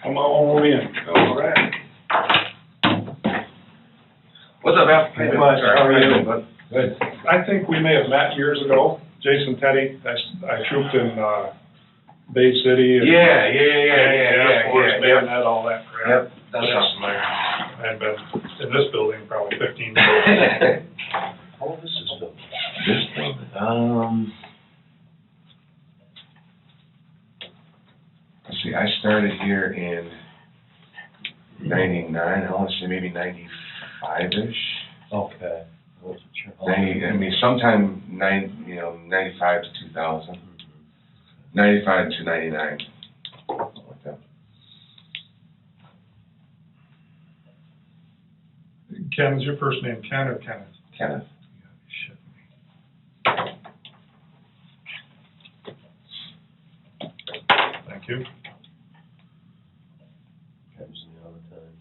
Come on in. All right. What's up, Al? Hey, Mike. How are you? Good. I think we may have met years ago, Jason Teddy. I trooped in, Bay City. And Air Force, bayonet, all that crap. Yep, that sounds familiar. I've been in this building probably 15 years. How old is this building? This building? Let's see, I started here in '99, I want to say maybe '95-ish. Okay. I mean, sometime 95 to 2000. 95 to 99. Something like that. Ken, is your first name Ken or Kenneth? Kenneth. Thank you. Comes in all the time.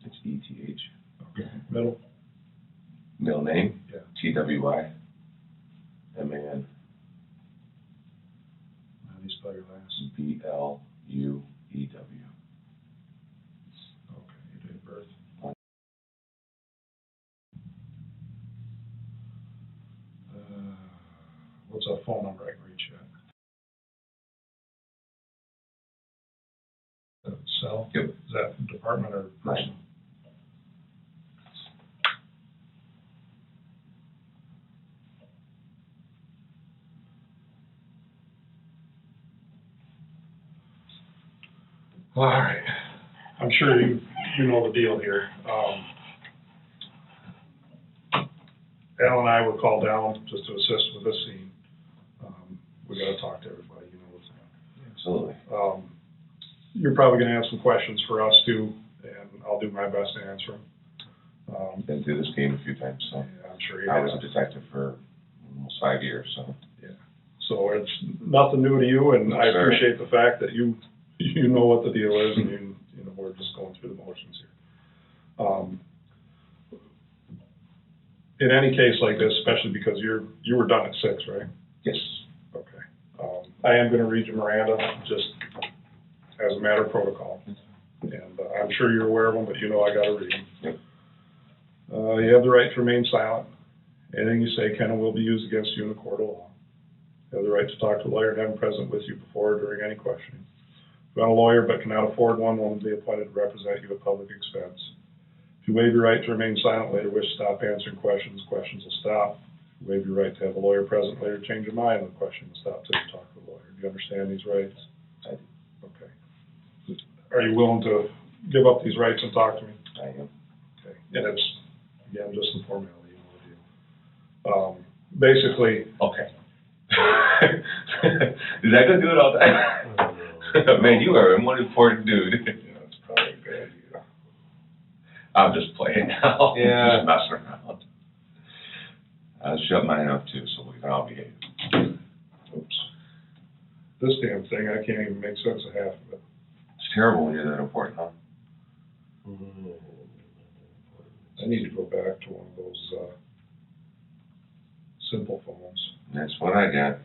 It's E-T-H. Okay. Middle? Middle name? Yeah. T-W-I-M-A-N. How do you spell your last? B-L-U-E-W. Okay, your date of birth. What's a phone number I can reach you at? Cell? Yep. Is that department or person? All right. I'm sure you know the deal here. Al and I were called down just to assist with this scene. We got to talk to everybody, you know what's happening. Absolutely. You're probably going to have some questions for us too, and I'll do my best to answer them. Been through this game a few times, so. Yeah, I'm sure you I have. was a detective for almost 5 years, so. Yeah. So it's nothing new to you, and I Sure. appreciate the fact that you know what the deal is, and you know we're just going through the motions here. In any case like this, especially because you were done at 6, right? Yes. Okay. I am going to read you Miranda just as a matter of protocol, and I'm sure you're aware of them, but you know I got to read them. Yep. You have the right to remain silent. Anything you say can and will be used against you in a court of law. You have the right to talk to a lawyer and have him present with you before or during any questioning. If you want a lawyer but cannot afford one will be appointed to represent you at public expense. If you waive your right to remain silent, later wish to stop answering questions, questions will stop. If you waive your right to have a lawyer present, later change your mind, the question will stop till you talk to a lawyer. Do you understand these rights? I do. Okay. Are you willing to give up these rights and talk to me? I am. Okay. And it's, again, just a formality, you know the deal. Basically, Okay. Is that gonna do it all the time? Man, you are one important dude. yeah, it's probably a good idea. I'm just playing now. Yeah. Just messing around. I'll shut mine up too, so we can all behave. Oops. This damn thing, I can't even make sense of half of it. It's terrible when you're that important, huh? I need to go back to one of those, simple phones. That's what I got.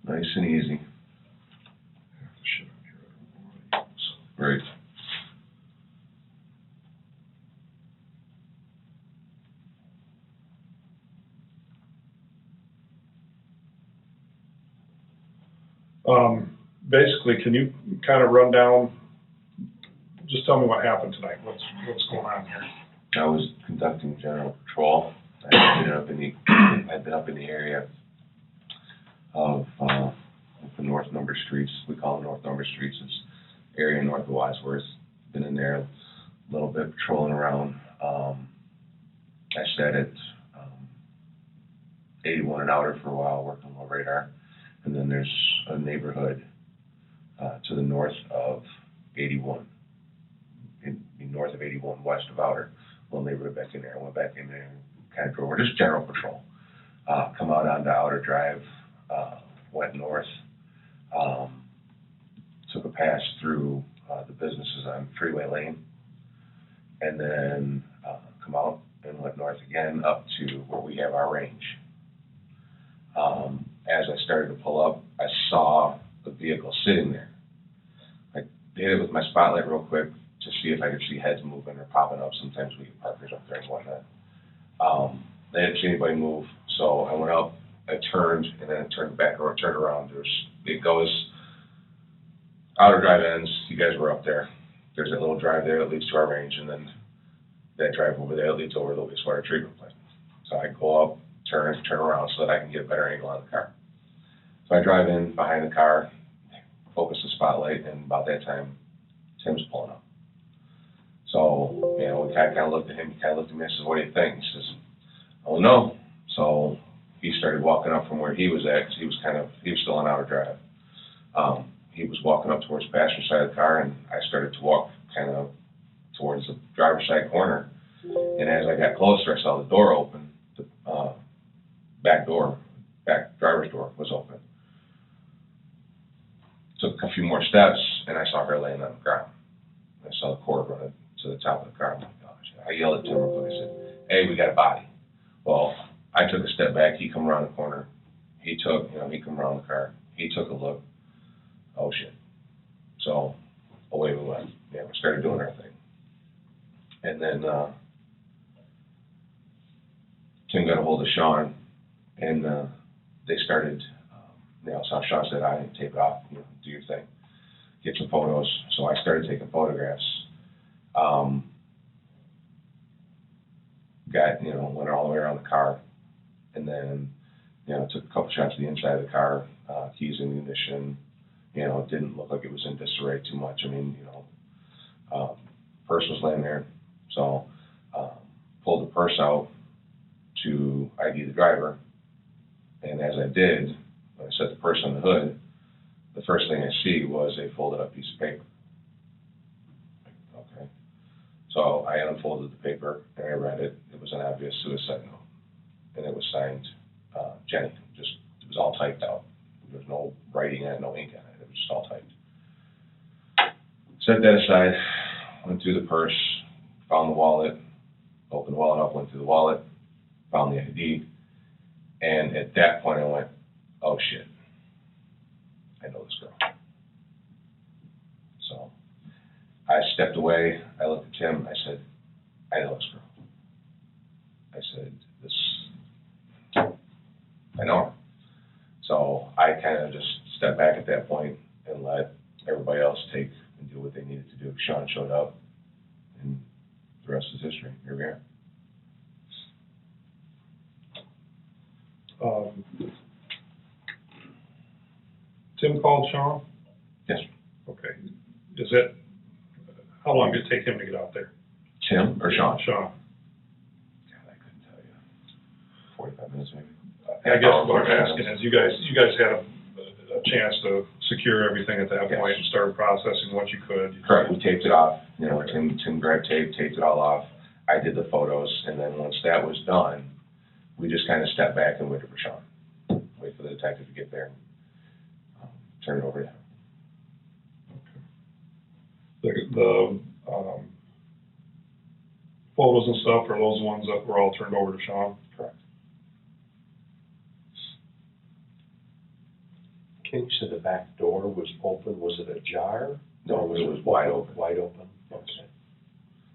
Nice and easy. Half the shit on here I don't want to use. Right. Basically, can you kind of run down, just tell me what happened tonight, what's going on here? I was conducting general patrol. I'd been up in the area of the North Number Streets. We call it North Number Streets. It's area north of Wadsworth. Been in there a little bit patrolling around. I sat at 81 and Outer for a while, working on radar. And then there's a neighborhood to the north of 81, north of 81, west of Outer. Little neighborhood back in there. I went back in there and kind of drove over, just general patrol. Come out onto Outer Drive, went north, took a pass through the businesses on Freeway Lane, and then come out and went north again up to where we have our range. As I started to pull up, I saw the vehicle sitting there. hit it with my spotlight real quick to see if I could see heads moving or popping up. Sometimes we get parkers up there and whatnot. They didn't see anybody move, so I went up, I turned, and then I turned back or turned around. It goes, outer drive ends, you guys were up there. There's that little drive there that leads to our range, and then that drive over there that leads over to the wastewater treatment plant. So I go up, turn around so that I can get a better angle on the car. So I drive in behind the car, focus the spotlight, and about that time, Tim's pulling up. So, you know, we kind of looked at him, he kind of looked at me and says, "What do you think?" He says, "Oh, no." So he started walking up from where he was at, because he was still on outer drive. He was walking up towards the passenger side of the car, and I started to walk kind of towards the driver's side corner. And as I got closer, I saw the door open, the back driver's door was open. Took a few more steps, and I saw her laying on the ground. I saw the cord running to the top of the car. Oh my gosh. I yelled at Tim real quick. I said, "Hey, we got a body." Well, I took a step back. He come around the corner. He come around the car. He took a look. Oh, shit. So away we went. Yeah, we started doing our thing. And then Tim got a hold of Sean, and they started, so Sean said, "I didn't tape it off, do your thing. Get some photos." So I started taking photographs. Went all the way around the car, and then, took a couple shots of the inside of the car, keys and ignition. It didn't look like it was in disarray too much. I mean, purse was laying there, so pulled the purse out to ID the driver, and as I did, when I set the purse on the hood, the first thing I see was a folded up piece of paper. Okay. So I unfolded the paper and I read it. It was an obvious suicide note, and it was signed Jenny. It was all typed out. There was no writing on it, no ink on it. It was just all typed. Set that aside, went through the purse, found the wallet, opened the wallet up, went through the wallet, found the ID, and at that point I went, "Oh shit, I know this girl." So I stepped away, I looked at Tim, I said, "I know this girl." I said, I know her. So I kind of just stepped back at that point and let everybody else take and do what they needed to do. Sean showed up, and the rest is history. Here we are. Tim called Sean? Yes. Okay. How long did it take him to get out there? Tim or Sean? Sean. God, I couldn't tell you. 45 minutes maybe. I guess what I'm asking is, you guys had a chance to secure everything at that point and started processing what you could. Correct. We taped it off. Tim grabbed tape, taped it all off. I did the photos, and then once that was done, we just kind of stepped back and waited for Sean. Wait for the detective to get there and turn it over to him. The photos and stuff, are those ones that were all turned over to Sean? Correct. Okay, you said the back door was open. Was it ajar? No, it was wide open. Wide open? Okay.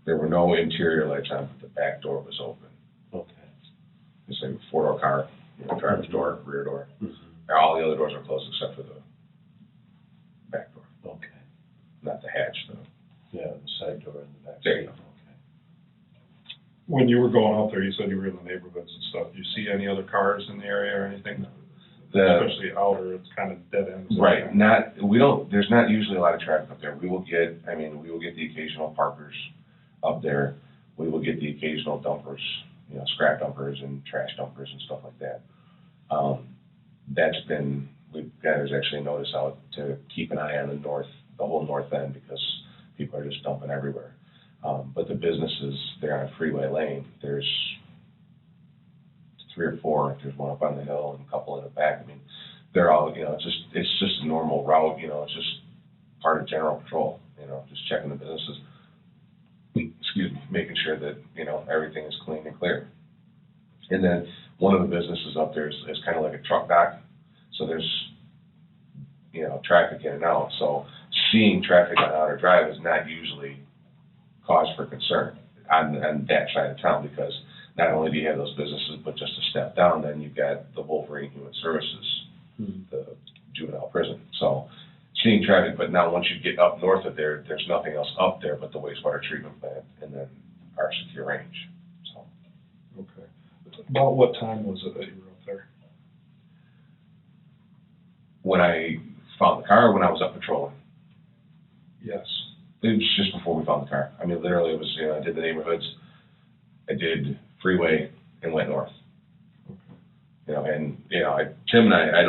There were no interior lights on, but the back door was open. Okay. It's like a four-door car, driver's door, rear door. Mm-hmm. All the other doors are closed except for the back door. Okay. Not the hatch, though. Yeah, the side door and the back. There you go. Okay. When you were going out there, you said you were in the neighborhoods and stuff. Do you see any other cars in the area or anything? Especially outer, it's kind of dead ends. Right. There's not usually a lot of traffic up there. We will get the occasional parkers up there. We will get the occasional dumpers, scrap dumpers and trash dumpers and stuff like that. There's actually a notice out to keep an eye on the whole north end, because people are just dumping everywhere. But the businesses, they're on a freeway lane. There's 3 or 4. There's one up on the hill and a couple in the back. I mean, they're all, it's just a normal route. It's just part of general patrol. Just checking the businesses. Making sure that everything is clean and clear. And then one of the businesses up there is kind of like a truck dock. So there's traffic in and out. So seeing traffic on Outer Drive is not usually cause for concern on that side of town, because not only do you have those businesses, but just a step down, then you've got the Wolverine Human Services, the juvenile prison. So seeing traffic, but now once you get up north of there, there's nothing else up there but the wastewater treatment plant and then our secure range. So Okay. About what time was it that you were up there? when I found the car, when I was up patrolling, Yes. it was just before we found the car. I mean, literally, it was, you know, I did the neighborhoods, I did freeway and went north. Okay. You know, and, you know, Tim and I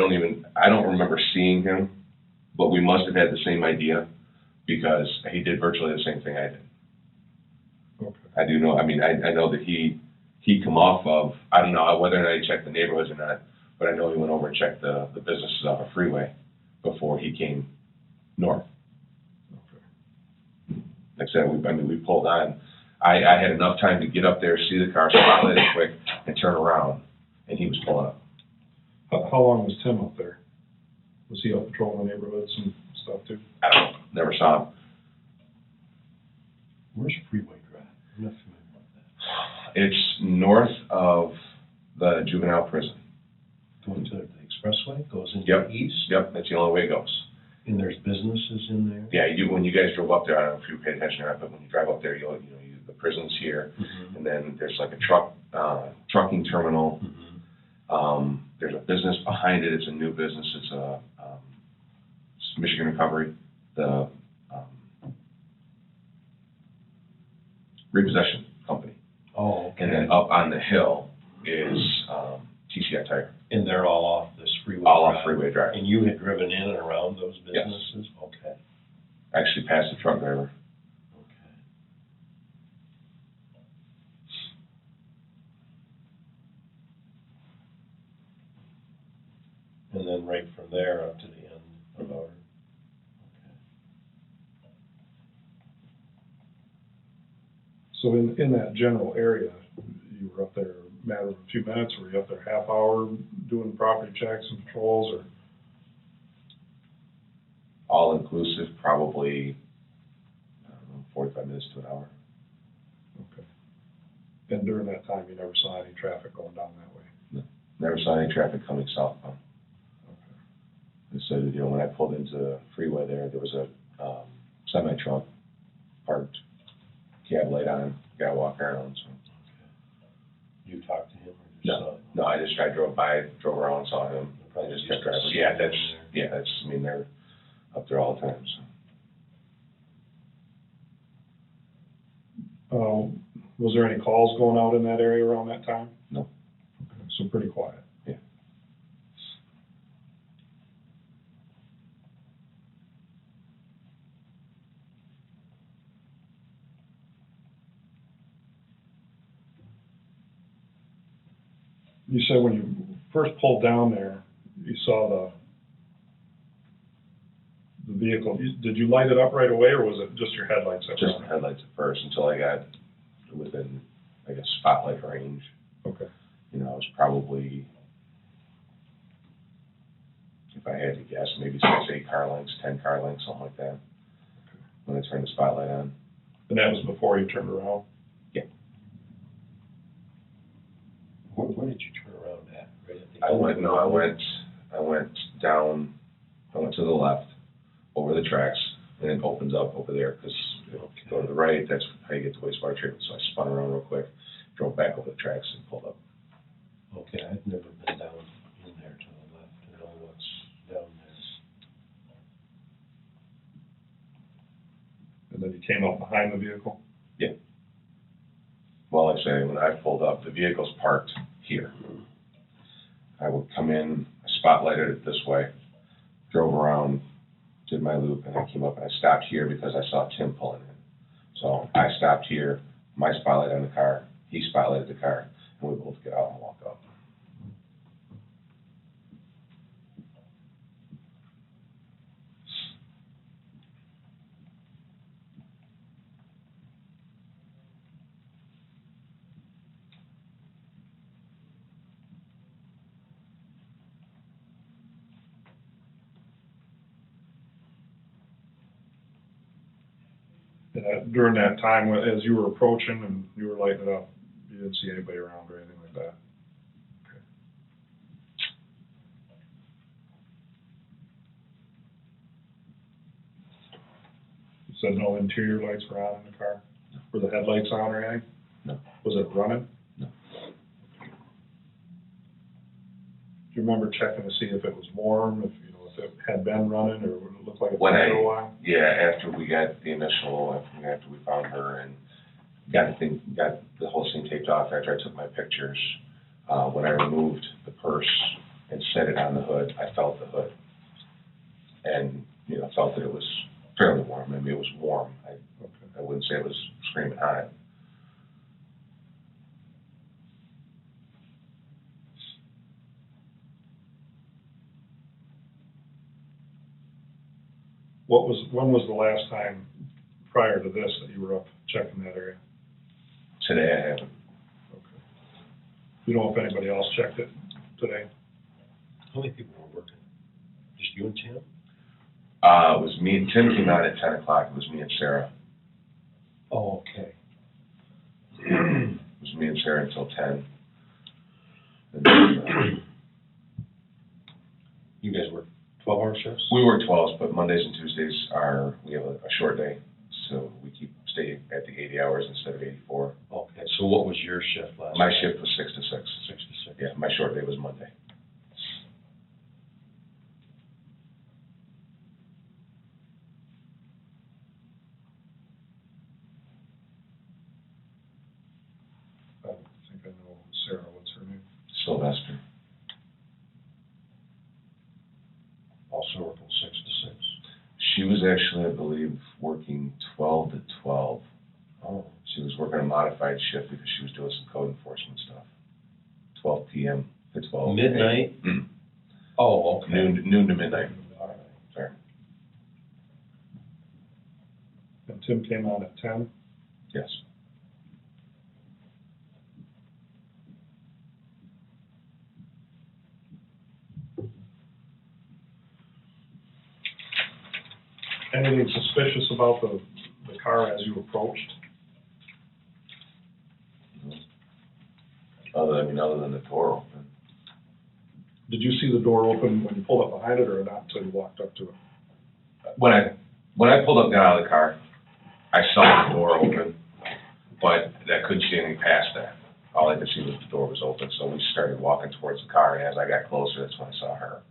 don't remember seeing him, but we must have had the same idea because he did virtually the same thing I did. Okay. I do know, I mean, I know that he come off of, I don't know whether or not he checked the neighborhoods or not, but I know he went over and checked the businesses off a freeway before he came north. Okay. Like I said, we pulled on. I had enough time to get up there, see the car, spotlight it quick, and turn around, and he was pulling up. How long was Tim up there? Was he out patrolling the neighborhoods and stuff too? I don't know, never saw him. Where's Freeway Drive? I'm not familiar with that. It's north of the juvenile prison. Going to the expressway, goes into Yep. the east, Yep, that's the only way it goes. and there's businesses in there? Yeah, when you guys drove up there, I don't know if you paid attention or not, but when you drive up there, the prison's here, Mhm. and then there's like a trucking terminal. Mhm. There's a business behind it. It's a new business. It's it's Michigan Recovery, the repossession company. Oh, okay. And then up on the hill is TCI Tire, And they're all off this freeway all drive? off Freeway Drive. And you had driven in and around those Yes. businesses? Okay. Actually past the truck driver. Okay. And then right from there up to the end of our, okay. So in that general area, you were up there a matter of a few minutes, or were you up there half hour doing property checks and patrols, or? All inclusive, probably, I don't know, 45 minutes to an hour. Okay. And during that time, you never saw any traffic going down that way? Never saw any traffic coming southbound. Okay. It said, when I pulled into the freeway there was a semi-truck parked, cab light on, guy walking around, so. You talked to him or just saw him? No, I drove by, drove around, saw him, I just kept driving. Yeah, I mean, they're up there all the time, so. Was there any calls going out in that area around that time? No. Okay, so pretty quiet. Yeah. You said when you first pulled down there, you saw the vehicle. Did you light it up right away, or was it just your headlights that were Just on? headlights at first until I got within, I guess, spotlight range. Okay. It was probably, if I had to guess, maybe 6, 8 car lengths, 10 car lengths, something like that, when I turned the spotlight on. And that was before you turned around? Yeah. Where did you turn around at? Right at the I end? went down, I went to the left, over the tracks, and it opens up over there, because if you go to the right, that's how you get to wastewater treatment. So I spun around real quick, drove back over the tracks and pulled up. Okay, I've never been down in there to the left to know what's down there. And then you came up behind the vehicle? Yeah. Well, like I say, when I pulled up, the vehicle's parked here. I would come in, I spotlighted it this way, drove around, did my loop, and I came up and I stopped here because I saw Tim pulling in. So I stopped here, my spotlight on the car, he spotlighted the car, and we both get out and walk up. During that time, as you were approaching and you were lighting it up, you didn't see anybody around or anything like that? Okay. You said no interior lights were on in the car? Were the headlights on or anything? No. Was it running? No. Do you remember checking to see if it was warm, if it had been running, or would it look like it's When been for a while? Yeah, after we got the initial, after we found her and got the whole scene taped off, after I took my pictures, when I removed the purse and set it on the hood, I felt the hood. And, felt that it was fairly warm. I mean, it was warm. I wouldn't say it was screaming hot. When was the last time prior to this that you were up checking that area? Today I haven't. Okay. You know if anybody else checked it today? How many people were working? Just you and Tim? It was me and Tim came out at 10 o'clock. It was me and Sarah. Oh, okay. It was me and Sarah until 10. And then, You guys work 12-hour shifts? we work 12s, but Mondays and Tuesdays we have a short day, so we stay at the 80 hours instead of 84. Okay, so what was your shift last My night? shift was 6 to 6. 6 to 6. Yeah, my short day was Monday. I don't think I know Sarah, what's her name? Sylvester. Also working 6 to 6. She was actually, I believe, working 12 to 12. Oh. She was working a modified shift because she was doing some code enforcement stuff. 12 p.m. to 12 Midnight? Mm. Oh, okay. Noon to midnight. All right. Sorry. And Tim came on at 10? Yes. Anything suspicious about the car as you approached? Other than the door open. Did you see the door open when you pulled up behind it, or not until you walked up to it? When I pulled up, got out of the car, I saw the door open, but I couldn't see anything past that. All I could see was the door was open, so we started walking towards the car, and as I got closer, that's when I saw her.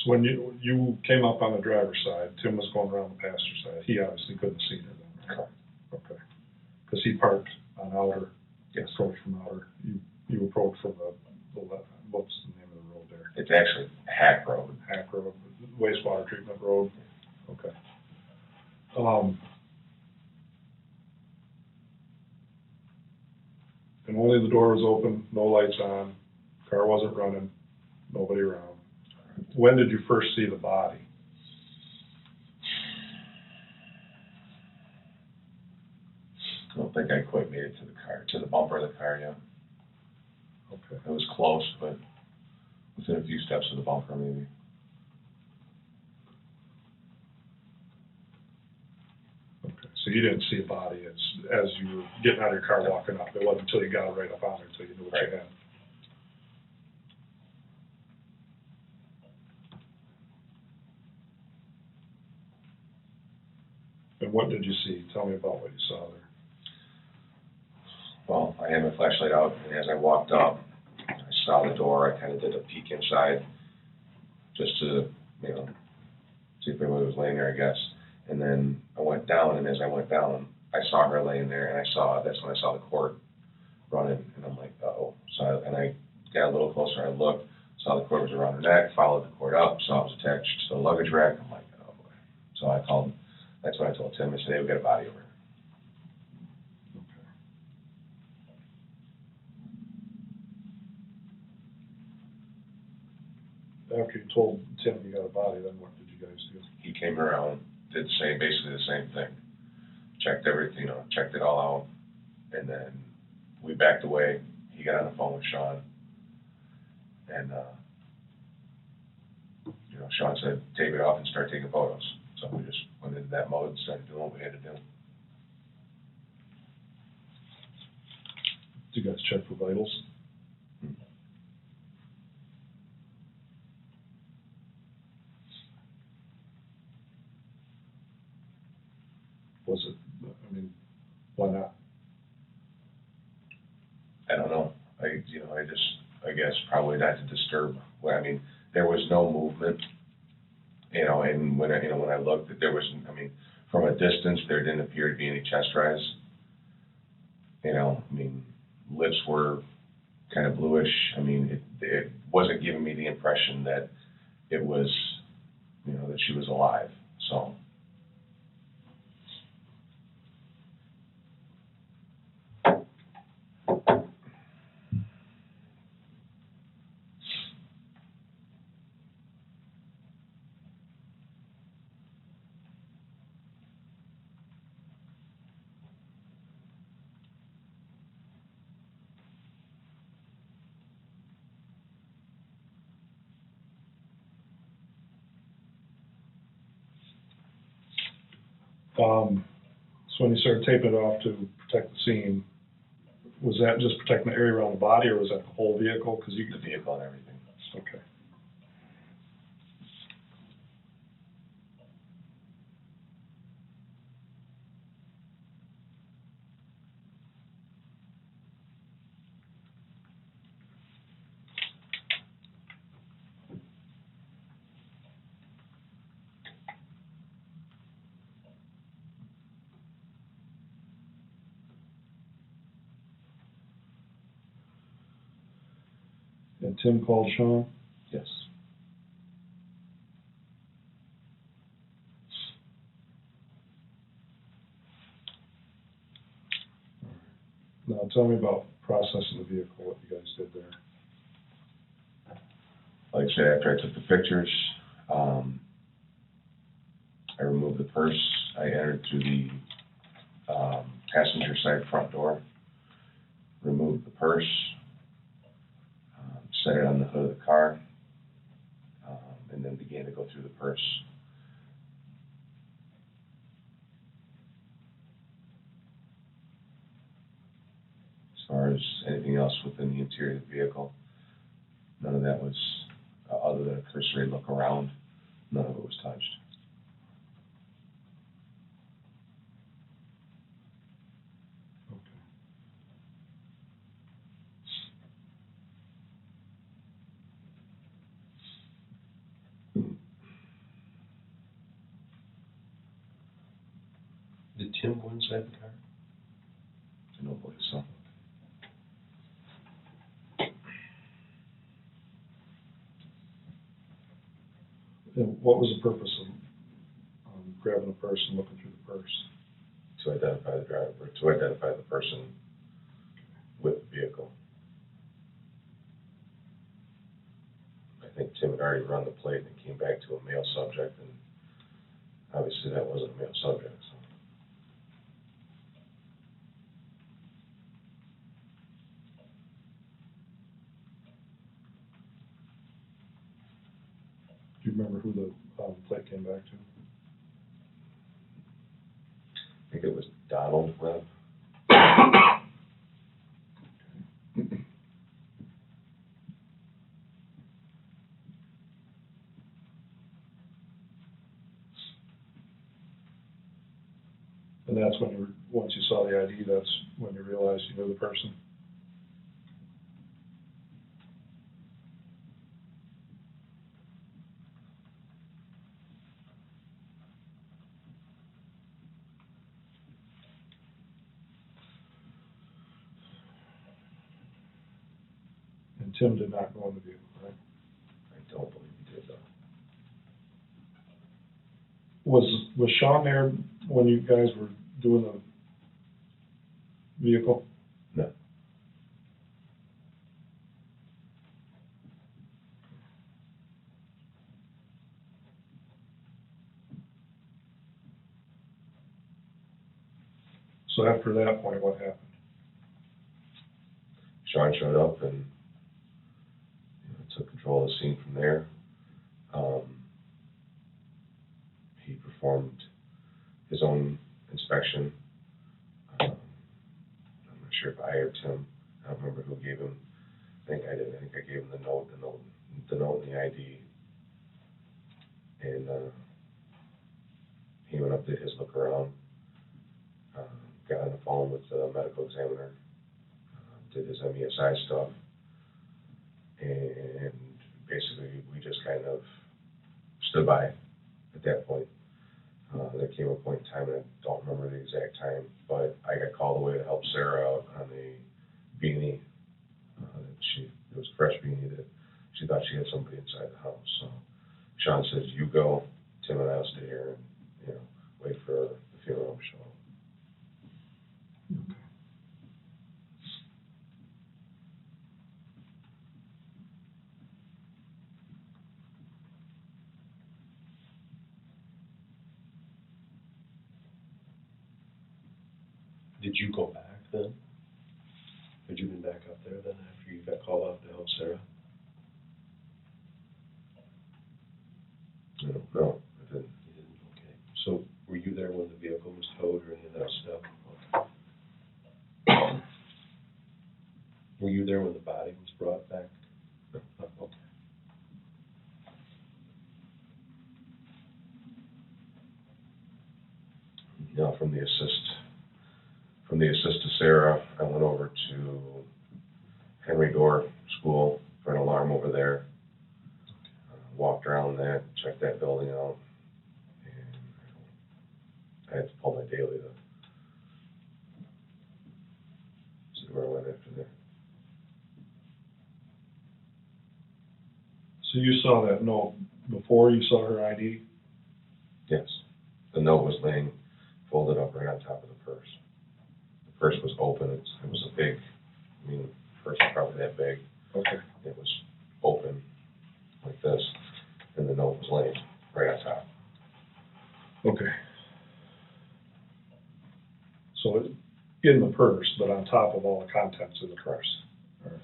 So when you came up on the driver's side, Tim was going around the passenger side. He obviously couldn't see her then, right? Correct. Okay. Because he parked on Outer, Yes. approached from Outer. You approached from the left. What's the name of the road there? It's actually Hack Road. Hack Road, wastewater treatment road. Okay. And only the door was open, no lights on, car wasn't running, nobody around. When did you first see the body? I don't think I quite made it to the bumper of the car yet. Okay. It was close, but within a few steps of the bumper, maybe. Okay. So you didn't see a body as you were getting out of your car walking up. It wasn't until you got right up on there until you knew what you had. And what did you see? Tell me about what you saw there. Well, I had my flashlight out, and as I walked up, I saw the door. I kind of did a peek inside, just to, see if anybody was laying there, I guess. And then I went down, and as I went down, I saw her laying there, and that's when I saw the cord running, and I'm like, uh-oh. So I got a little closer. I looked, saw the cord was around her neck, followed the cord up, saw it was attached to the luggage rack. I'm like, oh boy. So I called. That's when I told Tim. I said, hey, we got a body over here. After you told Tim you got a body, then what did you guys do? He came around, did basically the same thing. Checked everything, checked it all out, and then we backed away. He got on the phone with Sean, and you know, Sean said, tape it off and start taking photos. So we just went into that mode and started doing what we had to do. Did you guys check for vitals? Was it, I mean, why not? I don't know. I guess probably not to disturb. Well, I mean, there was no movement, you know, and when I looked, there was, I mean, from a distance, there didn't appear to be any chest rise. You know, I mean, lips were kind of bluish. I mean, it wasn't giving me the impression that it was, you know, that she was alive. So. So when you started taping it off to protect the scene, was that just protecting the area around the body, or was that the whole vehicle? Because you. The vehicle and everything. Okay. And Tim called Sean? Yes. Now tell me about processing the vehicle, what you guys did there. Like I said, after I took the pictures, I removed the purse. I entered through the passenger side front door, removed the purse, set it on the hood of the car, and then began to go through the purse. As far as anything else within the interior of the vehicle, none of that was, other than a cursory look around, none of it was touched. Did Tim go inside the car? I don't believe so. And what was the purpose of grabbing the purse and looking through the purse? To identify the driver, to identify the person with the vehicle. I think Tim had already run the plate and came back to a male subject, and obviously that wasn't a male subject, so. Do you remember who the plate came back to? I think it was Donald Webb. And that's when once you saw the ID, that's when you realized you knew the person? And Tim did not go in the vehicle, right? I don't believe he did, though. Was Sean there when you guys were doing the vehicle? No. So after that point, what happened? Sean showed up and, you know, took control of the scene from there. performed his own inspection. I'm not sure if I or Tim, I don't remember who gave him, I think I did, I think I gave him the note and the ID. And, he went up, did his look around, got on the phone with the medical examiner, did his MESI stuff, and basically we just kind of stood by at that point. There came a point in time, and I don't remember the exact time, but I got called away to help Sarah out on a beanie. It was a fresh beanie that she thought she had somebody inside the house. So Sean says, "You go, Tim and I'll stay here and, wait for the funeral to show up." Did you go back then? Had you been back up there then after you got called out to help Sarah? No, I didn't. You didn't, okay. So were you there when the vehicle was towed or any of that stuff? Okay. Were you there when the body was brought back? No. Oh, okay. Now, from the assist to Sarah, I went over to Henry Door School for an alarm over there. Walked around that, checked that building out, and I had to pull my daily to see where I went after that. So you saw that note before you saw her ID? Yes, the note was laying folded up right on top of the purse. The purse was open. It was a big, the purse was probably that big. Okay. It was open like this, and the note was laying right on top. Okay. So in the purse, but on top of all the contents in the purse. All right.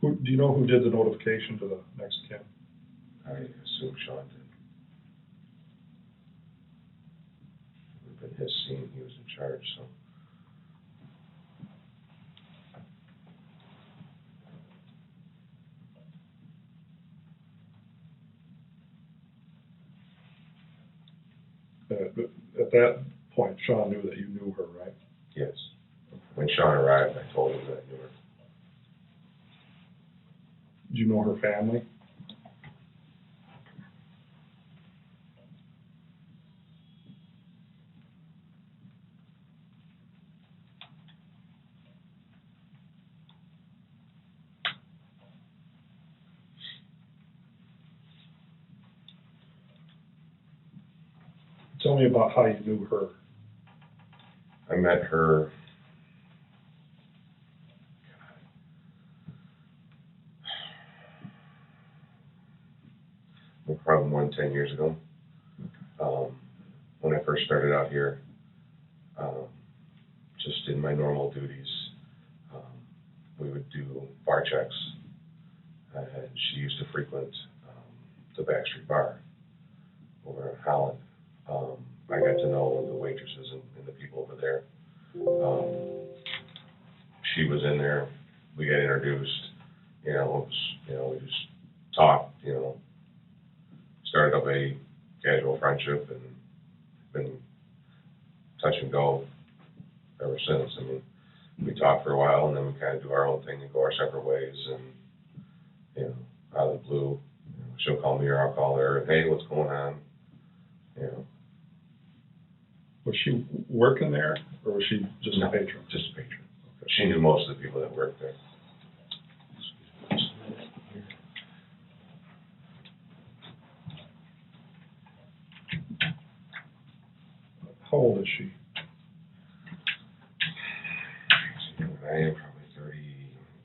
Do you know who did the notification to the next kin? I assume Sean did. It would have been his scene. He was in charge, so. At that point, Sean knew that you knew her, right? Yes. When Sean arrived, I told him that I knew her. Do you know her family? Tell me about how you knew her. I met her, probably more than 10 years ago. When I first started out here, just in my normal duties, we would do bar checks, and she used to frequent the Backstreet Bar over in Holland. I got to know the waitresses and the people over there. She was in there, we got introduced, it was, we just talked, started up a casual friendship and been touch and go ever since. We talk for a while and then we kind of do our own thing and go our separate ways, and, out of the blue, she'll call me or I'll call her, and hey, what's going on, Was she working there, or was she just No, a patron? just a patron. Okay. She knew most of the people that worked there. How old is she? I am probably 30,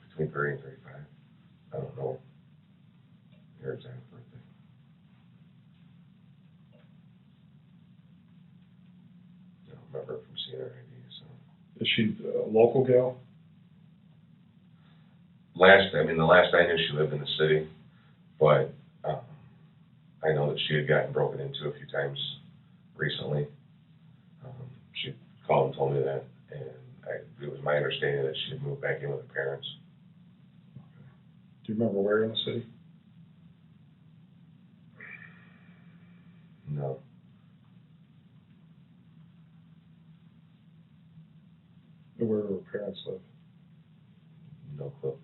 between 30 and 35. I don't know her exact birthday. I don't remember from seeing her ID, so. Is she a local gal? The last I knew she lived in the city, but I know that she had gotten broken into a few times recently. She called and told me that, and it was my understanding that she had moved back in with her parents. Do you remember where in the city? No. And where do her parents live? No clue.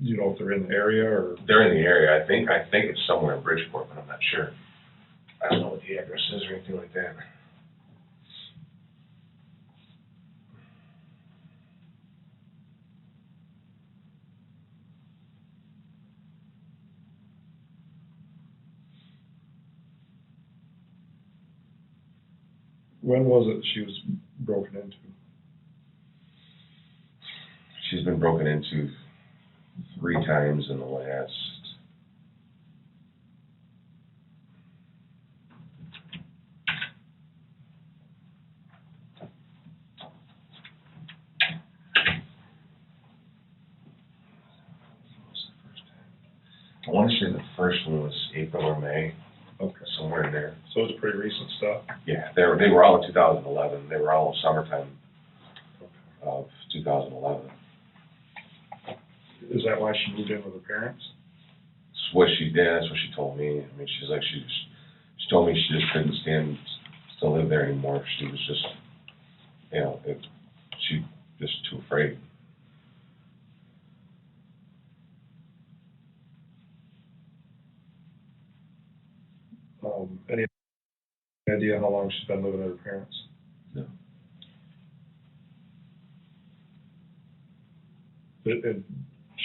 Do you know if they're in the area or? They're in the area. I think it's somewhere in Bridgeport, but I'm not sure. I don't know what the address is or anything like that. When was it she was broken into? She's been broken into 3 times in the last. I want to say the first one was April or May, Okay. somewhere in there. So it's pretty recent stuff? Yeah, they were all in 2011. They were all summertime of 2011. Is that why she moved in with her parents? That's what she did. That's what she told me. I mean, she told me she just couldn't stand to live there anymore. She was just, she just too afraid. Any idea how long she's been living with her parents? No. And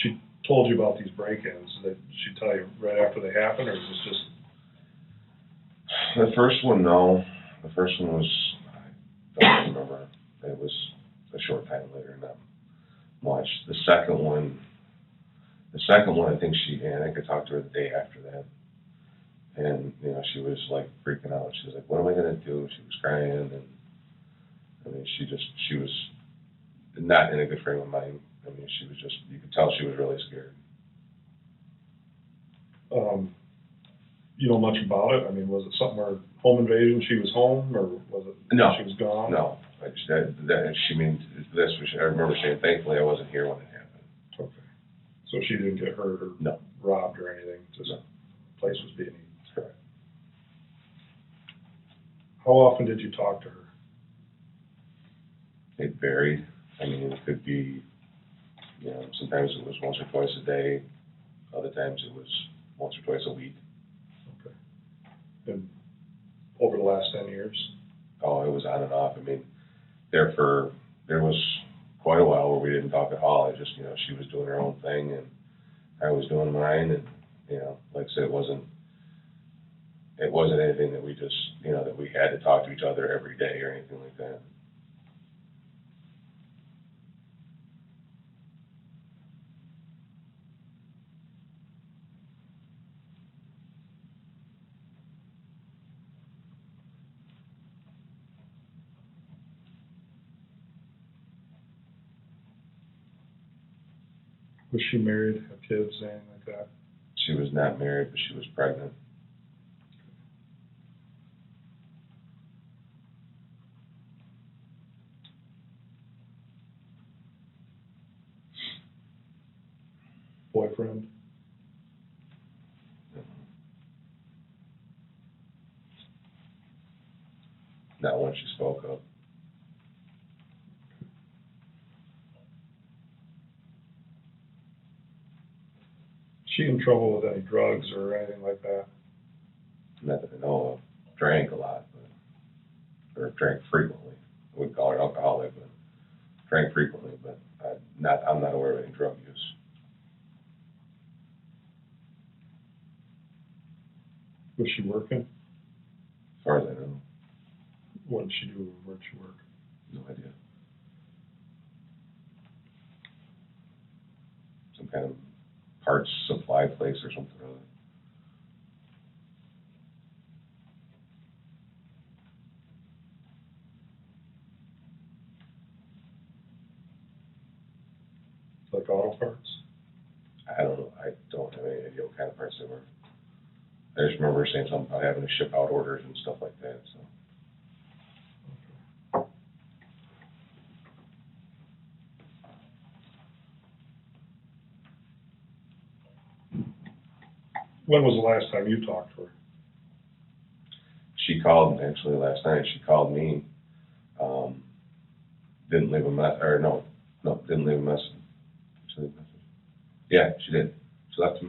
she told you about these break-ins. Did she tell you right after they happened, or is this just? The first one, no. The first one was, I don't remember. It was a short time later, not much. The second one, I think I could talk to her the day after that. And, she was like freaking out. She was like, what am I going to do? She was crying. And, I mean, she was not in a good frame of mind. I mean, she was just, you could tell she was really scared. You know much about it? I mean, was it something where home invasion, she was home, or was it No. she was gone? No. I remember saying, thankfully I wasn't here when it happened. Okay. So she didn't get hurt or No. robbed or anything? Just No. the place was being eaten? Correct. How often did you talk to her? It varied. I mean, it could be, sometimes it was once or twice a day. Other times it was once or twice a week. Okay. And over the last 10 years? Oh, it was on and off. I mean, there was quite a while where we didn't talk at all. I just, she was doing her own thing and I was doing mine. And, like I said, it wasn't anything that we just, that we had to talk to each other every day or anything like that. Was she married, have kids, anything like that? She was not married, but she was pregnant. Boyfriend? Not one she spoke of. She in trouble with any drugs or anything like that? Not that I know of. Drank a lot, or drank frequently. I wouldn't call her alcoholic, but drank frequently, but I'm not aware of any drug use. Was she working? As far as I know, What did she do? Where'd she work? no idea. some kind of parts supply place or something or other. Like auto parts? I don't know, I don't have any idea what kind of parts they were. I just remember her saying something about having to ship out orders and stuff like that, so. When was the last time you talked to her? She called, actually, last night, she called me, didn't leave a didn't leave a message. She leave a message? Yeah, she did. She left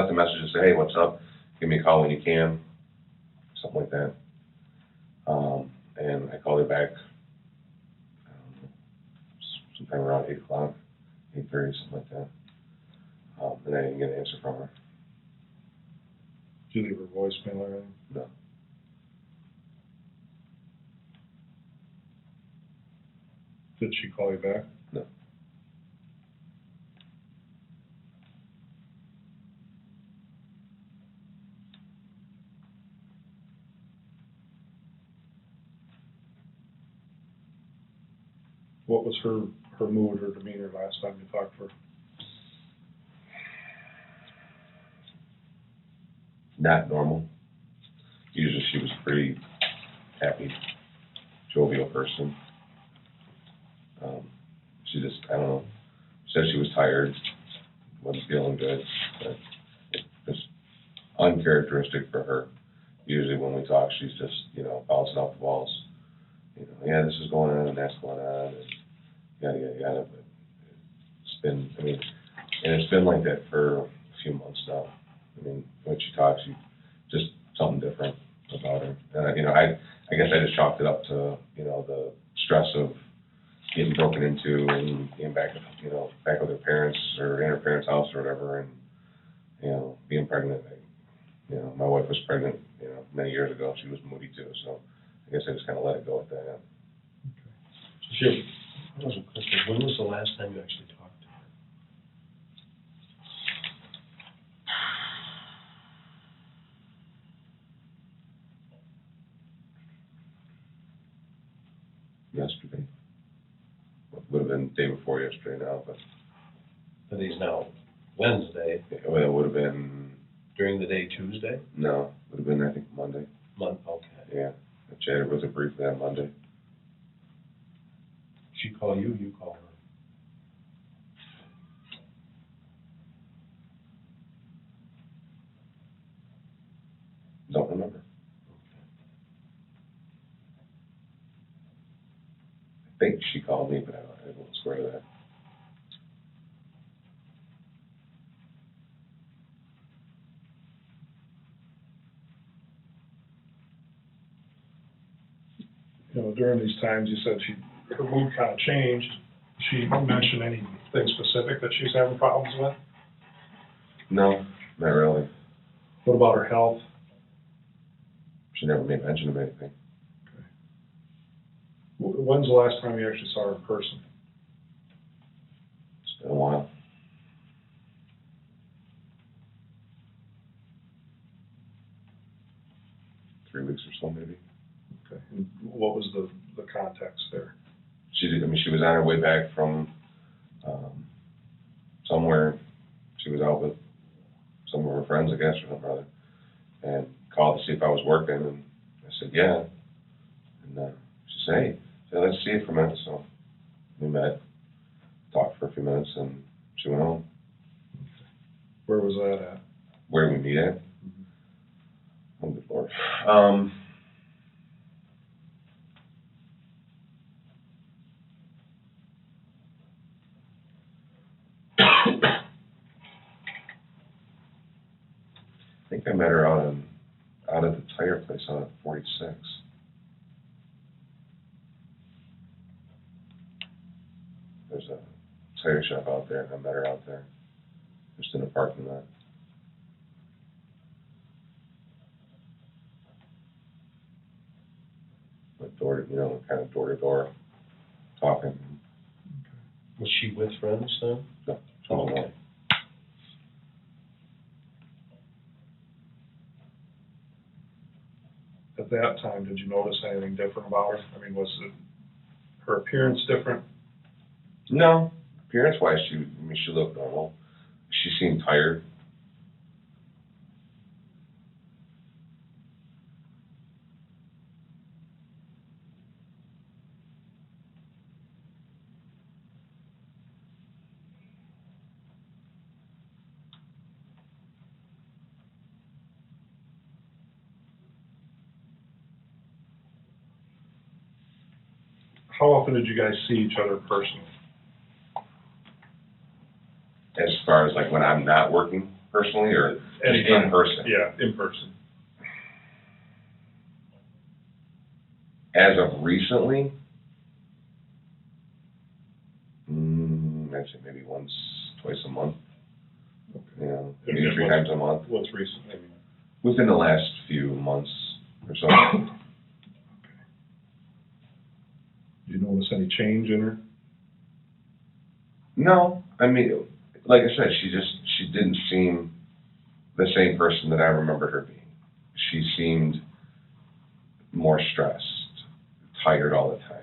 a message to say, hey, what's up? Give me a call when you can, something like that. And I called her back, sometime around 8 o'clock, 8:30, something like that. And I didn't get an answer from her. Did you leave her voicemail or anything? No. Did she call you back? No. What was her mood or demeanor last time you talked to her? Not normal. Usually she was a pretty happy, jovial person. She just, I don't know, said she was tired, wasn't feeling good, but it's uncharacteristic for her. Usually when we talk, she's just, bouncing off the walls. Yeah, this is going on and that's going on and yada, yada, yada, but it's been, and it's been like that for a few months now. When she talks, just something different about her. And, I guess I just chalked it up to, the stress of getting broken into and getting back with her parents or in her parents' house or whatever, and, being pregnant. My wife was pregnant, many years ago. She was moody too, so I guess I just kind of let it go with that. Jim, when was the last time you actually talked to her? Yesterday. Would have been the day before yesterday now, but Today's now Wednesday. it would have been, During the day Tuesday? no, would have been, I think, Monday. Okay. Yeah, I chatted with her briefly on Monday. She call you, you call her. Don't remember. I think she called me, but I won't swear to that. During these times, you said her mood kind of changed. She mentioned anything specific that she's having problems with? No, not really. What about her health? She never made mention of anything. Okay. When's the last time you actually saw her in person? It's been a while. Three weeks or so, maybe. Okay. And what was the context there? She was on her way back from somewhere. She was out with some of her friends, I guess, or something or other, and called to see if I was working, and I said, yeah. And she said, hey, let's see it for a minute. So we met, talked for a few minutes, and she went home. Where was that at? Where did we meet at? Oh, good Lord. I think I met her out at the tire place out at 46. There's a tire shop out there, and I met her out there, just in a parking lot. Went kind of door to door, talking. Was she with friends then? No, Okay. at that time, did you notice anything different about her? I mean, was it her appearance different? No, appearance-wise, she looked normal. She seemed tired. How often did you guys see each other personally? As far as like when I'm not working personally, or Anytime. in person? Yeah, in person. As of recently, I'd say maybe once, twice a month. Okay. You know, And maybe then 3 times a month. What's recent? I mean, Within the last few months or so. did you notice any change in her? No, I mean, like I said, she didn't seem the same person that I remembered her being. She seemed more stressed, tired all the time.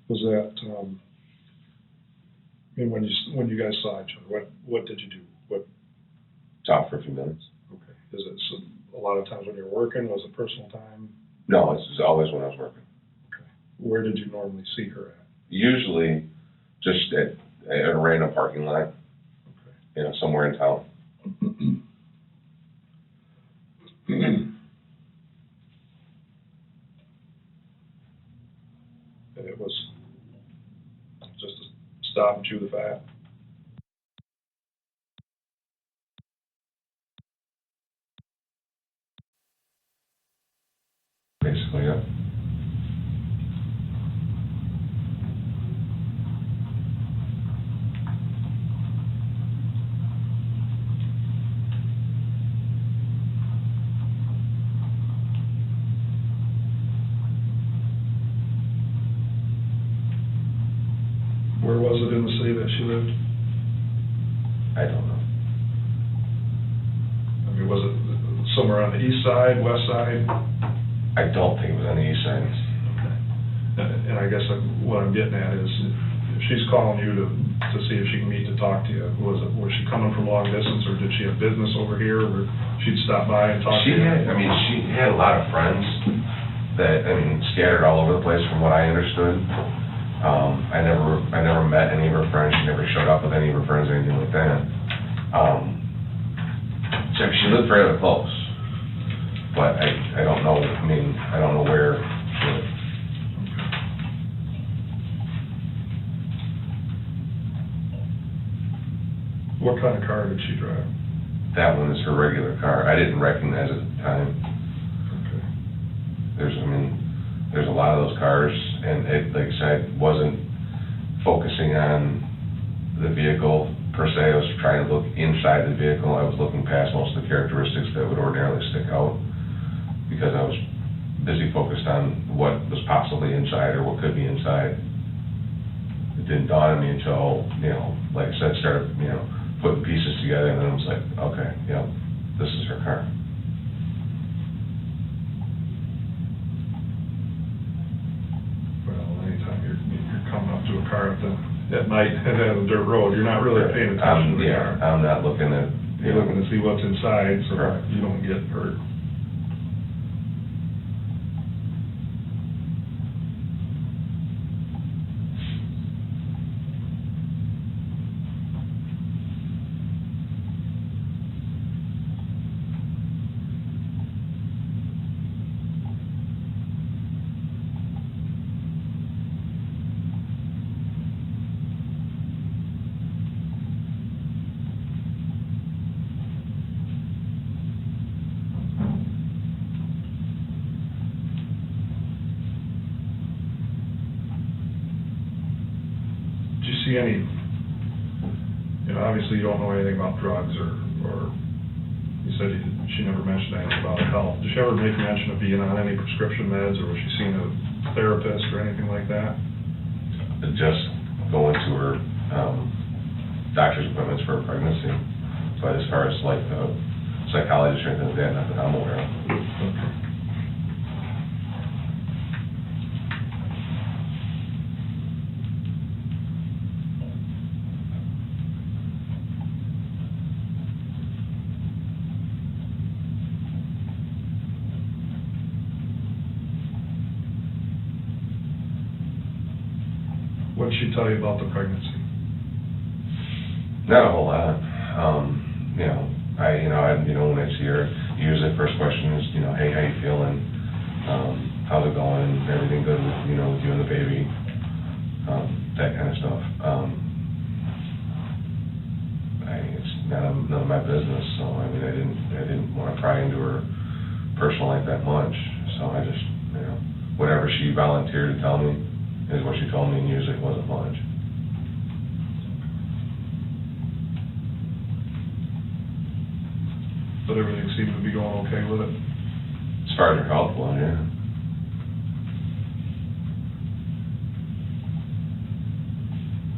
Was that, I mean, when you guys saw each other, what did you do? What, Talked for a few minutes. okay, is it a lot of times when you're working, was it personal time? No, it's always when I was working. Okay. Where did you normally see her at? Usually just at a random parking lot, Okay. you know, somewhere in town. And it was just to stop and chew the fat? Basically, yeah. Where was it in the city that she lived? I don't know. I mean, was it somewhere on the east side, west side? I don't think it was on the east side. Okay. And I guess what I'm getting at is, if she's calling you to see if she can meet to talk to you, was she coming from long distance, or did she have business over here where she'd stop by and talk to you? She had a lot of friends that, scattered all over the place from what I understood. I never met any of her friends. She never showed up with any of her friends or anything like that. So she lived fairly close, but I don't know. I don't know where she lived. What kind of car did she drive? That one is her regular car. I didn't recognize it at the time. Okay. There's a lot of those cars, and it, like I said, wasn't focusing on the vehicle per se. I was trying to look inside the vehicle. I was looking past most of the characteristics that would ordinarily stick out, because I was busy focused on what was possibly inside or what could be inside. It didn't dawn on me until, like I said, started, putting pieces together, and then I was like, okay, this is her car. Well, anytime you're coming up to a car at night and at a dirt road, you're not really paying attention to the car. I'm not looking at... You're looking to see what's inside, so Correct. you don't get hurt. See any, obviously you don't know anything about drugs or You said she never mentioned anything about her health. Did she ever make mention of being on any prescription meds, or was she seeing a therapist or anything like that? Just going to her, doctor's appointments for her pregnancy. But as far as like the psychologist or anything like that, not that I'm aware of. Okay. What did she tell you about the pregnancy? Not a whole lot. When I see her, usually the first question is, hey, how you feeling? How's it going? Everything good with you and the baby? That kind of stuff. It's none of my business, so I didn't want to pry into her personal life that much. So I just, whatever she volunteered to tell me is what she told me, and usually it wasn't much. But everything seemed to be going okay with it? As far as her health was, yeah.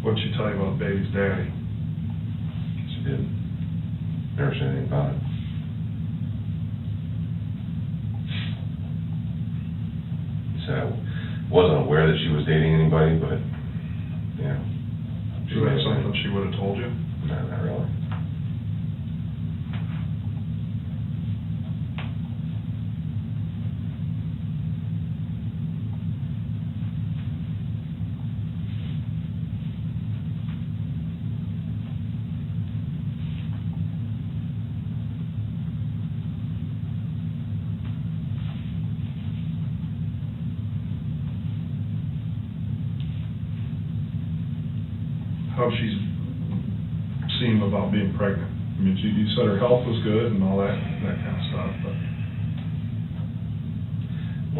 What did she tell you about baby's daddy? She didn't. Never said anything about it. He said I wasn't aware that she was dating anybody, but, Is that something she would have told you? No, not really. How'd she seem about being pregnant? I mean, you said her health was good and all that kind of stuff, but...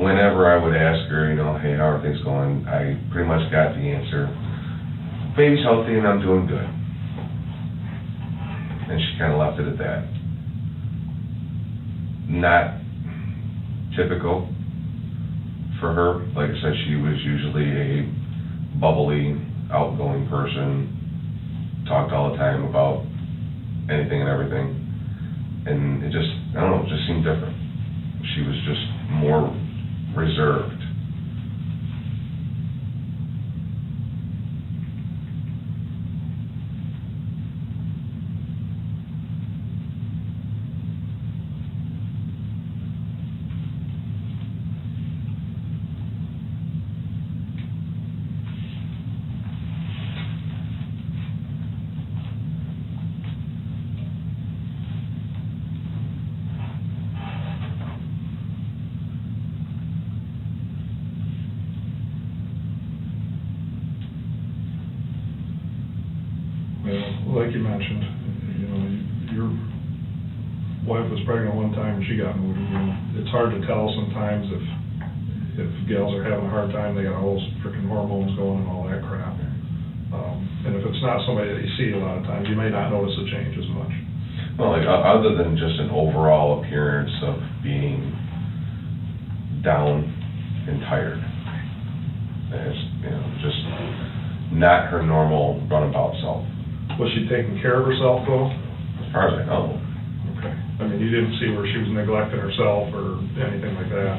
Whenever I would ask her, hey, how are things going, I pretty much got the answer, baby's healthy and I'm doing good. And she kind of left it at that. Not typical for her. Like I said, she was usually a bubbly, outgoing person, talked all the time about anything and everything. And it just, I don't know, it just seemed different. She was just more reserved. Like you mentioned, your wife was pregnant one time and she got moody. It's hard to tell sometimes if gals are having a hard time, they got all those freaking hormones going and all that crap. And if it's not somebody that you see a lot of times, you may not notice the change as much. Well, like, other than just an overall appearance of being down and tired. It's, just not her normal runabout self. Was she taking care of herself, though? As far as I know. Okay. I mean, you didn't see where she was neglecting herself or anything like that?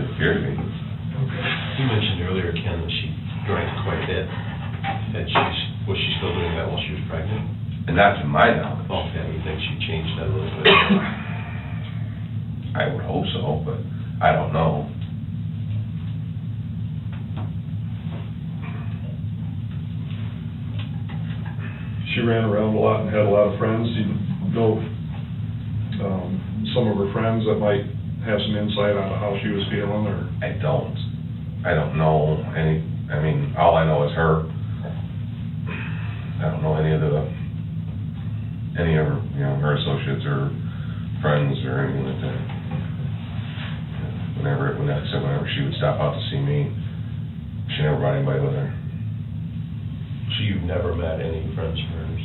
It appeared to me. Okay. You mentioned earlier, Ken, that she drank quite a bit. Was she still doing that while she was pregnant? And not to my knowledge. Okay, you think she changed that a little bit? I would hope so, but I don't know. She ran around a lot and had a lot of friends. Do you know some of her friends that might have some insight on how she was feeling, or? I don't know any. I mean, all I know is her. I don't know any of her, her associates or friends or anything like that. Whenever she would stop out to see me, she never brought anybody with her. So you've never met any friends of hers?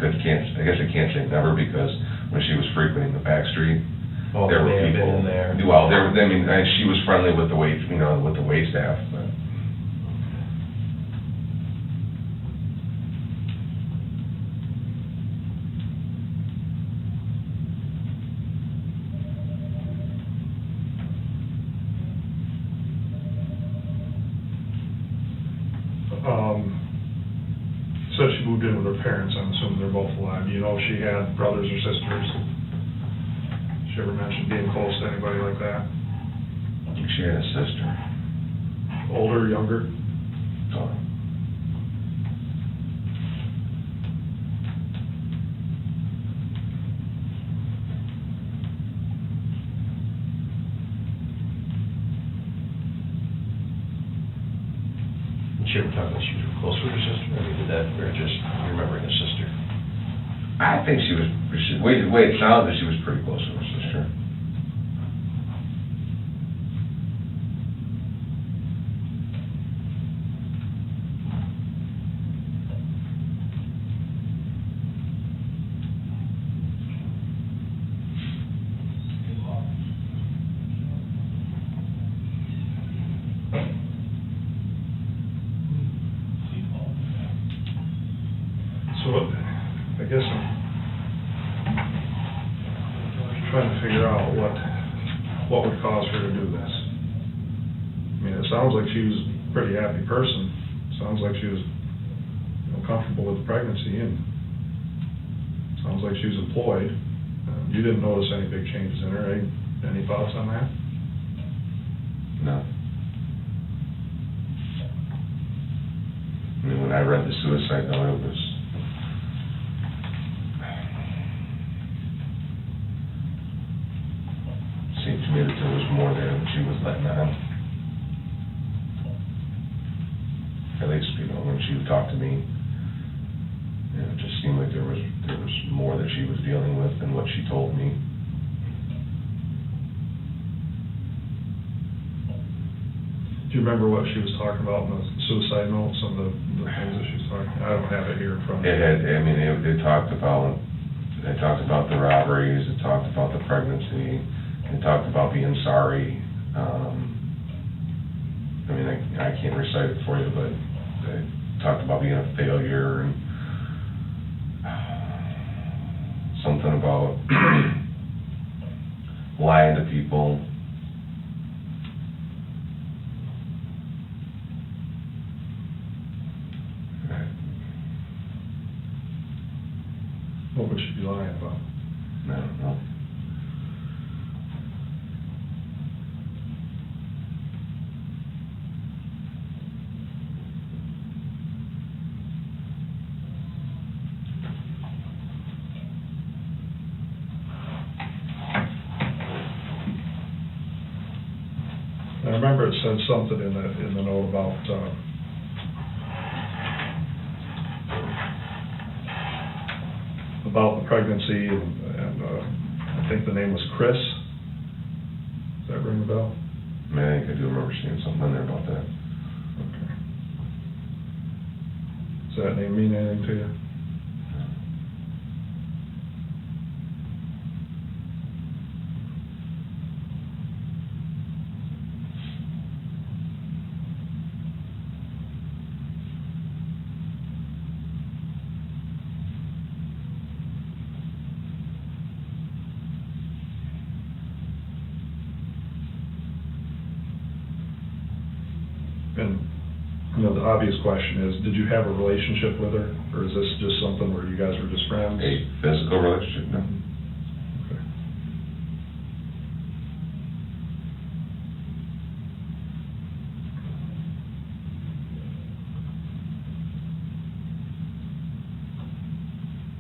I guess I can't say never, because when she was frequenting the back street, Oh, there were they have people. been in there. Well, she was friendly with the wait, with the wait staff, but. Said she moved in with her parents, I'm assuming they're both alive. Do you know if she had brothers or sisters? She ever mentioned being close to anybody like that? I think she had a sister. Older, younger? So, Did she ever talk about she was close with her sister? I mean, did that, or just remembering a sister? I think the way it sounded, she was pretty close to her sister. So, I guess I'm trying to figure out what would cause her to do this. I mean, it sounds like she was a pretty happy person. Sounds like she was, comfortable with the pregnancy, and sounds like she was employed. You didn't notice any big changes in her. Any thoughts on that? No. I mean, when I read the suicide note, it seemed to me that there was more there than she was letting on. At least, when she would talk to me, it just seemed like there was more that she was dealing with than what she told me. Do you remember what she was talking about in the suicide note, some of the things that she was talking? I don't have it here in front of me. It talked about the robberies, it talked about the pregnancy, it talked about being sorry. I can't recite it for you, but it talked about being a failure, and something about lying to people. What would she be lying about? I don't know. I remember it said something in the note about, the pregnancy, and I think the name was Chris. Does that ring a bell? I think I do remember seeing something in there about that. Okay. Does that name mean anything to you? And, the obvious question is, did you have a relationship with her, or is this just something where you guys were just friends? A physical relationship, no. Okay.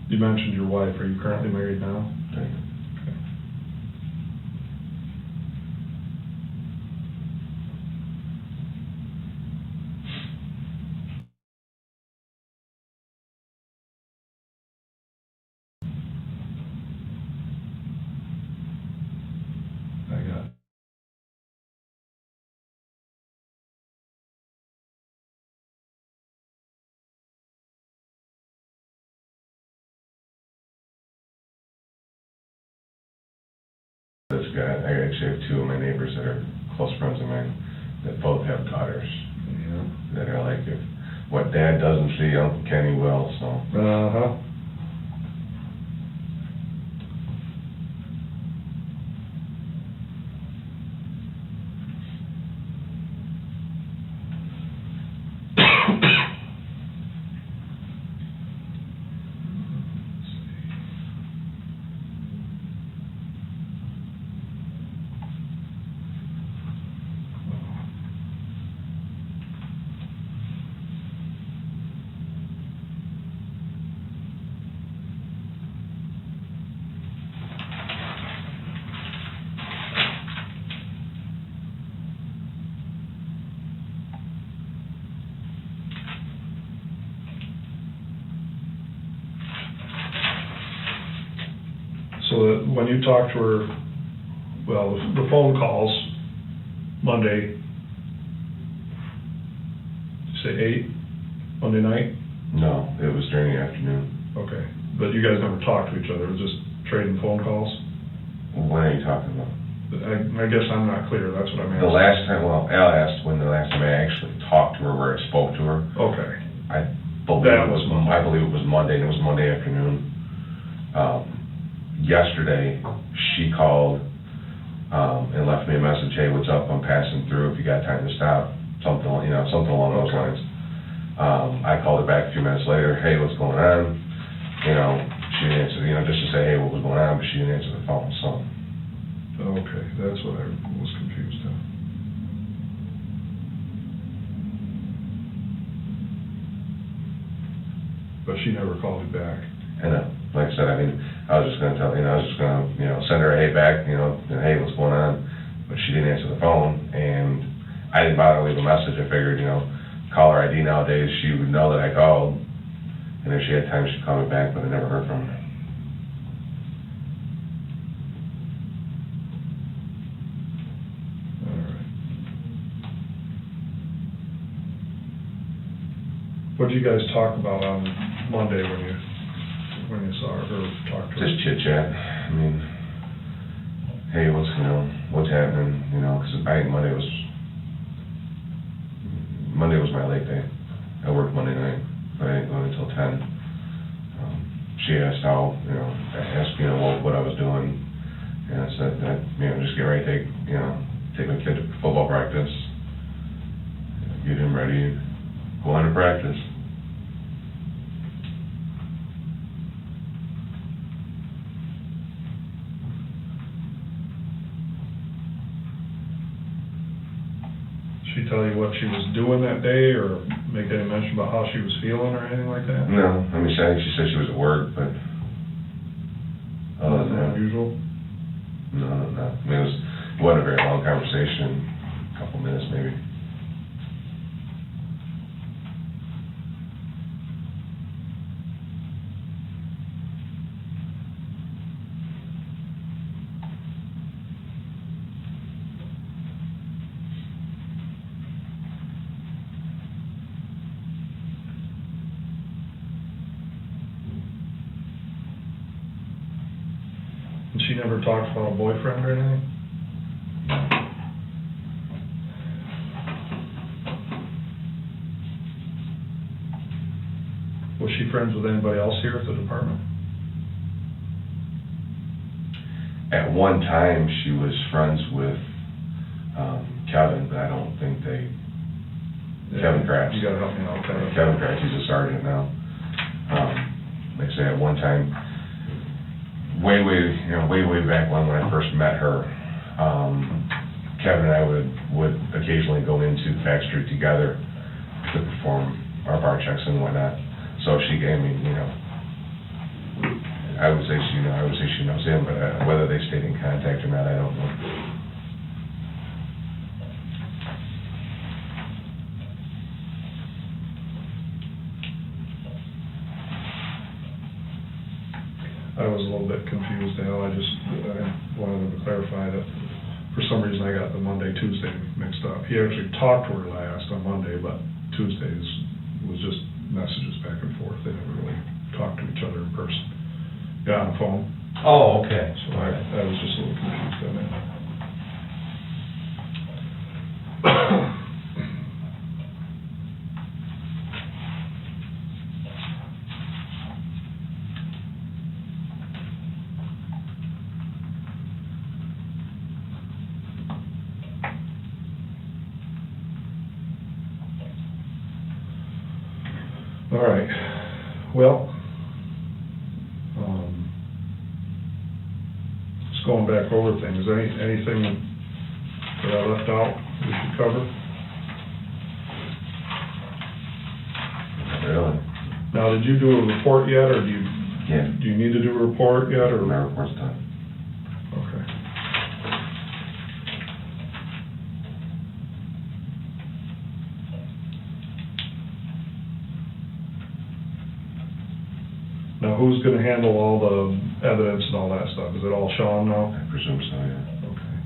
You mentioned your wife. Are you currently married now? Right. actually have two of my neighbors that are close friends of mine that both have daughters Yeah. that are like, if what Dad doesn't see, Uncle Kenny will, so. Uh-huh. So that when you talk to her, well, the phone calls Monday, say 8, Monday night? No, it was during the afternoon. Okay, but you guys never talked to each other, it was just trading phone calls? What are you talking about? I guess I'm not clear, that's what I'm asking. The last time, well, Al asked when the last time I actually talked to her, where I spoke to her. Okay, I believe That it was was, Monday. I believe it was Monday, and it was Monday afternoon. Yesterday, she called, and left me a message, hey, what's up, I'm passing through, if you got time to stop, something, something along those Okay. lines. I called her back a few minutes later, hey, what's going on? She didn't answer, just to say, hey, what was going on, but she didn't answer the phone, so. okay, that's what I was confused on. But she never called me back. And, like I said, I was just gonna tell, I was just gonna, send her a hey back, hey, what's going on? But she didn't answer the phone, and I didn't bother to leave a message. I figured, caller ID nowadays, she would know that I called, and if she had time, she'd call me back, but I never heard from her. All right. What did you guys talk about on Monday when you saw her or talked to her? Just chit chat. Hey, what's happening? Because I think Monday was my late day. I worked Monday night, but I didn't go until 10. She asked how, what I was doing, and I said that, just get ready, take my kid to football practice, get him ready, go on to practice. Did she tell you what she was doing that day, or make any mention about how she was feeling or anything like that? No, I think she said she was at work, but other than that, Unusual? no. It wasn't a very long conversation, a couple minutes maybe. And she never talked about a boyfriend or anything? Was she friends with anybody else here at the department? At one time, she was friends with Kevin, but I don't think Kevin Kratz. You gotta help me out, Kevin. Kevin Kratz, he's a sergeant now. Like I say, at one time, way back when I first met her, Kevin and I would occasionally go into Back Street together to perform our bar checks and whatnot. So she gave me, I would say she knows him, but whether they stayed in contact or not, I don't know. I was a little bit confused, Al. I wanted to clarify that for some reason I got the Monday, Tuesday mixed up. He actually talked to her last on Monday, but Tuesdays was just messages back and forth. They never really talked to each other in person. Yeah, on the phone. Oh, okay. So I was just a little confused on that. All right, well, just going back over things, anything that I left out we should cover? Not really. Now, did you do a report yet, or Yeah. do you need to do a report yet, or? My report's done. Okay. Now, who's gonna handle all the evidence and all that stuff? Is it all Sean now? I presume so, yeah. Okay.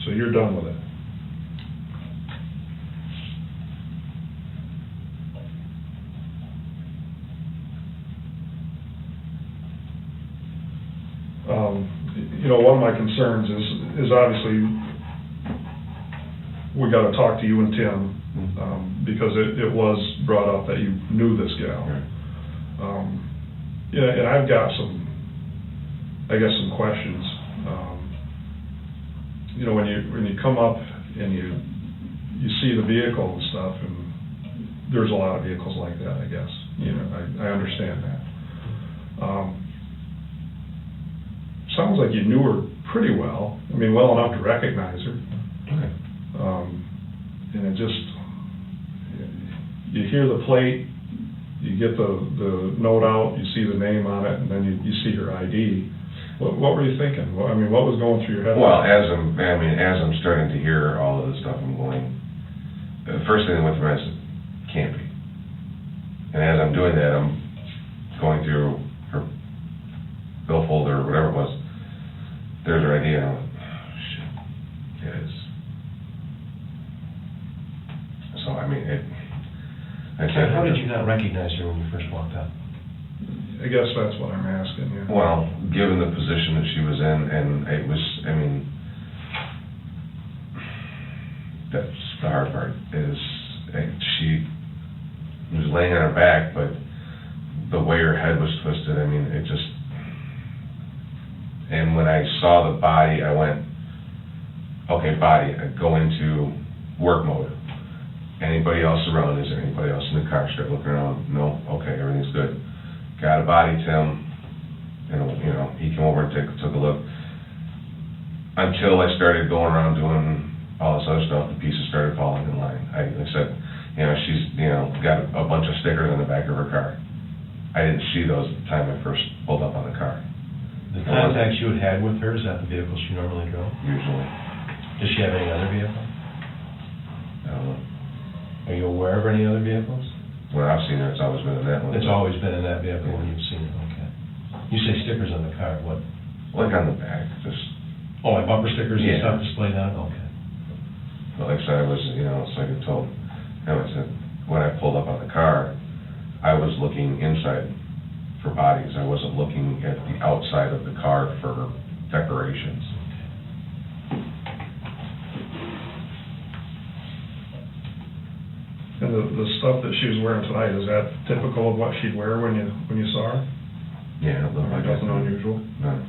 So you're done with it? You know, one of my concerns is obviously, we gotta talk to you and Tim, because it was brought up that you knew this gal. Right. Yeah, and I've got some, I guess, some questions. You know, when you come up and you see the vehicle and stuff, and there's a lot of vehicles like that, I guess, you know, I understand that. Sounds like you knew her pretty well, I mean, well enough to recognize her. Okay. And it just, you hear the plate, you get the note out, you see the name on it, and then you see her ID. What were you thinking? I mean, what was going through your head? Well, as I'm starting to hear all of this stuff, I'm going, the first thing that went through my head is, can't be. And as I'm doing that, I'm going through her bill folder or whatever it was. There's her ID, and I'm like, oh, shit, it is. So, I mean, How did you not recognize her when you first walked up? I guess that's what I'm asking, yeah. Well, given the position that she was in, and it was, I mean, that's the hard part, is she was laying on her back, but the way her head was twisted, I mean, it just, and when I saw the body, I went, okay, body, I go into work mode. Anybody else around? Is there anybody else in the car? Start looking around. No? Okay, everything's good. Got a body, Tim. You know, he came over and took a look. Until I started going around doing all this other stuff, the pieces started falling in line. I said, you know, she's, you know, got a bunch of stickers on the back of her car. I didn't see those at the time I first pulled up on the car. The contacts you had with her, is that the vehicle she normally drove? Usually. Does she have any other vehicle? I don't know. Are you aware of any other vehicles? When I've seen her, it's always been in that one. It's always been in that vehicle when you've seen it, okay. You say stickers on the car, what? Like on the back, just. Oh, like bumper stickers and Yeah. stuff displayed on it? Okay. But like I said, I was, you know, it's like I told him, I said, when I pulled up on the car, I was looking inside for bodies. I wasn't looking at the outside of the car for decorations. And the stuff that she was wearing tonight, is that typical of what she'd wear when you saw her? Yeah, it looked like Nothing that. unusual? No.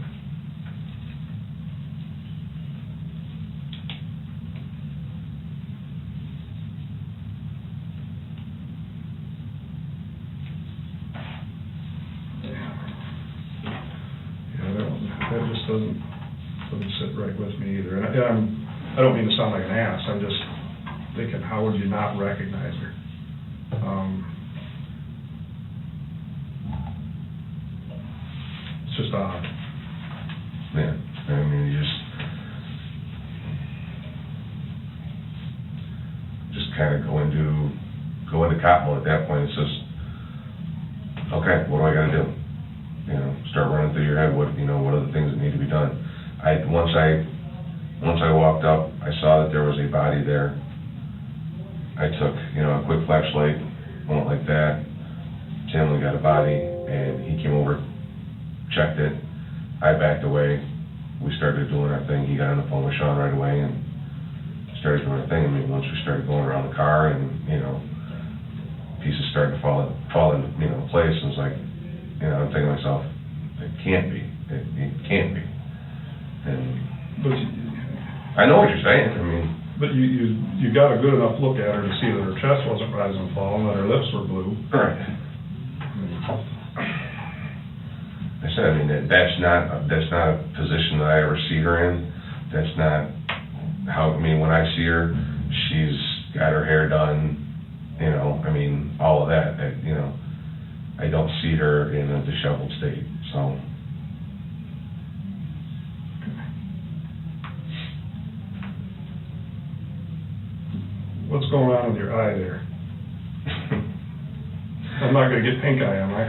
That just doesn't sit right with me either. And I don't mean to sound like an ass, I'm just thinking, how would you not recognize her? It's just odd. Yeah, I mean, you just kind of go into cop mode at that point. It's just, okay, what do I gotta do? You know, start running through your head, what are the things that need to be done? Once I walked up, I saw that there was a body there. I took, a quick flashlight, went like that. Tim, we got a body, and he came over, checked it. I backed away. We started doing our thing. He got on the phone with Sean right away and started doing our thing. I mean, once we started going around the car and, pieces started to fall into, place, it was like, I'm thinking to myself, it can't be. It can't be. And But I know what you're saying. I mean, But you got a good enough look at her to see that her chest wasn't rising and falling, that her lips were blue. Right. I said, I mean, that's not a position that I ever see her in. That's not how, I mean, when I see her, she's got her hair done, you know, I mean, all of that, you know. I don't see her in a disheveled state, so. What's going on with your eye there? I'm not gonna get pink eye, am I?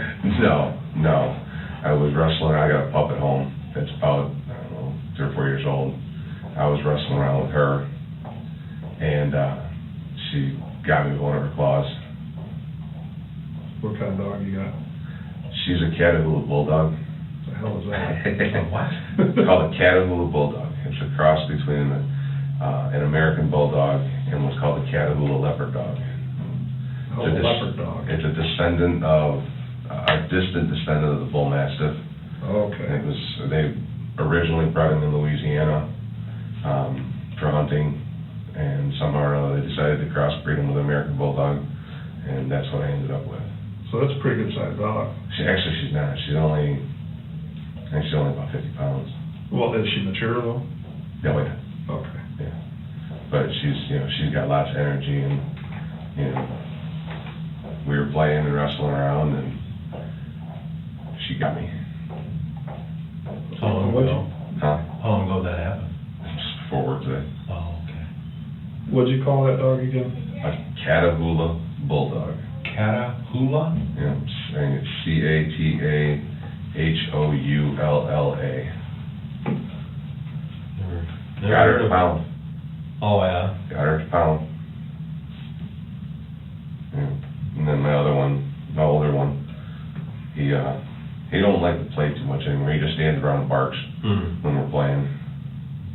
No. I was wrestling, I got a pup at home that's about, I don't know, 3 or 4 years old. I was wrestling around with her, and she got me with one of her claws. What kind of dog you got? She's a Catahoula Bulldog. What the hell is that? What? It's called a Catahoula Bulldog. It's a cross between an American Bulldog and what's called a Catahoula Leopard Dog. Oh, a leopard dog. It's a descendant of, a distant descendant of the Bull Mastiff. Okay. They originally bred him in Louisiana for hunting, and somehow or other they decided to crossbreed him with an American Bulldog, and that's what I ended up with. So that's a pretty good sized dog. She's not. She's only about 50 pounds. Well, is she mature though? No, wait. Okay. Yeah. But she's got lots of energy, and, we were playing and wrestling around, and she got me. How long ago? Huh? How long ago that happened? Just before work today. Oh, okay. What'd you call that dog again? A Catahoula Bulldog. Catahoula? Yeah, saying it's Catahoulla. Got her to pound. Oh, yeah. Got her to pound. Yeah. And then my other one, my older one, he don't like to play too much anymore. He just stands around and barks when we're playing.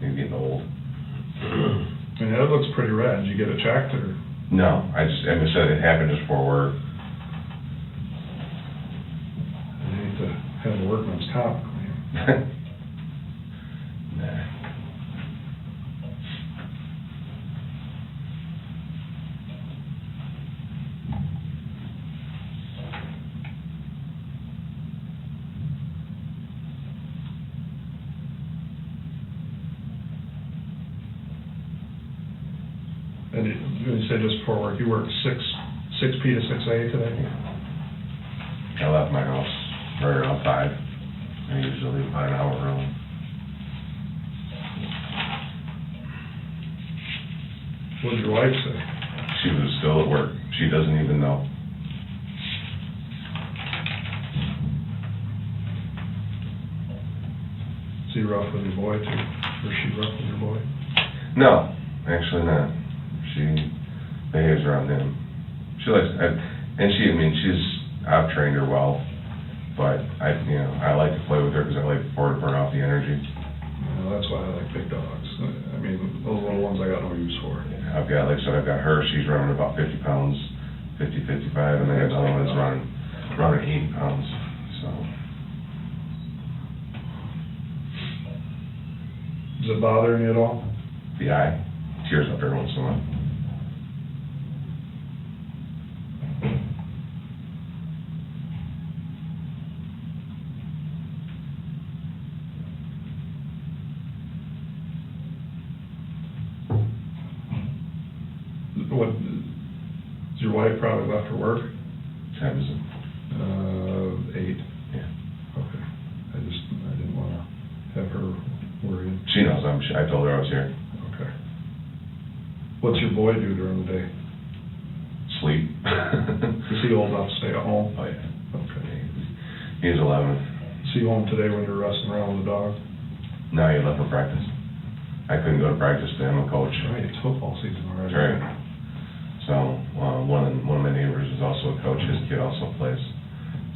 He's getting old. I mean, that looks pretty rad. Did you get it checked or? No, I said it happened just before work. You need to have a workman's comp claim. Nah. And you said just before work, you worked 6 P to 6 A today? I left my house right around 5. I usually leave about an hour early. What did your wife say? She was still at work. She doesn't even know. Is he rough with your boy too? Or is she rough with your boy? No, actually not. She behaves around him. She likes, I've trained her well, but I like to play with her because I like for her to burn off the energy. Yeah, that's why I like big dogs. I mean, those little ones I got no use for. I've got her, she's running about 50 pounds, 50, 55, and I got another one that's running 80 pounds, so. Does it bother you at all? The eye tears up every once in a while. What, is your wife probably left for work? What time is it? 8. Yeah. Okay. I didn't want to have her worried. She knows, I told her I was here. Okay. What's your boy do during the day? Sleep. Is he old enough to stay at home? Oh, yeah. Okay. He's 11. Is he home today when you're wrestling around with the dog? No, he left for practice. I couldn't go to practice today, I'm a coach. Right, it's football season already. That's right. So, one of my neighbors is also a coach, his kid also plays.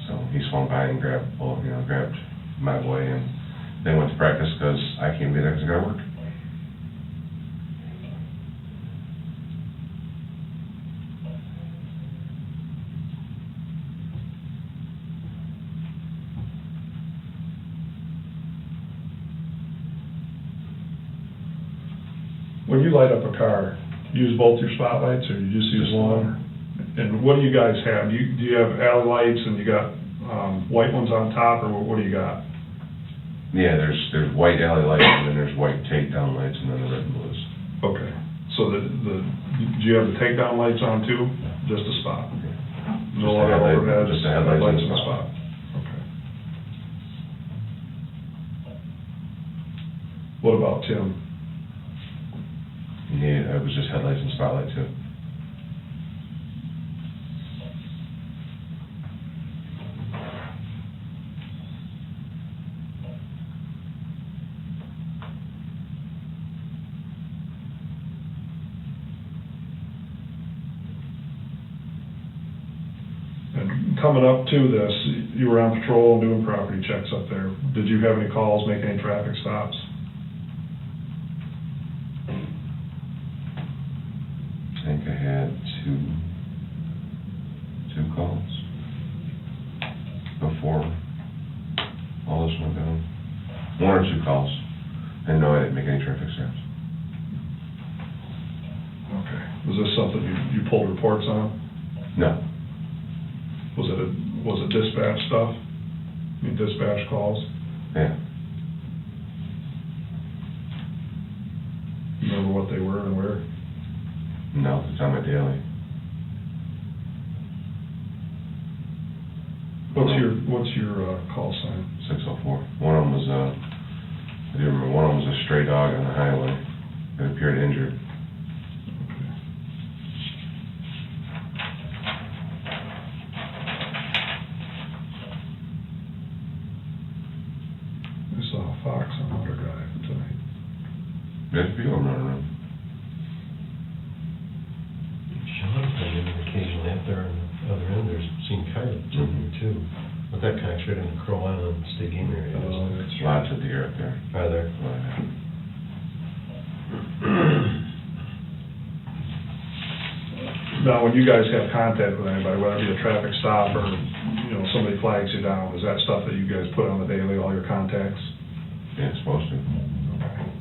So he swung by and grabbed my boy, and they went to practice because I can't be there because I gotta work. When you light up a car, you use both your spotlights, or you just use one? And what do you guys have? Do you have alley lights and you got, white ones on top, or what do you got? Yeah, there's white alley lights, and then there's white takedown lights, and then the red and blues. Okay, so do you have the takedown lights on too? Just a spot? No other overhead? Just the headlights and the spot. Okay. What about Tim? Yeah, it was just headlights and spotlight too. And coming up to this, you were on patrol and doing property checks up there. Did you have any calls, make any traffic stops? I think I had two calls before all this went down. One or two calls. And no, I didn't make any traffic stops. Okay. Was this something you pulled reports on? No. Was it dispatch stuff? I mean, dispatch calls? Yeah. You remember what they were and where? No, it's on my daily. What's your call sign? 604. One of them was I do remember one of them was a stray dog on the highway that appeared injured. I saw a fox on Outer Drive tonight. There's people running around. Sean, I mean, occasionally up there on the other end, there's seen coyotes in there too. But that kind of straight in the Crow Island state game area, isn't it? That's Lots of deer up there. Are there? Oh, yeah. Now, when you guys have contact with anybody, whether it be a traffic stop or, somebody flags you down, is that stuff that you guys put on the daily, all your contacts? Yeah, it's supposed to. Okay.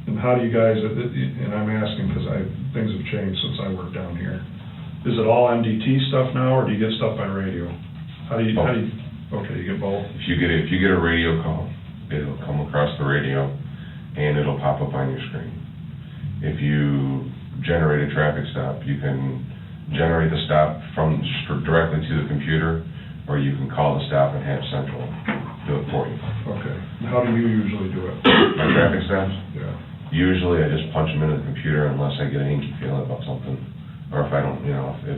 And how do you guys, and I'm asking because things have changed since I worked down here. Is it all MDT stuff now, or do you get stuff by radio? Okay, you get both? If you get a radio call, it'll come across the radio and it'll pop up on your screen. If you generate a traffic stop, you can generate the stop directly to the computer, or you can call the stop and have Central do it for you. Okay. And how do you usually do it? My traffic stops? Yeah. Usually I just punch them into the computer unless I get an inky feeling about something. Or if I don't, if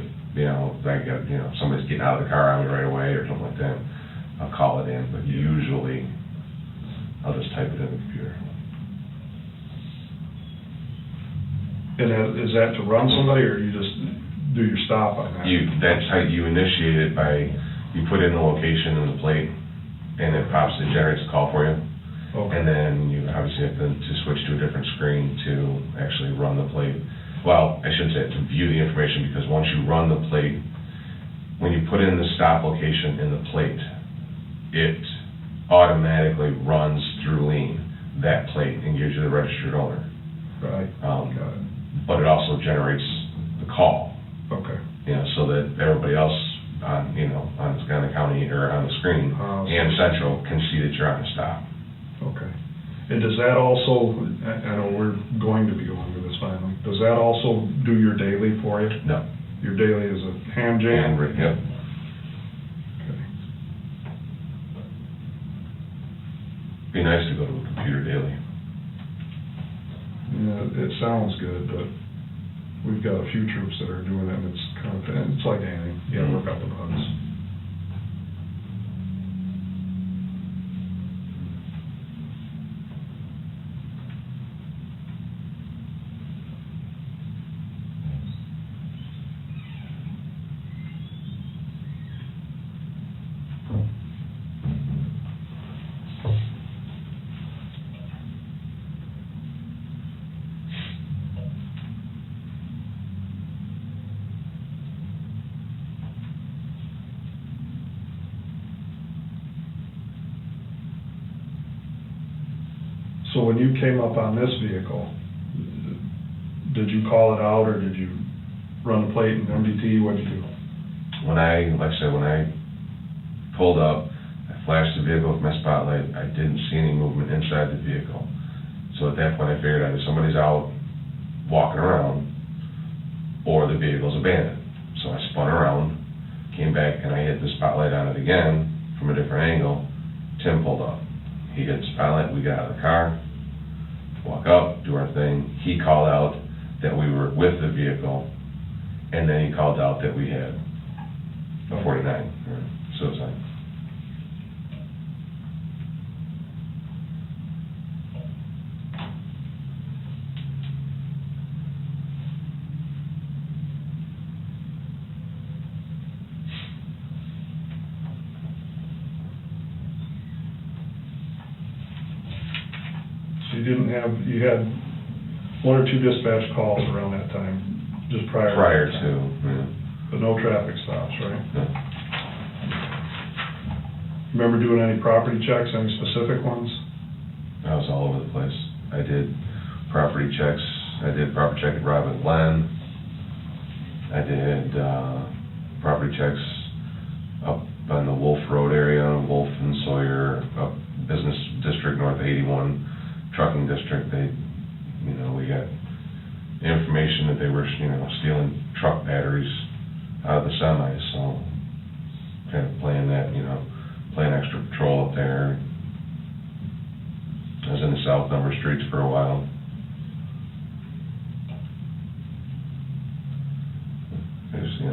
I get, somebody's getting out of the car on me right away or something like that, I'll call it in. But usually I'll just type it in the computer. And is that to run somebody, or you just do your stop on that? That's how you initiate it by, you put in the location and the plate, and it generates a call for you. Okay. And then you obviously have to switch to a different screen to actually run the plate. Well, I should say to view the information, because once you run the plate, when you put in the stop location in the plate, it automatically runs through Lean that plate and gives you the registered owner. Right. Got it. But it also generates the call. Okay. So that everybody else on the county or on the screen and Central can see that you're on the stop. Okay. And does that also, I know we're going to be going to this finally, does that also do your daily for you? No. Your daily is a ham jam? Handwritten, yep. Okay. Be nice to go to a computer daily. Yeah, it sounds good, but we've got a few troops that are doing it, and it's like anything, you gotta work out the bugs. So when you came up on this vehicle, did you call it out, or did you run the plate and MDT? What'd you do? When I pulled up, I flashed the vehicle with my spotlight, I didn't see any movement inside the vehicle. So at that point, I figured either somebody's out walking around, or the vehicle's abandoned. So I spun around, came back, and I hit the spotlight on it again from a different angle. Tim pulled up. He hit the spotlight, we got out of the car, walk up, do our thing. He called out that we were with the vehicle, and then he called out that we had a 49, or suicide. So you had one or two dispatch calls around that time, just prior to. Prior to, yeah. But no traffic stops, right? No. Remember doing any property checks, any specific ones? I was all over the place. I did property checks. I did property check at Robin Glen. I did property checks up on the Wolf Road area, Wolf and Sawyer, up Business District, North 81 Trucking District. We got information that they were, stealing truck batteries out of the semis, so kind of playing extra patrol up there. I was in the South Number streets for a while.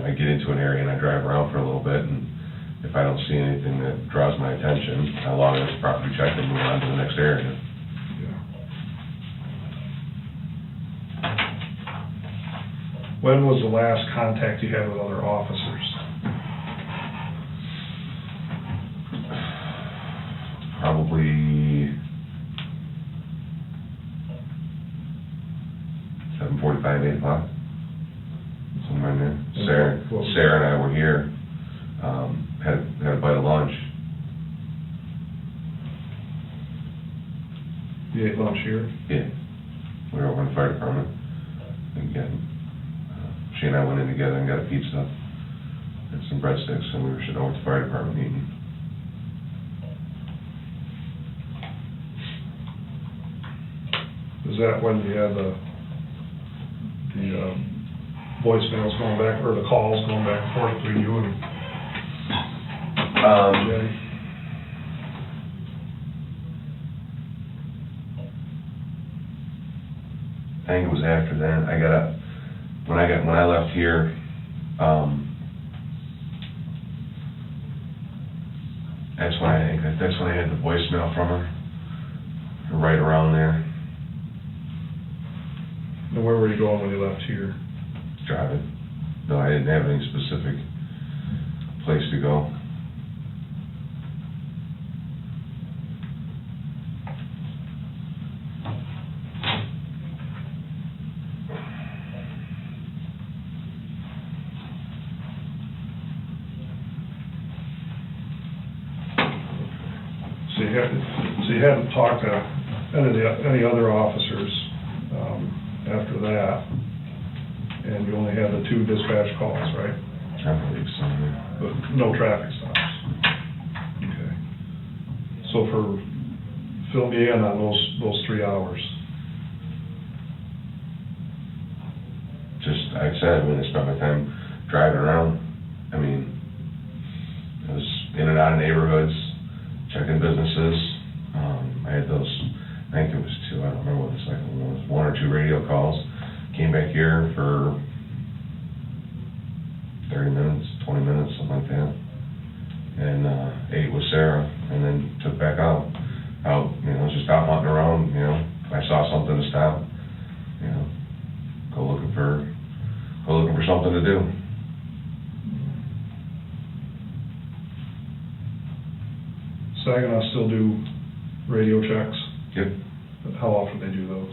I get into an area and I drive around for a little bit, and if I don't see anything that draws my attention, I log this property check and move on to the next area. When was the last contact you had with other officers? Probably 7:45, 8 o'clock, somewhere in there. Sarah and I were here, had a bite of lunch. You ate lunch here? Yeah, we were over in the fire department. Again, she and I went in together and got a pizza and some breadsticks, and we were sitting over at the fire department meeting. Is that when you had the voicemails going back, or the calls going back and forth between you and Jenny? I think it was after that. When I left here, that's when I had the voicemail from her, right around there. And where were you going when you left here? Driving. No, I didn't have any specific place to go. So you hadn't talked to any other officers after that, and you only had the two dispatch calls, right? I believe so, yeah. But no traffic stops. Okay. So fill me in on those 3 hours. Just, I said, I spent my time driving around. I was in and out of neighborhoods, checking businesses. I had those, I think it was 2, I don't remember what the second one was, 1 or 2 radio calls. Came back here for 30 minutes, 20 minutes, something like that. And ate with Sarah, and then took back out, just out hunting around, if I saw something to stop, go looking for something to do. Saginaw still do radio checks? Yep. How often they do those?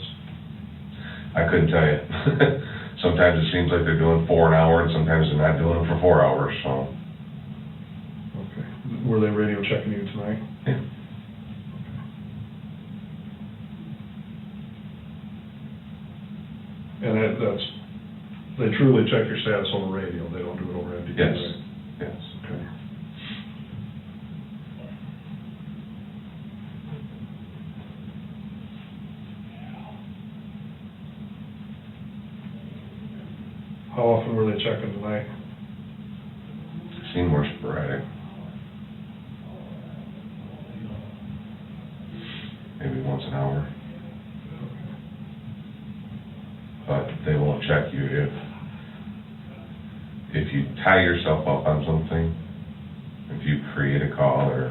I couldn't tell you. Sometimes it seems like they're doing 4 an hour, and sometimes they're not doing them for 4 hours, so. Okay. Were they radio checking you tonight? Yeah. And that's, they truly check your status over radio, they don't do it over MDD, Yes, right? yes. Okay. How often were they checking tonight? Seem more sporadic. Maybe once an hour. But they won't check you if you tie yourself up on something, if you create a call or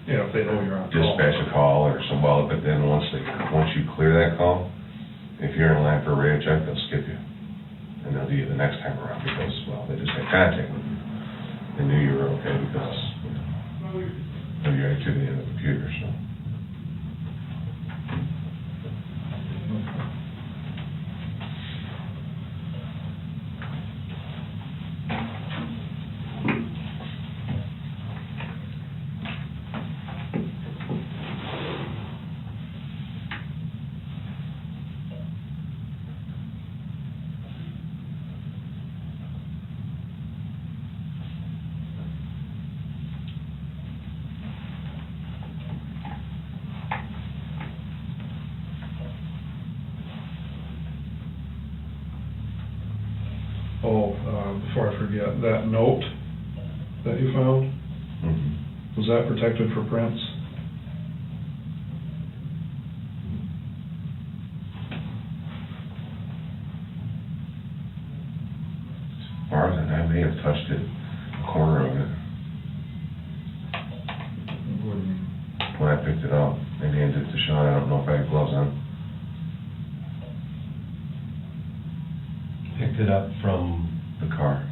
Yeah, if they know you're on call. dispatch a call or some, well, but then once you clear that call, if you're in line for a radio check, they'll skip you. And they'll do you the next time around because, well, they just had contact with you. They knew you were okay because, you know, of your activity in the computer, so. Oh, before I forget, that note that you found, Mhm. was that protected for prints? As far as I may have touched it, a corner of it, when I picked it up. Maybe handed it to Sean, I don't know if I had gloves on. Picked it up from, The car.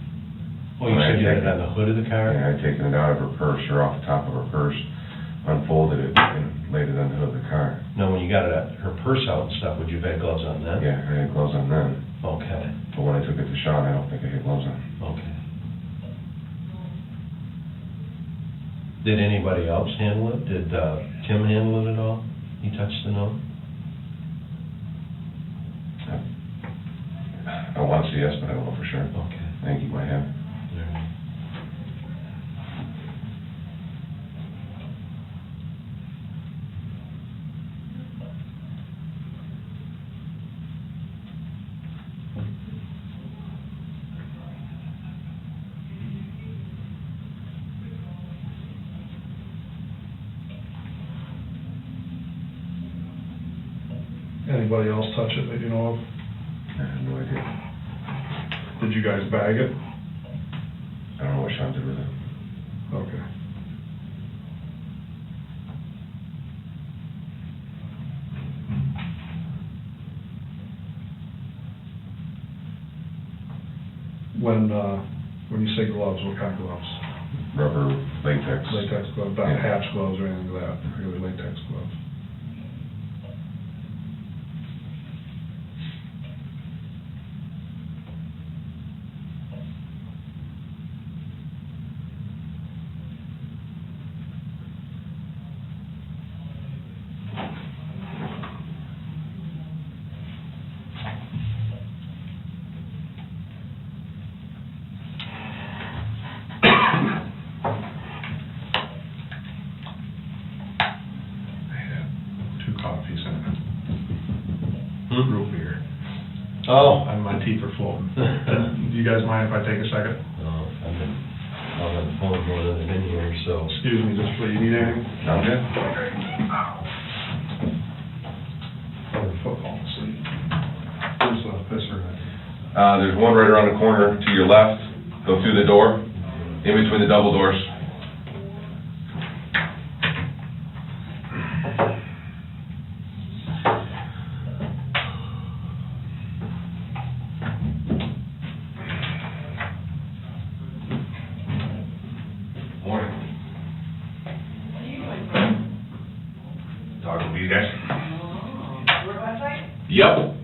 oh, you said you had it on the hood of the car? Yeah, I'd taken it out of her purse, or off the top of her purse, unfolded it, and laid it on the hood of the car. Now, when you got her purse out and stuff, would you have had gloves on then? Yeah, I had gloves on then, Okay, but when I took it to Sean, I don't think I had gloves on. okay. Did anybody else handle it? Did Tim handle it at all? He touched the note? I want to say yes, but I don't know for sure. Okay. I think he might have. All right. Anybody else touch it that you know of? I have no idea. Did you guys bag it? I don't know what Sean did with it. Okay. When you say gloves, what kind of gloves? Rubber, latex. Latex gloves, not Yeah. hatch gloves or anything like that, regular latex gloves. Coffees and root beer. Oh. And my teeth are floating. Do you guys mind if I take a second? Oh, I've been on the phone more than I've been here, so. Excuse me, just please, you need anything? Sound good? Football sleep. Where's the pisser at? There's one right around the corner to your left. Go through the door, in between the double doors. Morning. Dog will be there. Yep.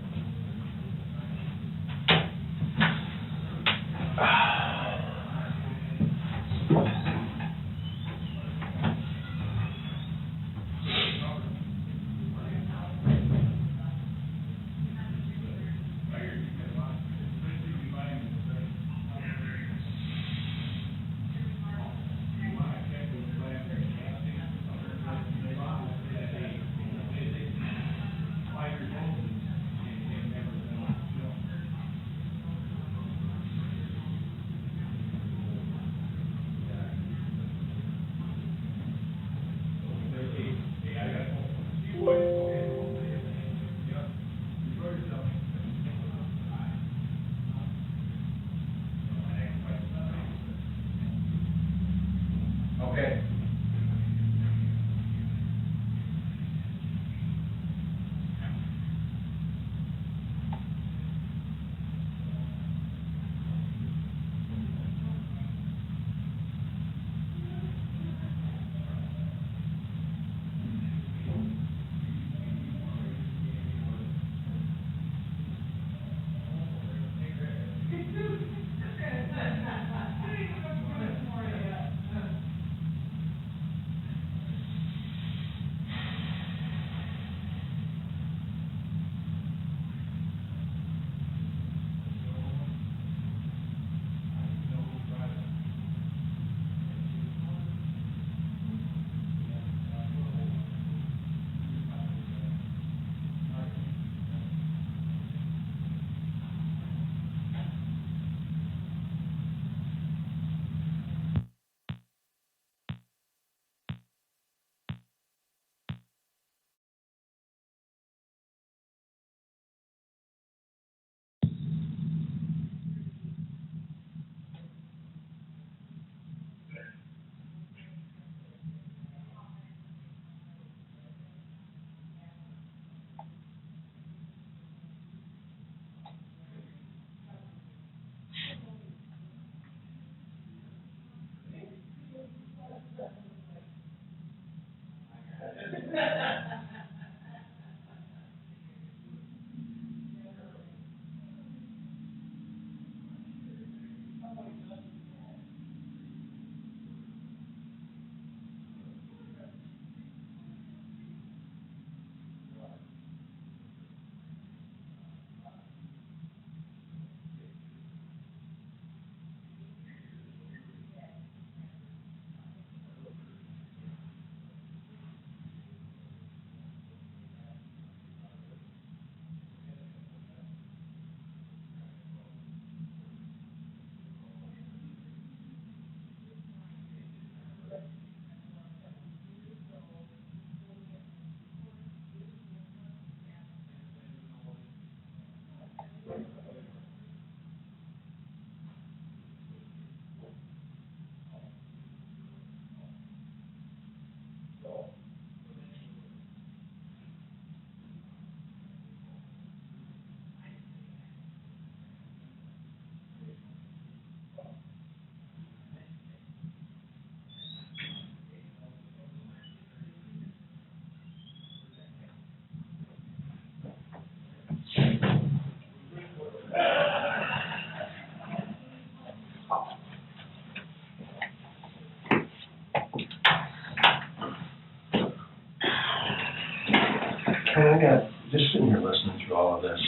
Ken, just sitting here listening through all of this,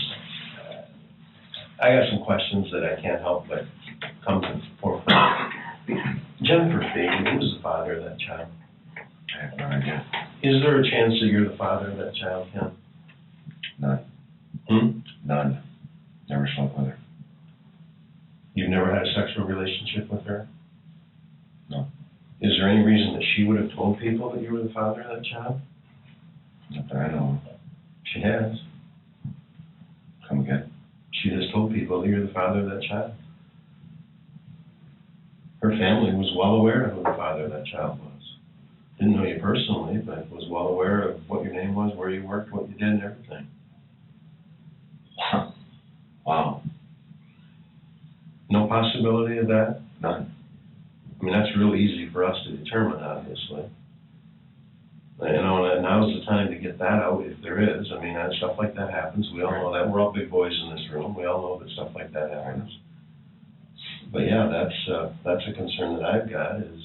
I got some questions that I can't help but come to the forefront. Jennifer Fagan, who was the father of that child? I have no idea. Is there a chance that you're the father of that child, Ken? None. None. Never slept with her. You've never had a sexual relationship with her? No. Is there any reason that she would have told people that you were the father of that child? Not that I know. She has. Come again. She has told people that you're the father of that child. Her family was well aware of who the father of that child was. Didn't know you personally, but was well aware of what your name was, where you worked, what you did, and everything. Wow. No possibility of that? None. I mean, that's real easy for us to determine, obviously. You know, and now's the time to get that out if there is. I mean, stuff like that happens. We all know that. We're all big boys in this room. We all know that stuff like that happens. But yeah, that's a concern that I've got is,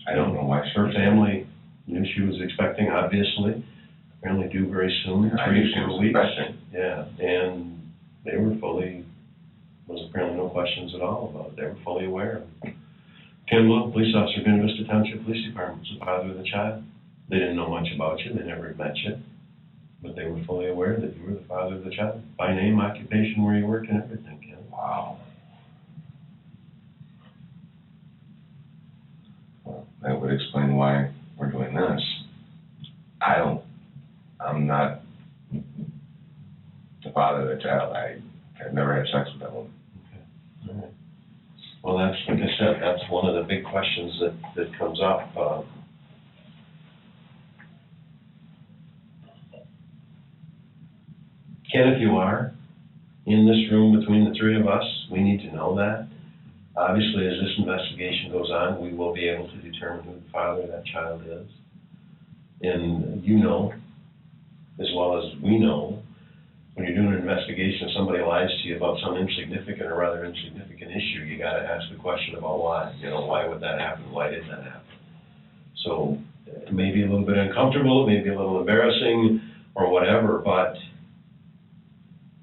I don't know why her family knew she was expecting, obviously. Apparently due very soon, I knew 3 she to 4 was weeks. expecting. Yeah, and they were was apparently no questions at all about it. They were fully aware. Ken Bluew, police officer, Buena Vista Township Police Department, was the father of the child. They didn't know much about you, they never met you, but they were fully aware that you were the father of the child, by name, occupation, where you worked, and everything, Ken. Wow. Well, that would explain why we're doing this. I'm not the father of the child. I've never had sex with that woman. Okay. All right. Well, that's, like I said, that's one of the big questions that comes up. Ken, if you are in this room between the three of us, we need to know that. Obviously, as this investigation goes on, we will be able to determine who the father of that child is. And you know, as well as we know, when you're doing an investigation, if somebody lies to you about some insignificant or rather insignificant issue, you got to ask the question about why. You know, why would that happen? Why did that happen? So it may be a little bit uncomfortable, it may be a little embarrassing or whatever, but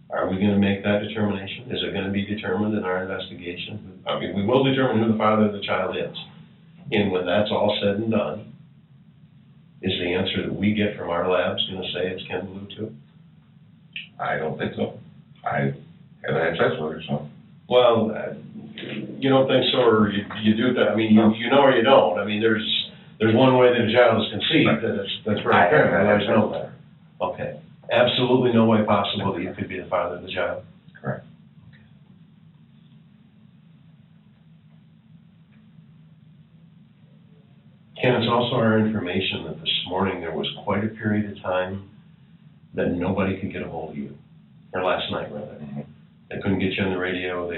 are we going to make that determination? Is it going to be determined in our investigation? I mean, we will determine who the father of the child is. And when that's all said and done, is the answer that we get from our labs going to say it's Ken Bluew too? I don't think so. I haven't had sex with her, so. Well, you don't think so, or you do that? I mean, you know or you don't. I mean, there's one way that a child is conceived, that's very apparent. There's no way. Okay. Absolutely no way possible that you could be the father of the child? Correct. Ken, it's also our information that this morning there was quite a period of time that nobody could get a hold of you, or last night rather. Mm-hmm. They couldn't get you on the radio,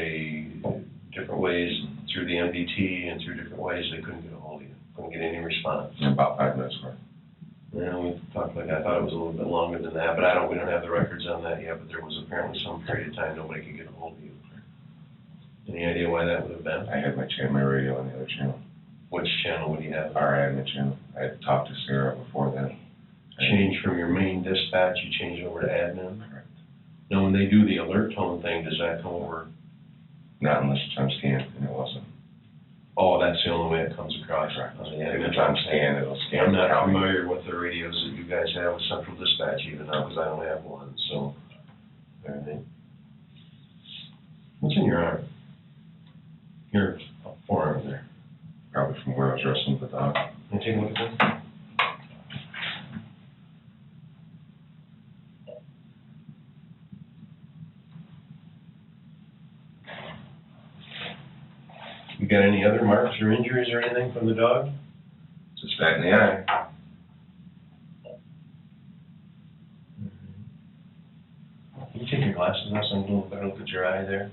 different ways, through the MDT and through different ways, they couldn't get a hold of you, couldn't get any response. In about 5 minutes, correct. Yeah, we talked like, I thought it was a little bit longer than that, but we don't have the records on that yet, but there was apparently some period of time nobody could get a hold of you. Any idea why that would have been? I had my radio on the other channel. Which channel would you have? Our admin channel. I had talked to Sarah before that. Change from your main dispatch, you change it over to admin? Correct. Now, when they do the alert tone thing, does that come over? Not unless it's on scan, and it wasn't. Oh, that's the only way it comes across. Correct. On the If admin. it's on scan, it'll scan. I'm not the county. familiar with the radios that you guys have with Central Dispatch even now, because I don't have one, so. Everything. What's in your arm? Your forearm there. Probably from where I was wrestling with the dog. Can you take a look at that? You got any other marks or injuries or anything from the dog? Just that in the eye. Can you take your glasses off so I can get a little better look at your eye there?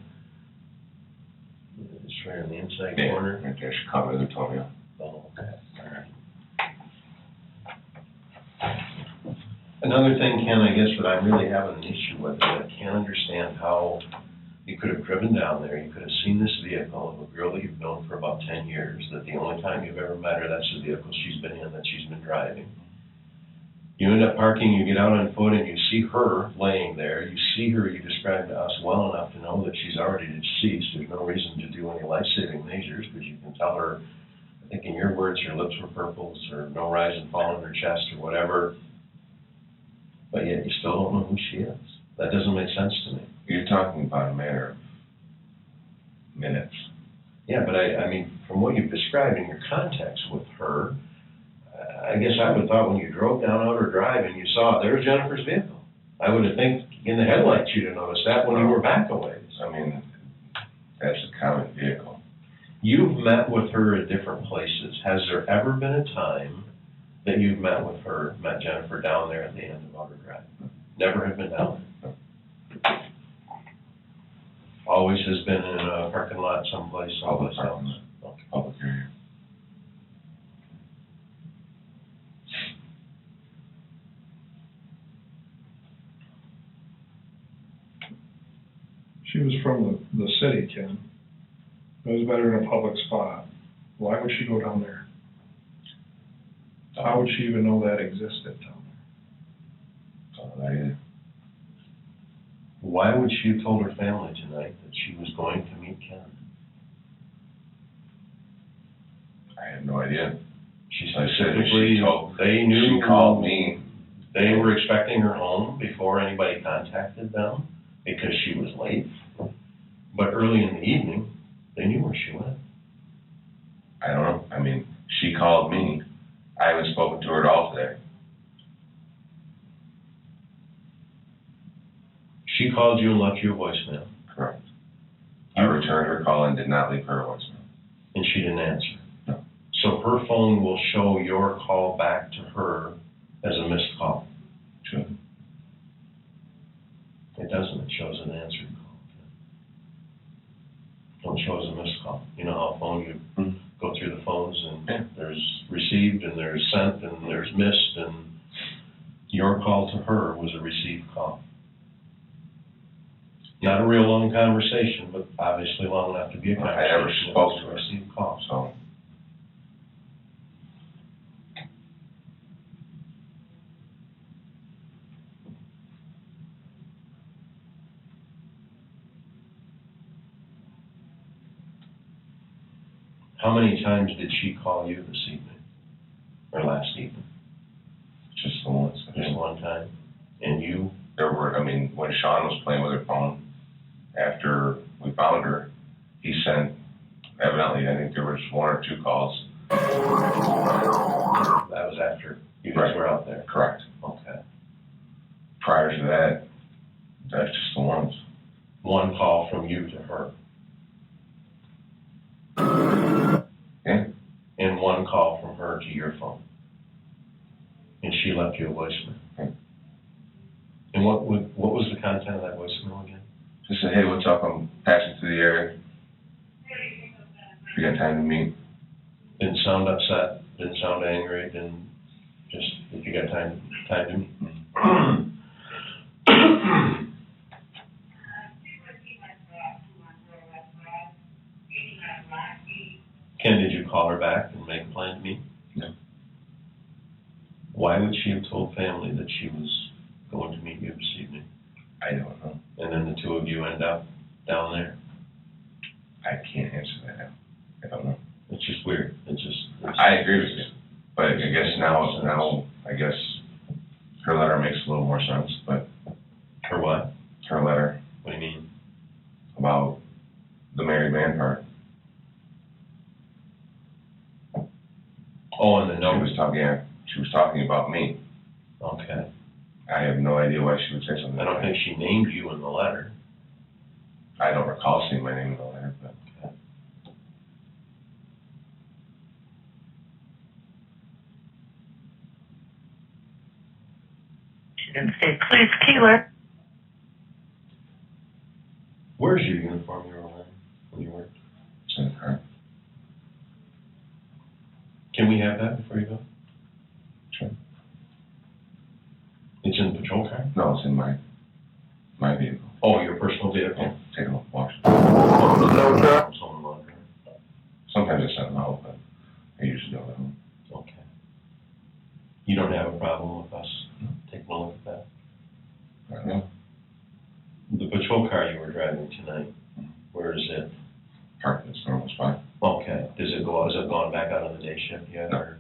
It's right on the inside corner. Right there, she caught me with her toenail. Oh, okay, all right. Another thing, Ken, I guess that I'm really having an issue with, is I can't understand how you could have driven down there, you could have seen this vehicle of a girl that you've known for about 10 years, that the only time you've ever met her, that's the vehicle she's been in, that she's been driving. You end up parking, you get out on foot, and you see her laying there. You see her, you describe to us well enough to know that she's already deceased. There's no reason to do any life-saving measures, but you can tell her, I think in your words, her lips were purple, or no rise and fall in her chest, or whatever. But yet you still don't know who she is. That doesn't make sense to me. You're talking about a matter of minutes. Yeah, but I mean, from what you've described in your context with her, I guess I would have thought when you drove down Outer Drive and you saw there was Jennifer's vehicle. I would have think in the headlights you'd have noticed that when you were back a ways. I mean, that's a common vehicle. You've met with her at different places. Has there ever been a time that you've met Jennifer down there at the end of Outer Drive? Never have been down there? Always has been in a parking lot someplace else? Public area. She was from the city, Ken. It was better in a public spot. Why would she go down there? How would she even know that existed down there? Why would she have told her family tonight that she was going to meet Ken? I have no idea. She Like I said, specifically, they knew. She called me. They were expecting her home before anybody contacted them because she was late. But early in the evening, they knew where she went. I don't know. I mean, she called me. I haven't spoken to her at all today. She called you and left you a voicemail. Correct. I returned her call and did not leave her a voicemail. And she didn't answer. No. So her phone will show your call back to her as a missed call. Sure. It doesn't. It shows an answered call. Don't show as a missed call. You know how phone you go through the phones and there's received and there's sent and there's missed, and your call to her was a received call. Not a real long conversation, but obviously long enough to be a conversation. I never spoke to her. Received call. So. How many times did she call you this evening? Or last evening? Just the once. Just one time? And you? There were, I mean, when Sean was playing with her phone, after we found her, he sent, evidently, I think there was one or two calls. That was after you guys were out there? Correct. Okay. Prior to that, that's just the once. One call from you to her? Yeah. And one call from her to your phone? And she left you a voicemail? Yeah. And what was the content of that voicemail again? Just said, hey, what's up? I'm passing through the area. If you got time to meet. Didn't sound upset, didn't sound angry, didn't, just, if you got time to meet. Ken, did you call her back and make a plan to meet? No. Why would she have told family that she was going to meet you this evening? I don't know. And then the two of you end up down there? I can't answer that now. I don't know. It's just weird. I agree with you. But I guess now, I guess her letter makes a little more sense, but. Her what? Her letter. What do you mean? About the married man part. Oh, and the note? She was talking about me. Okay. I have no idea why she would say something I don't like think she named you in the letter. that. I don't recall seeing my name in the letter, but. Okay. Please, Keeler. Where's your uniform you were wearing when you worked? It's in the car. Can we have that before you go? Sure. It's in the patrol car? No, it's in my vehicle. Oh, your personal vehicle? Yeah, take them off, wash. Someone longer. Sometimes I send them out, but I usually don't at home. Okay. You don't have a problem with us patrol car you were driving tonight, where is it? Parked in its normal spot. Okay, has it gone back out on the day shift yet, No. or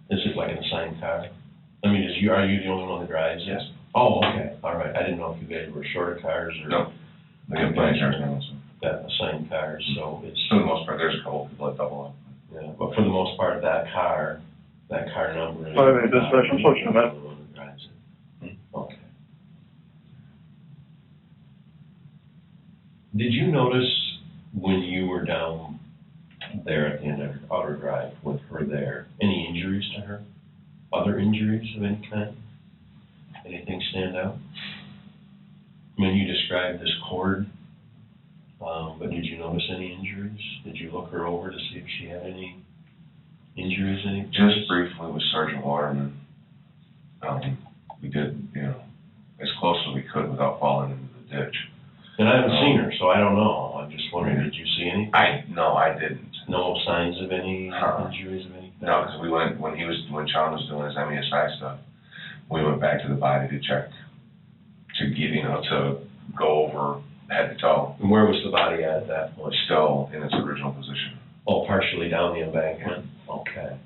is it like an assigned car? I mean, are you the only one that drives it? Yes. Oh, okay, all right, I didn't know if you guys were short of cars or. No. I got plenty of cars now, so. Got assigned cars, so it's. For the most part, there's a couple people that double up. Yeah, but for the most part, that car number. Hi, mate, dispatch, I'm pushing them out. The one that drives it. Okay. Did you notice when you were down there at the end of Outer Drive with her there, any injuries to her? Other injuries of any kind? Anything stand out? I mean, you described this cord, but did you notice any injuries? Did you look her over to see if she had any injuries, any? Just briefly with Sergeant Waterman, we did, as close as we could without falling into the ditch. And I haven't seen her, so I don't know. I'm just wondering, did you see anything? No, I didn't. No signs of any Huh. injuries of any kind? No, because we went, when Sean was doing his MESI stuff, we went back to the body to check, to get, to go over head to toe. And where was the body at that point? Still in its original position. Oh, partially down the embankment? Okay.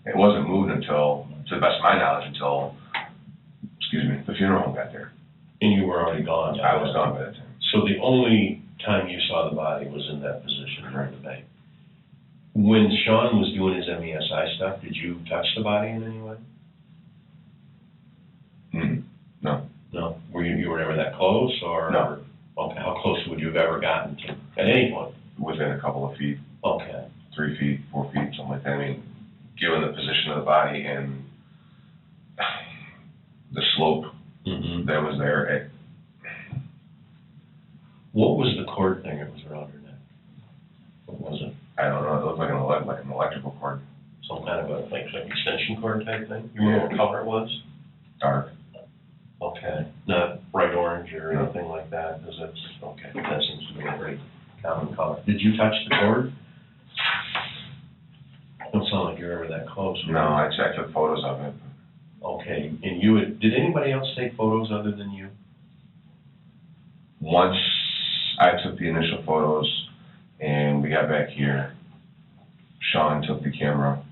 It wasn't moved until, to the best of my knowledge, until, the funeral home got there. And you were already gone? I was gone by that time. So the only time you saw the body was in that position during the bank? When Sean was doing his MESI stuff, did you touch the body in any way? No. No? You were never that close, or? No. Okay, how close would you have ever gotten to, at any point? Within a couple of feet, Okay. 3 feet, 4 feet, something like that. I mean, given the position of the body and the slope Mm-hmm. that was there, What was the cord thing that was around her neck? What was it? I don't know, it looked like an electrical cord, Some kind of a, like extension cord type thing? You remember what color it was? dark. Okay, not bright orange or No. anything like that, because that's, okay, that seems to be a pretty common color. Did you touch the cord? Don't sound like you were ever that close. No, I took photos of it. Okay, and did anybody else take photos other than you? Once I took the initial photos and we got back here, Sean took the camera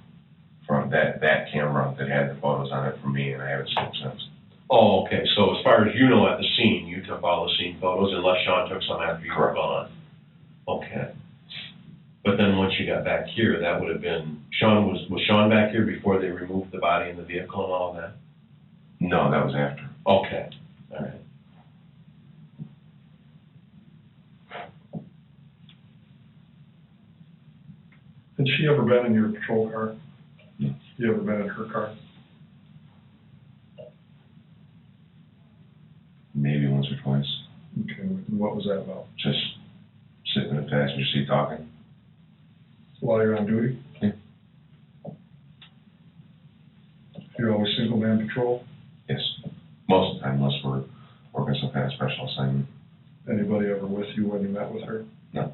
from that camera that had the photos on it from me, and I haven't seen it since. Oh, okay, so as far as you know at the scene, you took all the scene photos unless Sean took some after you were Correct. gone? Okay. But then once you got back here, that would have been, was Sean back here before they removed the body in the vehicle and all of that? No, that was after. Okay, all right. Had she ever been in your patrol car? No. You ever been in her car? Maybe once or twice. Okay, and what was that about? Just sitting in the passenger seat talking. While you're on duty? Yeah. You're always single man patrol? Yes. Most of the time, unless we're working some kind of special assignment. Anybody ever with you when you met with her? No.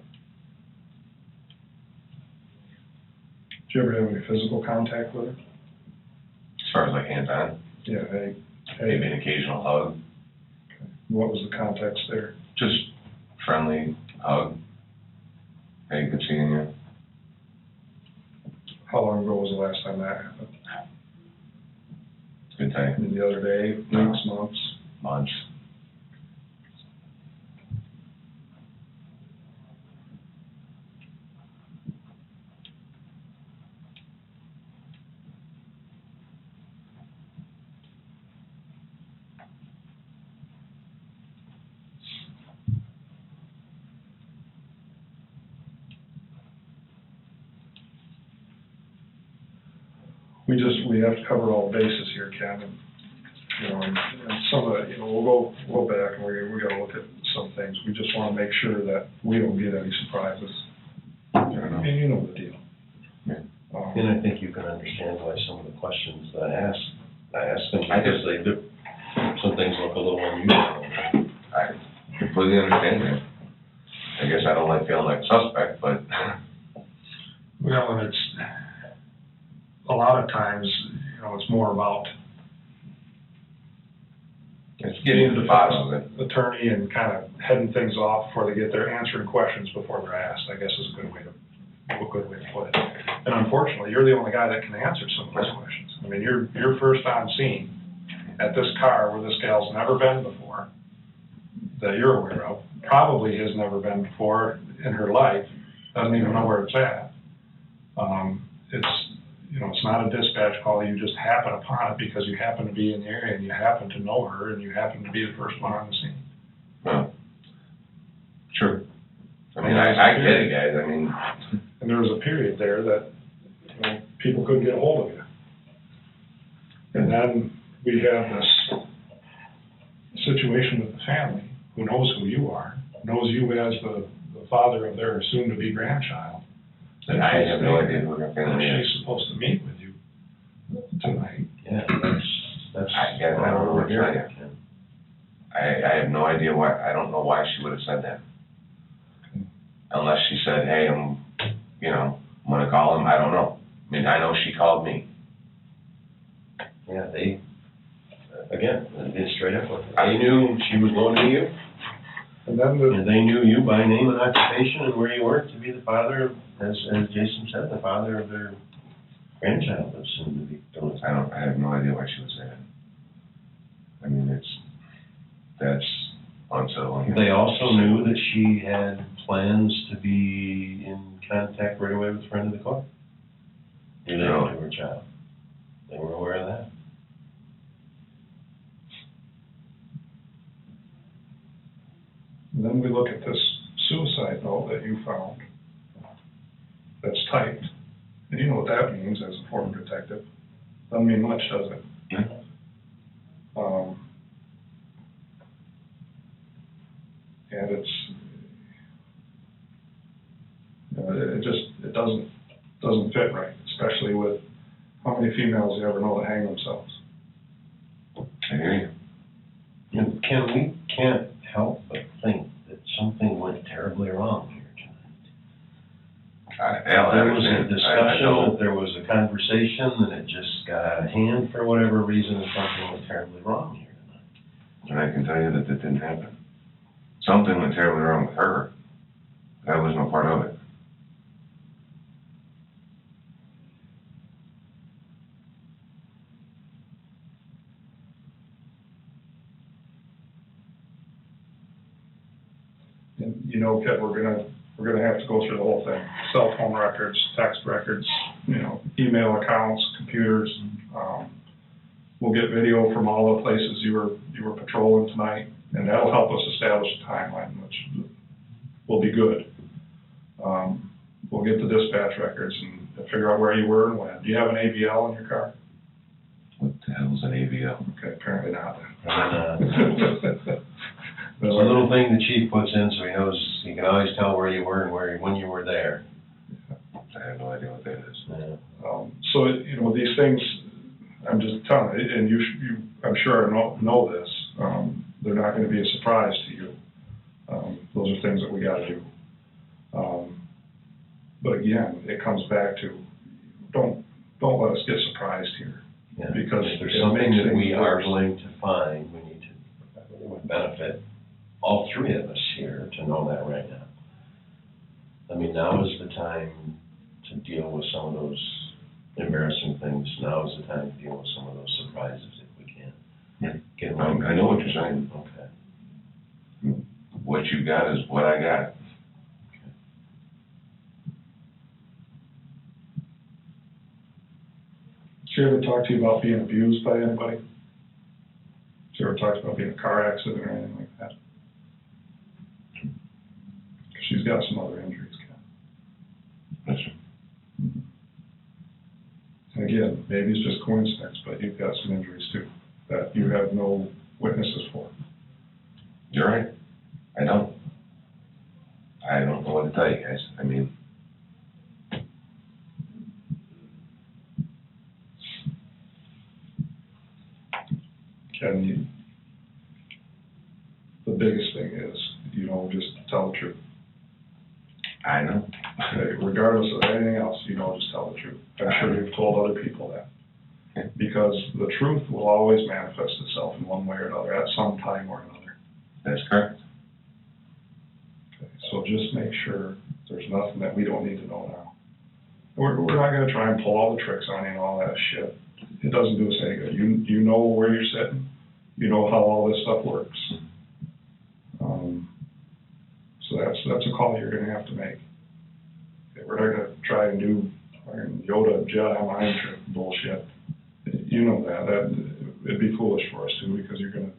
Did you ever have any physical contact with her? As far as like hands-on, Yeah, hey, maybe an occasional hug. what was the context there? Just friendly hug. Hey, good seeing you. How long ago was the last time that happened? Good I time. mean, the other day, weeks, months? Months. We have to cover all bases here, Ken, and, and some of it, we'll go back and we gotta look at some things. We just wanna make sure that we don't get any surprises. Fair enough. And you know the deal. Yeah. And I think you can understand why some of the questions that I asked them, I because some things look a little unusual. I completely understand that. I guess I don't like feeling like a suspect, but Well, and it's, a lot of times, it's more about It's getting to the bottom of it. attorney and kind of heading things off before they get there, answering questions before they're asked, I guess is a good way to put it. And unfortunately, you're the only guy that can answer some of those questions. I mean, you're first on scene at this car where this gal's never been before, that you're aware of, probably has never been before in her life, doesn't even know where it's at. It's not a dispatch call, you just happen upon it because you happen to be in the area and you happen to know her and you happen to be the first one on the scene. Well, sure. I mean, I get it, guys, I mean. And there was a period there that, people couldn't get a hold of you. And then we have this situation with the family, who knows who you are, knows you as the father of their soon-to-be grandchild. And I have no idea who her family And is. she's supposed to meet with you tonight. Yeah, that's. I guess I don't know what to tell you. I have no idea why, I don't know why she would have said that. Unless she said, hey, I'm gonna call him, I don't know. I mean, I know she called me. Yeah, they did straight up with it. They knew she was going to you, And then and they knew you by name and occupation and where you worked to be the father of, as Jason said, the father of their grandchild that's soon to be going. I have no idea why she would say that. I mean, that's unsettling. They also knew that she had plans to be in contact right away with a friend of the court related to her child. They were aware of that. And then we look at this suicide note that you found that's typed. And you know what that means as a former detective. Doesn't mean much, does it? Yeah. And it doesn't fit right, especially with how many females you ever know that hang themselves. I hear you. And Ken, we can't help but think that something went terribly wrong here tonight. There was a discussion, that there was a conversation, and it just got out of hand for whatever reason, and something went terribly wrong here tonight. And I can tell you that didn't happen. Something went terribly wrong with her. That was no part of it. And Ken, we're gonna have to go through the whole thing. Cell phone records, text records, email accounts, computers. We'll get video from all the places you were patrolling tonight, and that'll help us establish a timeline, which will be good. We'll get the dispatch records and figure out where you were and when. Do you have an AVL in your car? What the hell's an AVL? Okay, apparently not. It's a little thing the chief puts in so he knows, he can always tell where you were and when you were there. I have no idea what that is. Yeah. So, these things, I'm just telling you, and you I'm sure know this, they're not gonna be a surprise to you. Those are things that we gotta do. But again, it comes back to, don't let us get surprised here. Yeah. Because if there's it something makes that we things are worse. going to find, we need to, it would benefit all three of us here to know that right now. I mean, now is the time to deal with some of those embarrassing things. Now is the time to deal with some of those surprises if we can. Yeah. Get I know what you're saying. Okay. What you got is what I got. Did she ever talk to you about being abused by anybody? Did she ever talk about being in a car accident or anything like that? 'Cause she's got some other injuries, Ken. That's right. And again, maybe it's just coincidence, but you've got some injuries too, that you have no witnesses for. You're right. I don't know what to tell you guys. I mean, Ken, the biggest thing is, just tell the truth. I know. Okay, regardless of anything else, just tell the truth. I'm sure you've told other people that. Because the truth will always manifest itself in one way or another, at some time or another. That's correct. Okay, so just make sure there's nothing that we don't need to know now. We're not gonna try and pull all the tricks on you and all that shit. It doesn't do us any good. You know where you're sitting, you know how all this stuff works. So that's a call you're gonna have to make. Okay, we're not gonna try and do Yoda Jedi mind trick bullshit. You know that it'd be foolish for us to, because you're gonna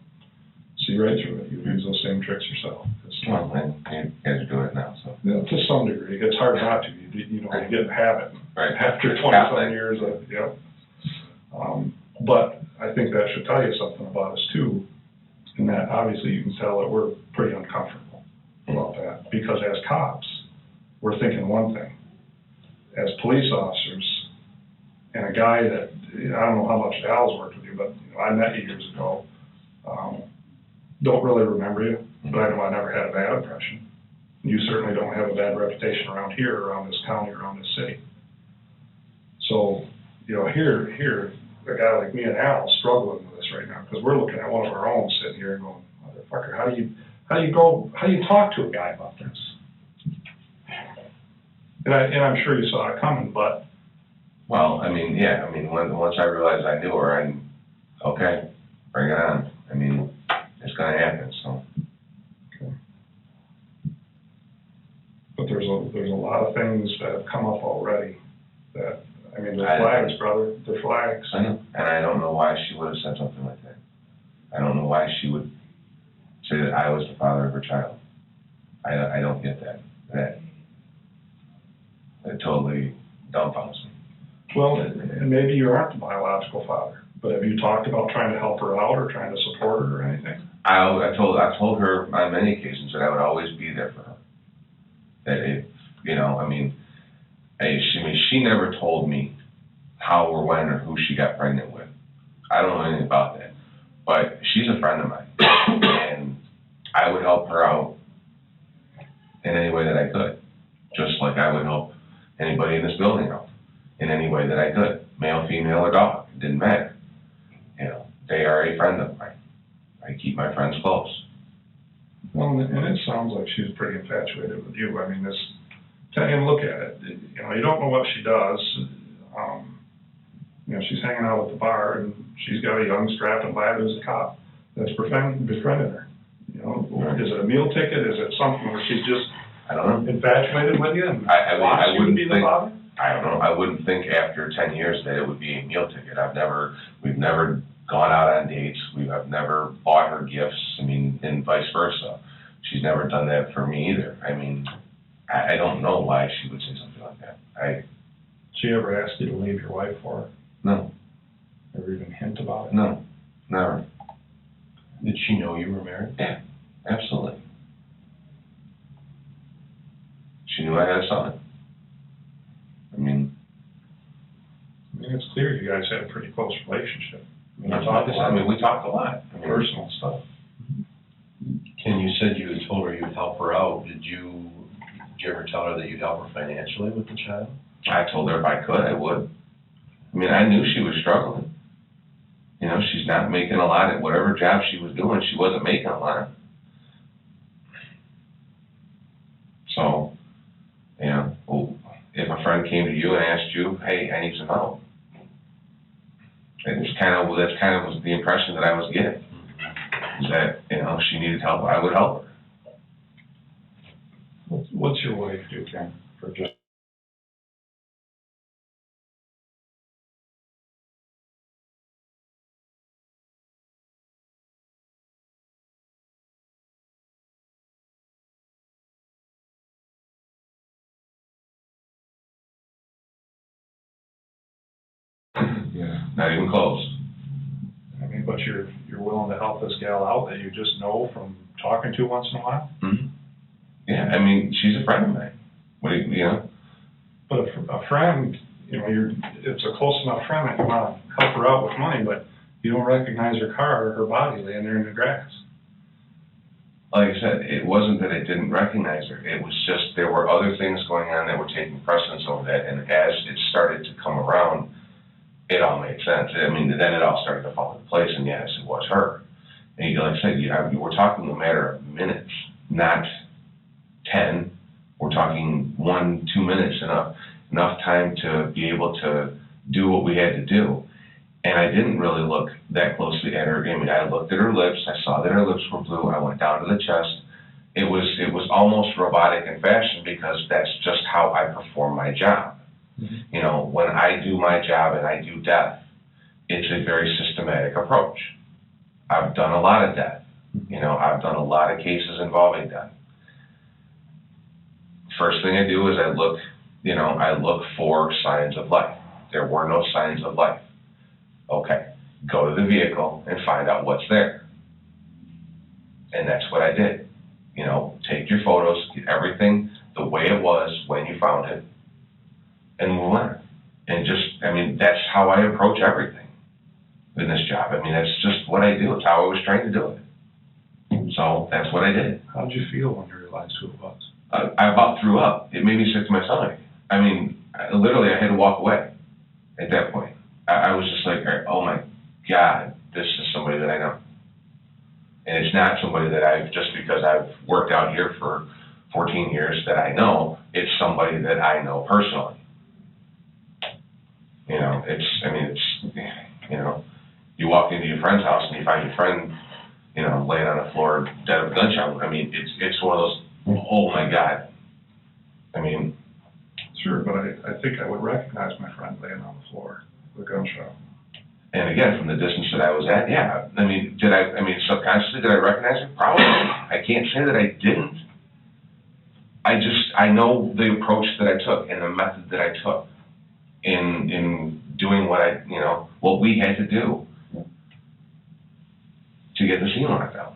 see right through it. You use those same tricks yourself. Well, and you guys are doing it now, so. You know, to some degree, it's hard not to. You know, you get in a habit. Right. After 20-some years of, yeah. But I think that should tell you something about us too, in that obviously you can tell that we're pretty uncomfortable about that, because as cops, we're thinking one thing. As police officers, and a guy that, I don't know how much Al's worked with you, but you know, I met you years ago, don't really remember you, but I know I never had a bad impression. You certainly don't have a bad reputation around here, around this county, around this city. So, you know, here, a guy like me and Al struggling with this right now, because we're looking at one of our own sitting here and going, motherfucker, how do you talk to a guy about this? And I'm sure you saw it coming, but. Well, I mean, yeah, once I realized I knew her, okay, bring it on. I mean, it's gonna happen, so. Okay. But there's a lot of things that have come up already that, I mean, they're flags, brother, they're flags. I know, and I don't know why she would have said something like that. I don't know why she would say that I was the father of her child. I don't get that. That totally dumbfounds me. Well, and maybe you aren't the biological father, but have you talked about trying to help her out or trying to support her or anything? I told her on many occasions that I would always be there for her. That if, you know, she never told me how or when or who she got pregnant with. I don't know anything about that. But she's a friend of mine, and I would help her out in any way that I could, just like I would help anybody in this building out in any way that I could, male, female, or dog. It didn't matter. You know, they are a friend of mine. I keep my friends close. Well, and it sounds like she's pretty infatuated with you. I mean, and look at it. You know, you don't know what she does. You know, she's hanging out at the bar, and she's got a young, strapping lad who's a cop that's befriending her. You know, is it a meal ticket? Is it something where she's just I don't know. Infatuated with you and I wouldn't be the think, father? I don't know. I wouldn't think after 10 years that it would be a meal ticket. We've never gone out on dates. I've never bought her gifts. I mean, and vice versa. She's never done that for me either. I mean, I don't know why she would say something like that. She ever asked you to leave your wife for her? No. Ever even hint about it? No, never. Did she know you were married? Yeah, absolutely. She knew I had a son. I mean, it's clear you guys had a pretty close relationship. we talked a lot. Personal stuff. Ken, you said you had told her you'd help her out. Did you ever tell her that you'd help her financially with the child? I told her if I could, I would. I mean, I knew she was struggling. You know, she's not making a lot at whatever job she was doing. She wasn't making a lot. So, you know, if a friend came to you and asked you, hey, I need some help, that's kind of was the impression that I was getting. Is that, you know, if she needed help, I would help her. What's your wife do, Ken, for just? Yeah. Not even close. I mean, but you're willing to help this gal out that you just know from talking to once in a while? Mm-hmm. Yeah, I mean, she's a friend of mine. You know? But a friend, you know, it's a close enough friend that you want to help her out with money, but you don't recognize her car or her body laying there in the grass. Like I said, it wasn't that I didn't recognize her. It was just there were other things going on that were taking precedence over that, and as it started to come around, it all made sense. I mean, then it all started to fall into place, and yes, it was her. And like I said, we're talking a matter of minutes, not 10. We're talking 1-2 minutes, enough time to be able to do what we had to do. And I didn't really look that closely at her. I mean, I looked at her lips. I saw that her lips were blue. I went down to the chest. It was almost robotic in fashion because that's just how I perform my job. Mm-hmm. You know, when I do my job and I do death, it's a very systematic approach. I've done a lot of death. You know, I've done a lot of cases involving death. First thing I do is I look for signs of life. There were no signs of life. Okay, go to the vehicle and find out what's there. And that's what I did. You know, take your photos, get everything the way it was when you found it, and move on. And that's how I approach everything in this job. I mean, that's just what I do. It's how I was trained to do it. So that's what I did. How did you feel when you realized who it was? I about threw up. It made me sick to my stomach. I mean, literally, I had to walk away at that point. I was just like, oh my God, this is somebody that I know. And it's not somebody that just because I've worked out here for 14 years that I know, it's somebody that I know personally. You know, you walk into your friend's house and you find your friend, you know, laying on the floor dead of a gunshot. I mean, it's one of those, oh my God. I mean. Sure, but I think I would recognize my friend laying on the floor with a gunshot. And again, from the distance that I was at, yeah. I mean, subconsciously, did I recognize it? Probably. I can't say that I didn't. I know the approach that I took and the method that I took in doing what we had to do to get the scene locked out.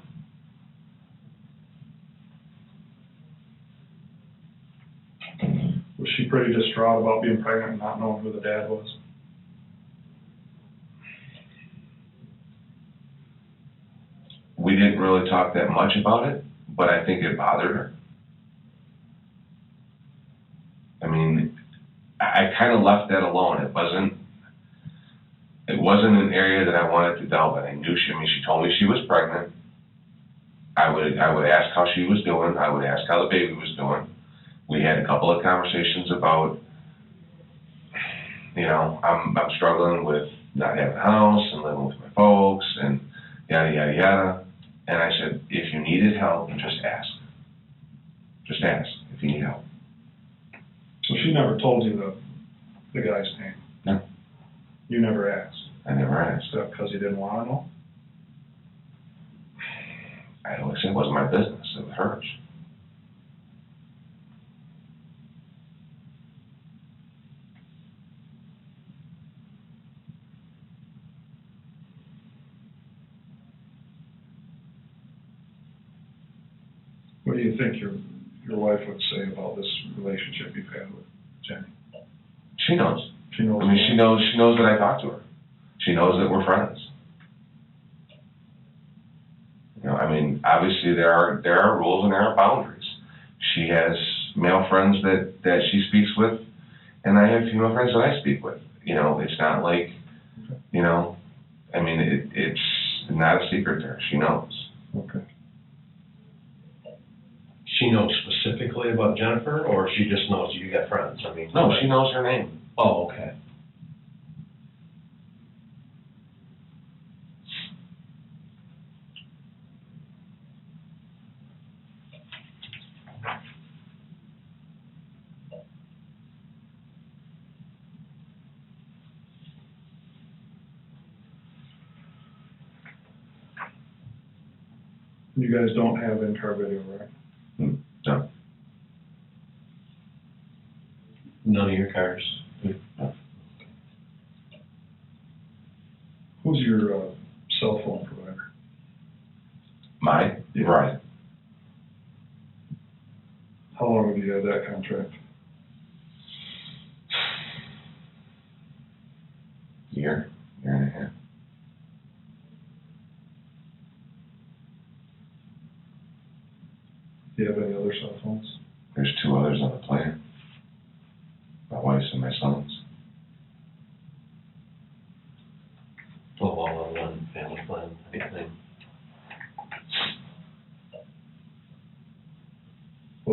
Was she pretty distraught about being pregnant and not knowing who the dad was? We didn't really talk that much about it, but I think it bothered her. I mean, I kind of left that alone. It wasn't an area that I wanted to delve in. I knew she told me she was pregnant. I would ask how she was doing. I would ask how the baby was doing. We had a couple of conversations about, I'm struggling with not having a house and living with my folks and yada, yada, yada. And I said, if you needed help, just ask. Just ask if you need help. So she never told you the guy's name? No. You never asked? I never asked. Is that because you didn't want to know? I always said it wasn't my business, it was hers. What do you think your wife would say about this relationship you've had with Jenny? She knows. She knows. I mean, she knows that I talk to her. She knows that we're friends. I mean, obviously there are rules and there are boundaries. She has male friends that she speaks with, and I have female friends that I speak with. It's not like, I mean, it's not a secret to her. She knows. Okay. She knows specifically about Jennifer, or she just knows you got friends? I mean, no, she knows her name. Oh, okay. You guys don't have in-car video, right? No. None of your cars? No. Who's your cell phone provider? Mine? Yeah. Right. How long have you had that contract? Year and a half. Do you have any other cell phones? There's 2 others on the plan. My wife's and my son's.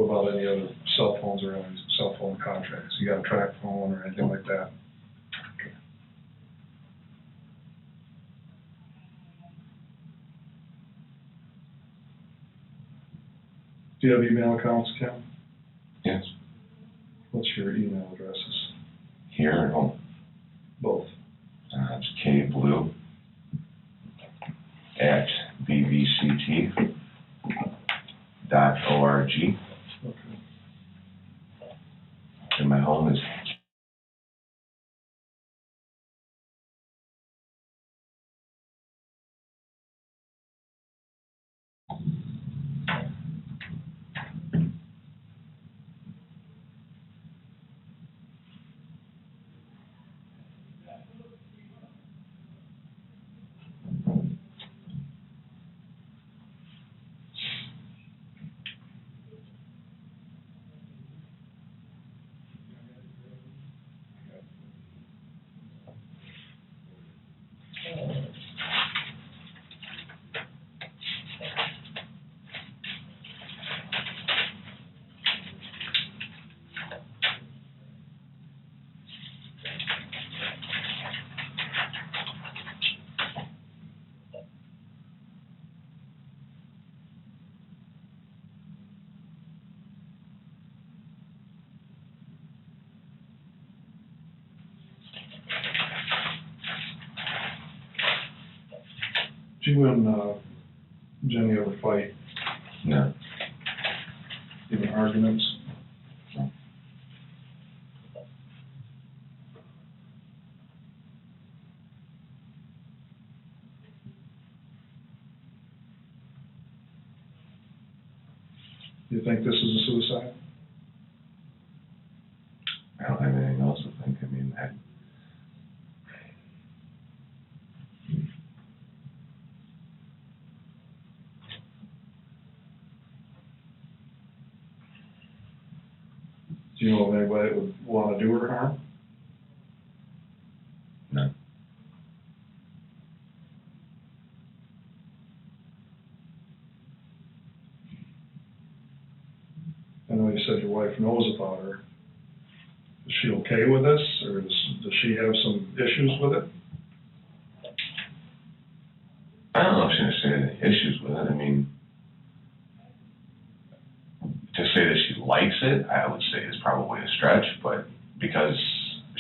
What about any other cell phones or any cell phone contracts? You got a track phone or anything like that? Okay. Do you have email accounts, Ken? Yes. What's your email addresses? Here at home. Both. It's kbluew at bvct.org. Okay. And my home is Did you and Jenny ever fight? no. Even arguments? You think this is a suicide? I don't have anything else to think. I mean, Do you know of anybody that would want to do her harm? no. I know you said your wife knows about her. Is she okay with this, or does she have some issues with it? I don't know if she necessarily has any issues with it. I mean, to say that she likes it, I would say is probably a stretch, but because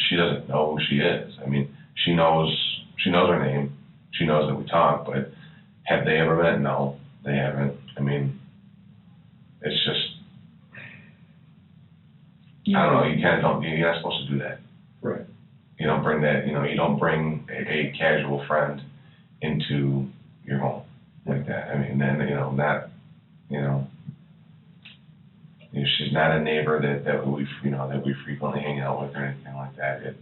she doesn't know who she is. I mean, she knows her name, she knows that we talk, but have they ever met? No, they haven't. I mean, it's just, I don't know, you're not supposed to do that. Right. You don't bring that, you don't bring a casual friend into your home like that. I mean, then, she's not a neighbor that we frequently hang out with or anything like that.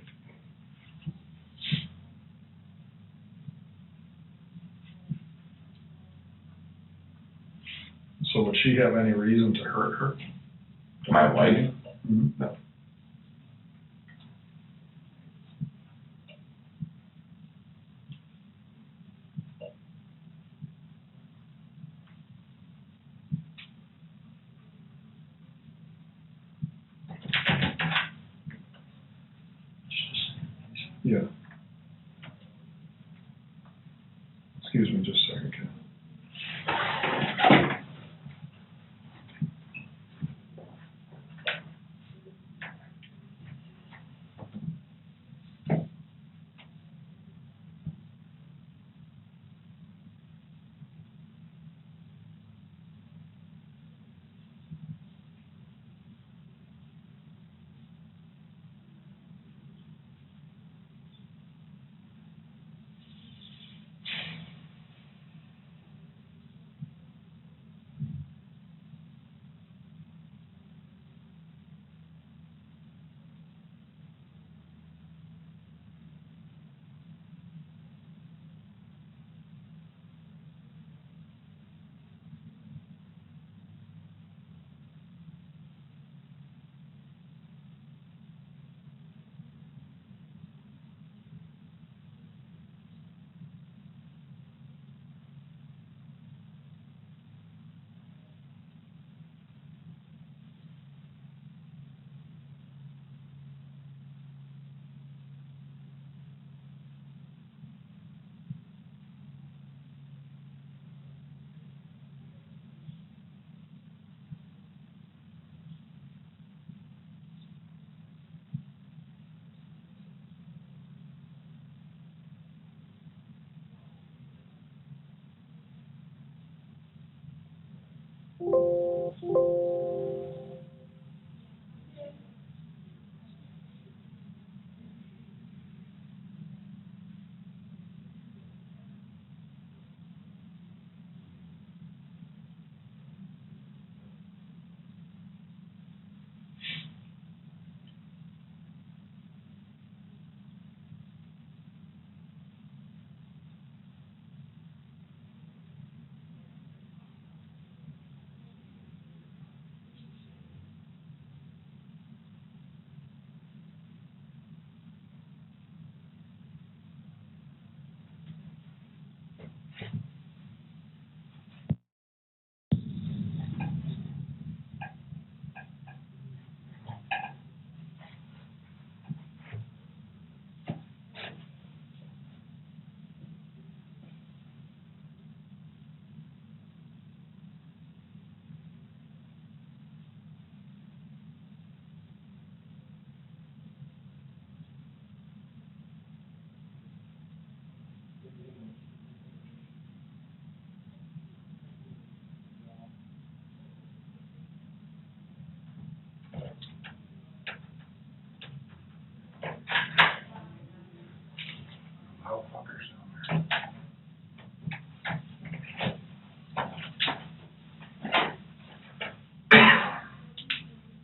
So would she have any reason to hurt her? My wife? Mm-hmm. No. Yeah. Excuse me just a second, Ken.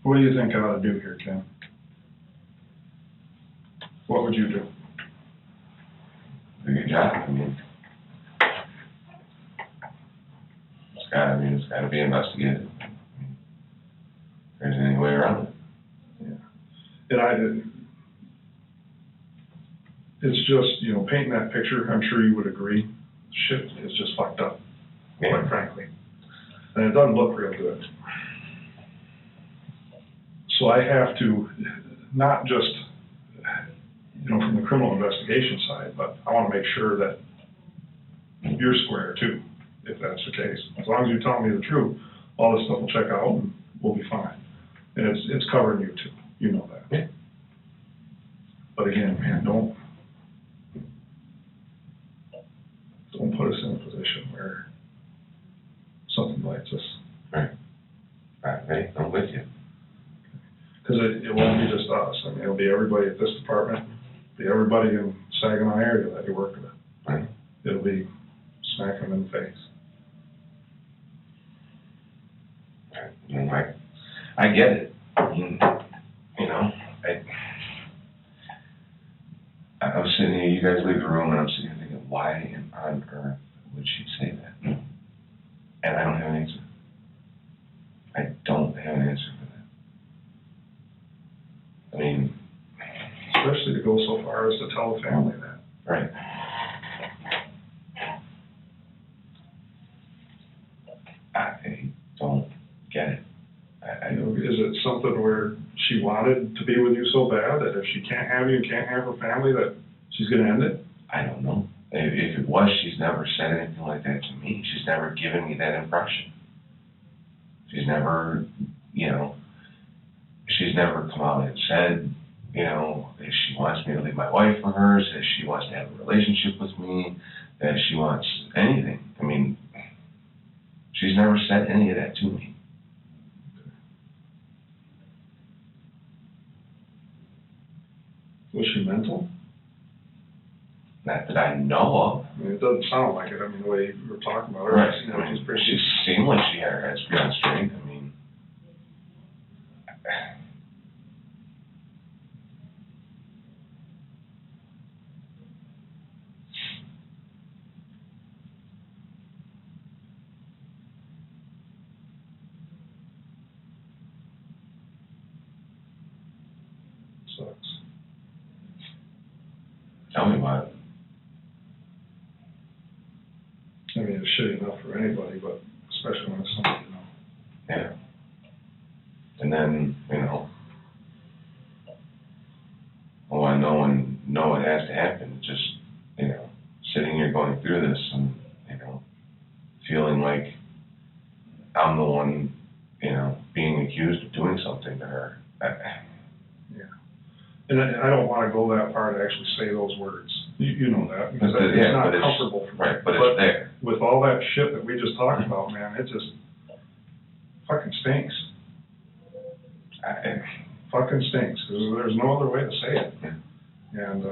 What do you think I ought to do here, Ken? What would you do? Do your job, I mean. It's gotta be investigated. I mean, if there's any way around it. And it's just, you know, painting that picture, I'm sure you would agree, shit is just fucked up, quite frankly. And it doesn't look real good. So I have to, not just, you know, from the criminal investigation side, but I want to make sure that you're square too, if that's the case. As long as you tell me the truth, all this stuff will check out and we'll be fine. And it's covering you too, you know that. Yeah. But again, man, don't put us in a position where something bites us. Right. Right, I'm with you. Because it won't be just us. I mean, it'll be everybody at this department, be everybody in Saginaw area that you work with. Right. It'll be smack them in the face. Right. You know, I get it. I mean, you know, I was sitting here, you guys leave the room, and I'm sitting here thinking, why on earth would she say that? And I don't have an answer. I don't have an answer for that. I mean, Especially to go so far as to tell the family that. right. I don't get it. I You know, don't. is it something where she wanted to be with you so bad that if she can't have you and can't have her family, that she's gonna end it? I don't know. If it was, she's never said anything like that to me. She's never given me that impression. She's never, you know, she's never come out and said, you know, if she wants me to leave my wife for her, if she wants to have a relationship with me, that she wants anything. I mean, she's never said any of that to me. Was she mental? Not that I know of. I mean, it doesn't sound like it. I mean, the way you were talking about her, Right. you know, I mean, she's pretty. she seemed like she had her head screwed on straight. I mean, Sucks. tell me about it. I mean, it's shitty enough for anybody, but especially when it's somebody you know. Yeah. And then, you know, oh, I know and know it has to happen. Just, you know, sitting here going through this and, you know, feeling like I'm the one, you know, being accused of doing something to her. And I don't want to go that far to actually say those words. You know that, because But it's yeah, not but it's- comfortable for me. Right, but it's there. With all that shit that we just talked about, man, it just fucking stinks. Fucking stinks. There's no other way to say it. And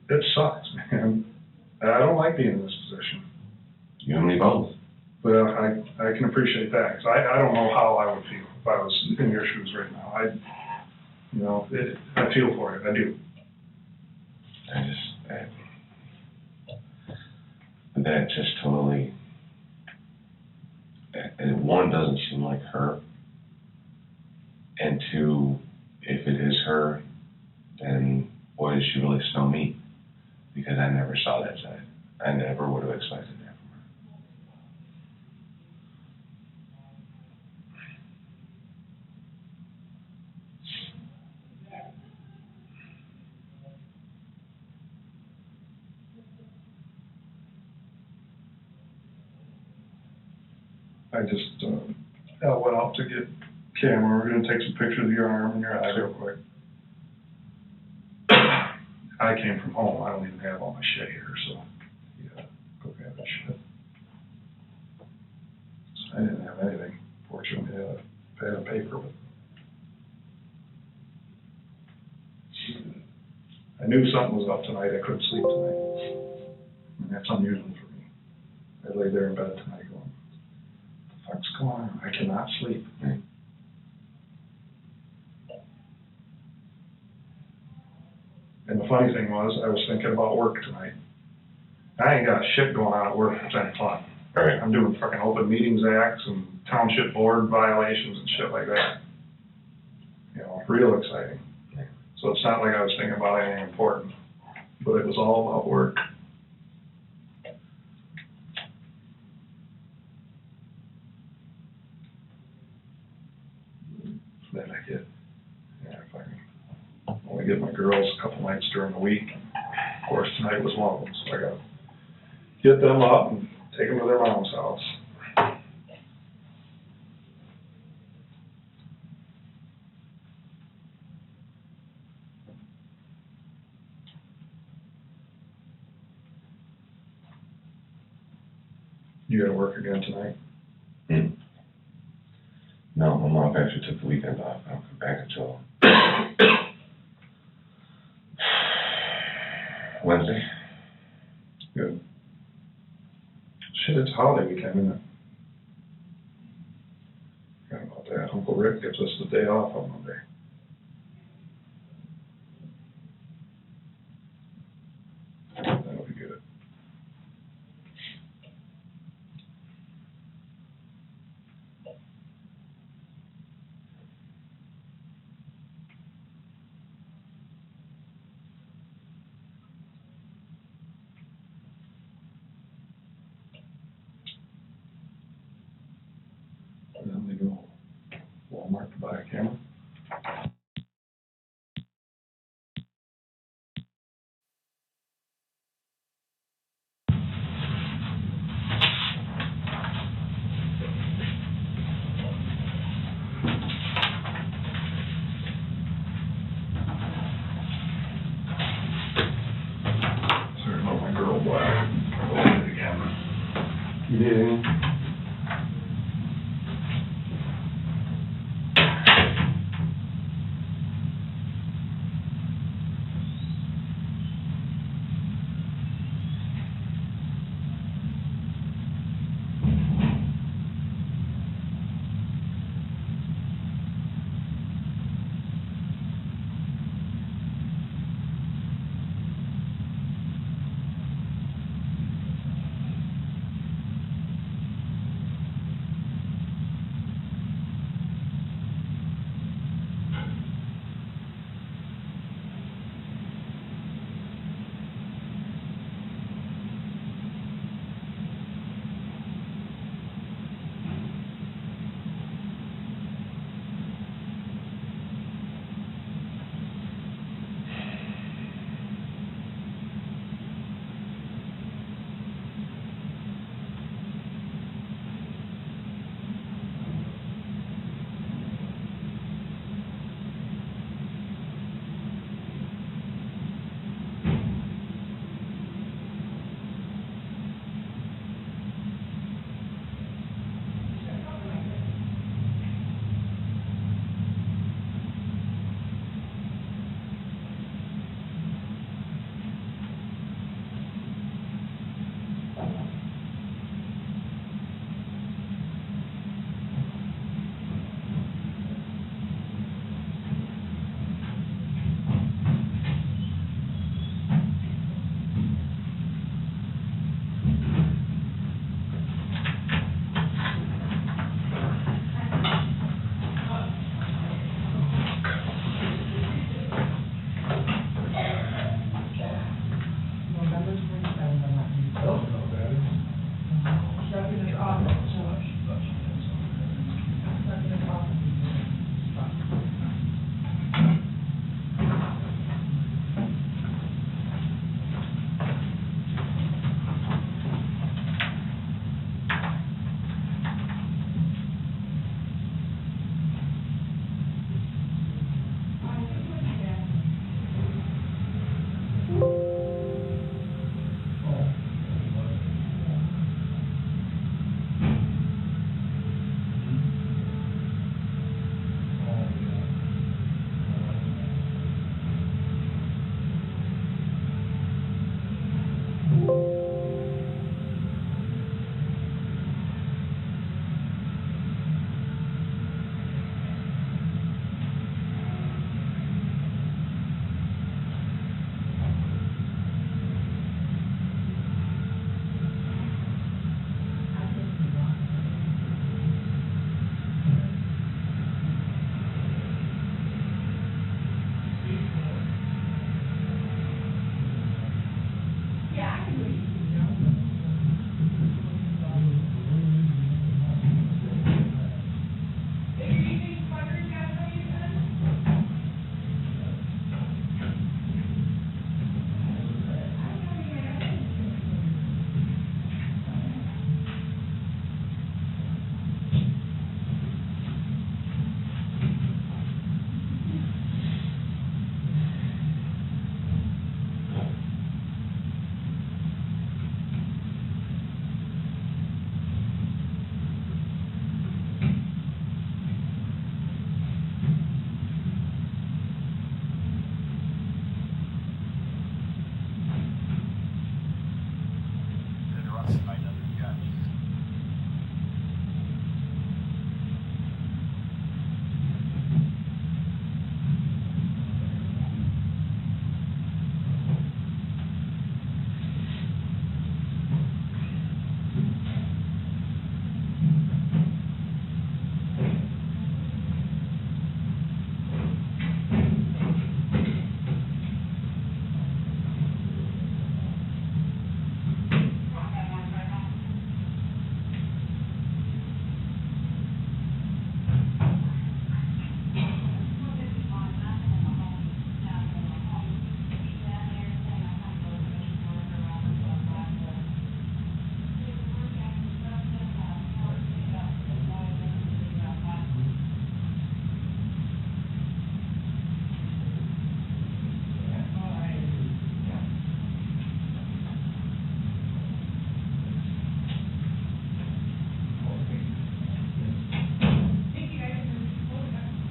it sucks, man. I don't like being in this position. You and me both. But I can appreciate that, because I don't know how I would feel if I was in your shoes right now. I feel for it, I do. That just totally, and one, doesn't seem like her, and two, if it is her, then boy, does she really smell meat, because I never saw that side. I never would have expected that from her. I just went out to get camera. We're gonna take some pictures of your arm and your eye real quick. I came from home. I don't even have all my shit here, so yeah, go grab that shit. So I didn't have anything. Fortunately, I had a pad of paper, but I knew something was up tonight. I couldn't sleep tonight. And that's unusual for me. I lay there in bed tonight going, what the fuck's going on? I cannot sleep. Right. funny thing was, I was thinking about work tonight. I ain't got shit going on at work that's any fun. Right. I'm doing fucking open meetings acts and township board violations and shit like that. You know, real exciting. So it's not like I was thinking about anything important, but it was all about work. Then I get, if I can only get my girls a couple nights during the week. Of course, tonight was one of them, so I gotta get them up and take them to their mom's house. You gotta work again tonight? No, my mom actually took the weekend off. I don't come back until Wednesday. Good. Shit, it's holiday weekend, isn't it? Forgot about that. Uncle Rick gives us the day off on Monday. That'll be good. And then they go Walmart to buy a camera. Sorry about my girl black. I'll open it again. You need anything?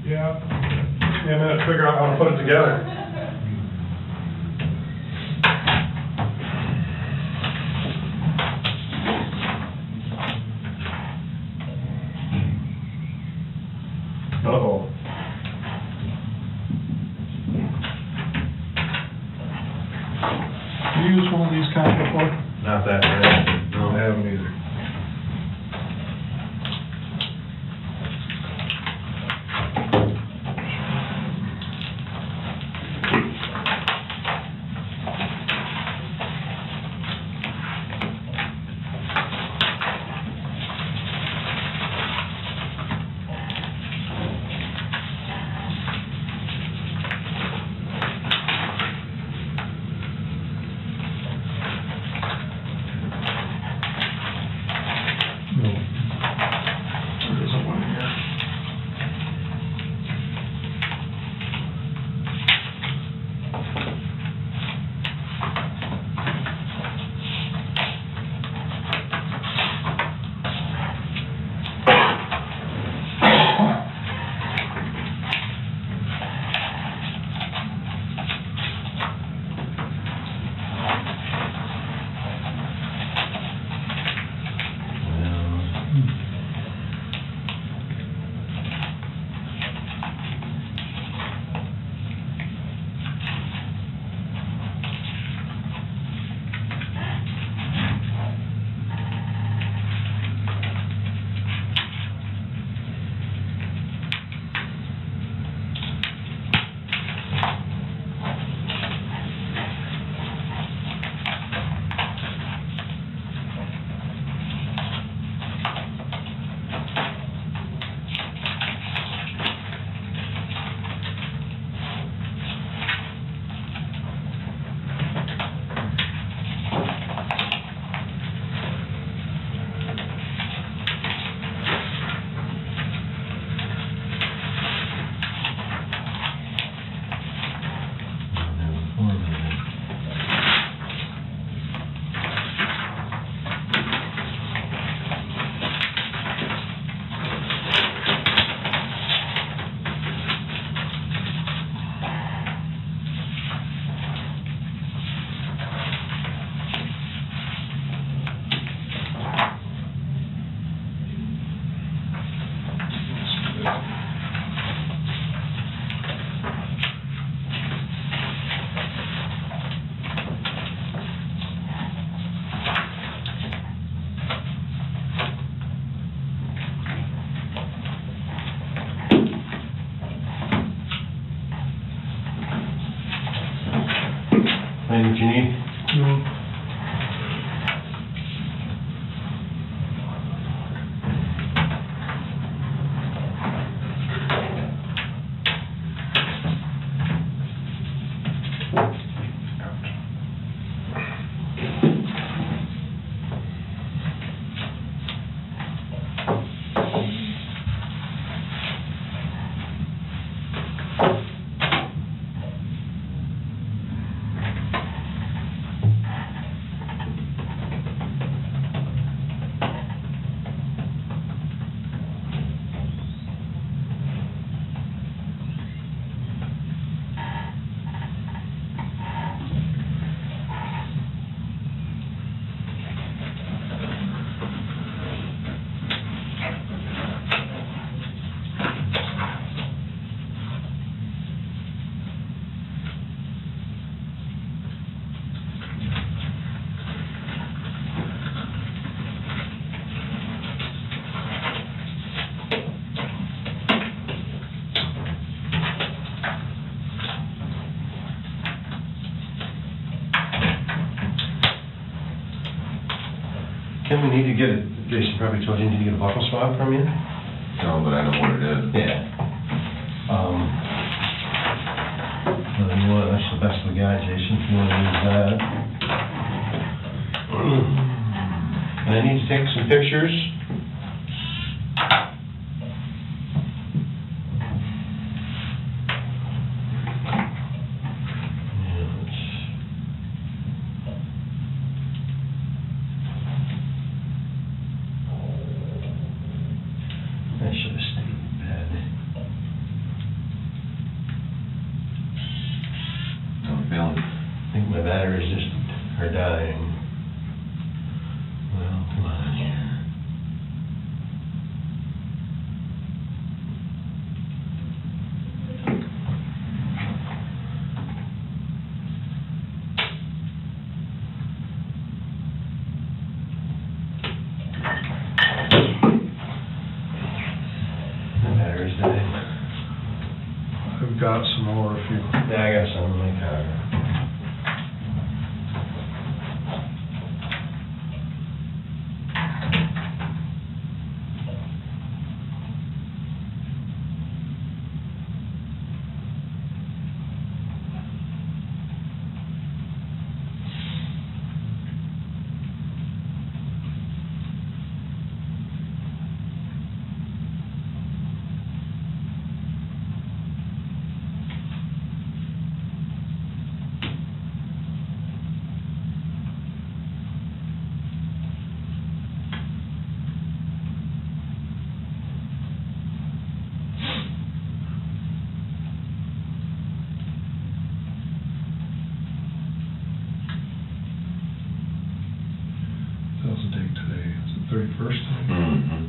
Yeah. Give me a minute to figure out how to put it together. Uh-oh. Have you used one of these kind before? Not that bad. No, I haven't either. No. There isn't one here. Anything you need? No. Ken, we need to get it, Jason probably told you, need to get a buckle swab from you? No, but I know what it is. Yeah. Well, you want, that's the best we got, Jason, if you wanna use that. And I need to take some pictures. I should have stayed in bed. are dying. Well, come on here. The battery's dead. I've got some more if you. Yeah, I got some in my car. That was the date today. Is it 31st today? Mm-hmm.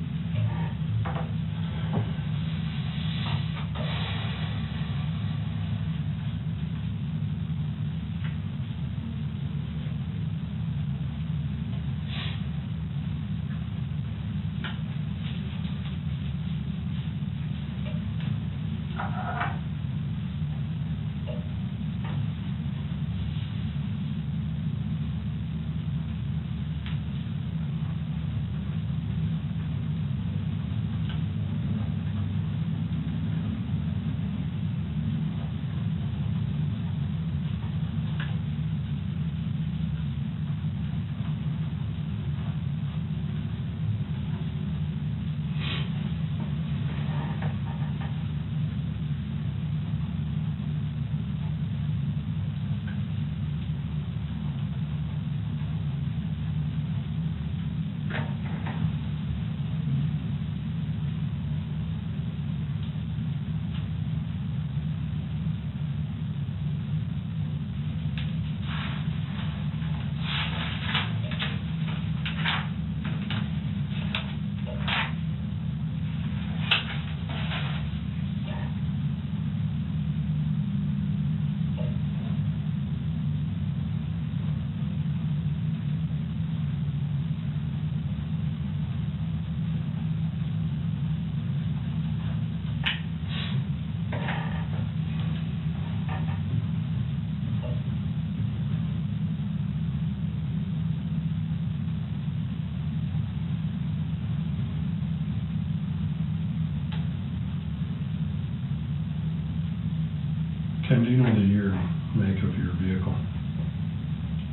Ken, do you know the year, make of your vehicle?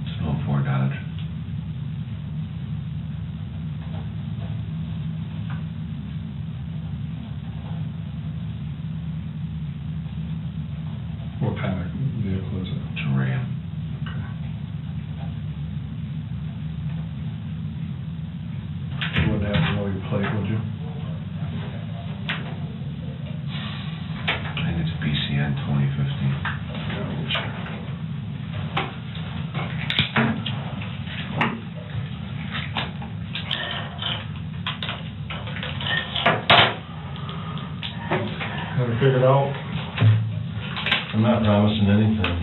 It's an 04 Dodge. What kind of vehicle is it? It's a Ram. Okay. You wouldn't have to know your plate, would you? I think it's BCN 2015. Got it figured out? I'm not promising anything.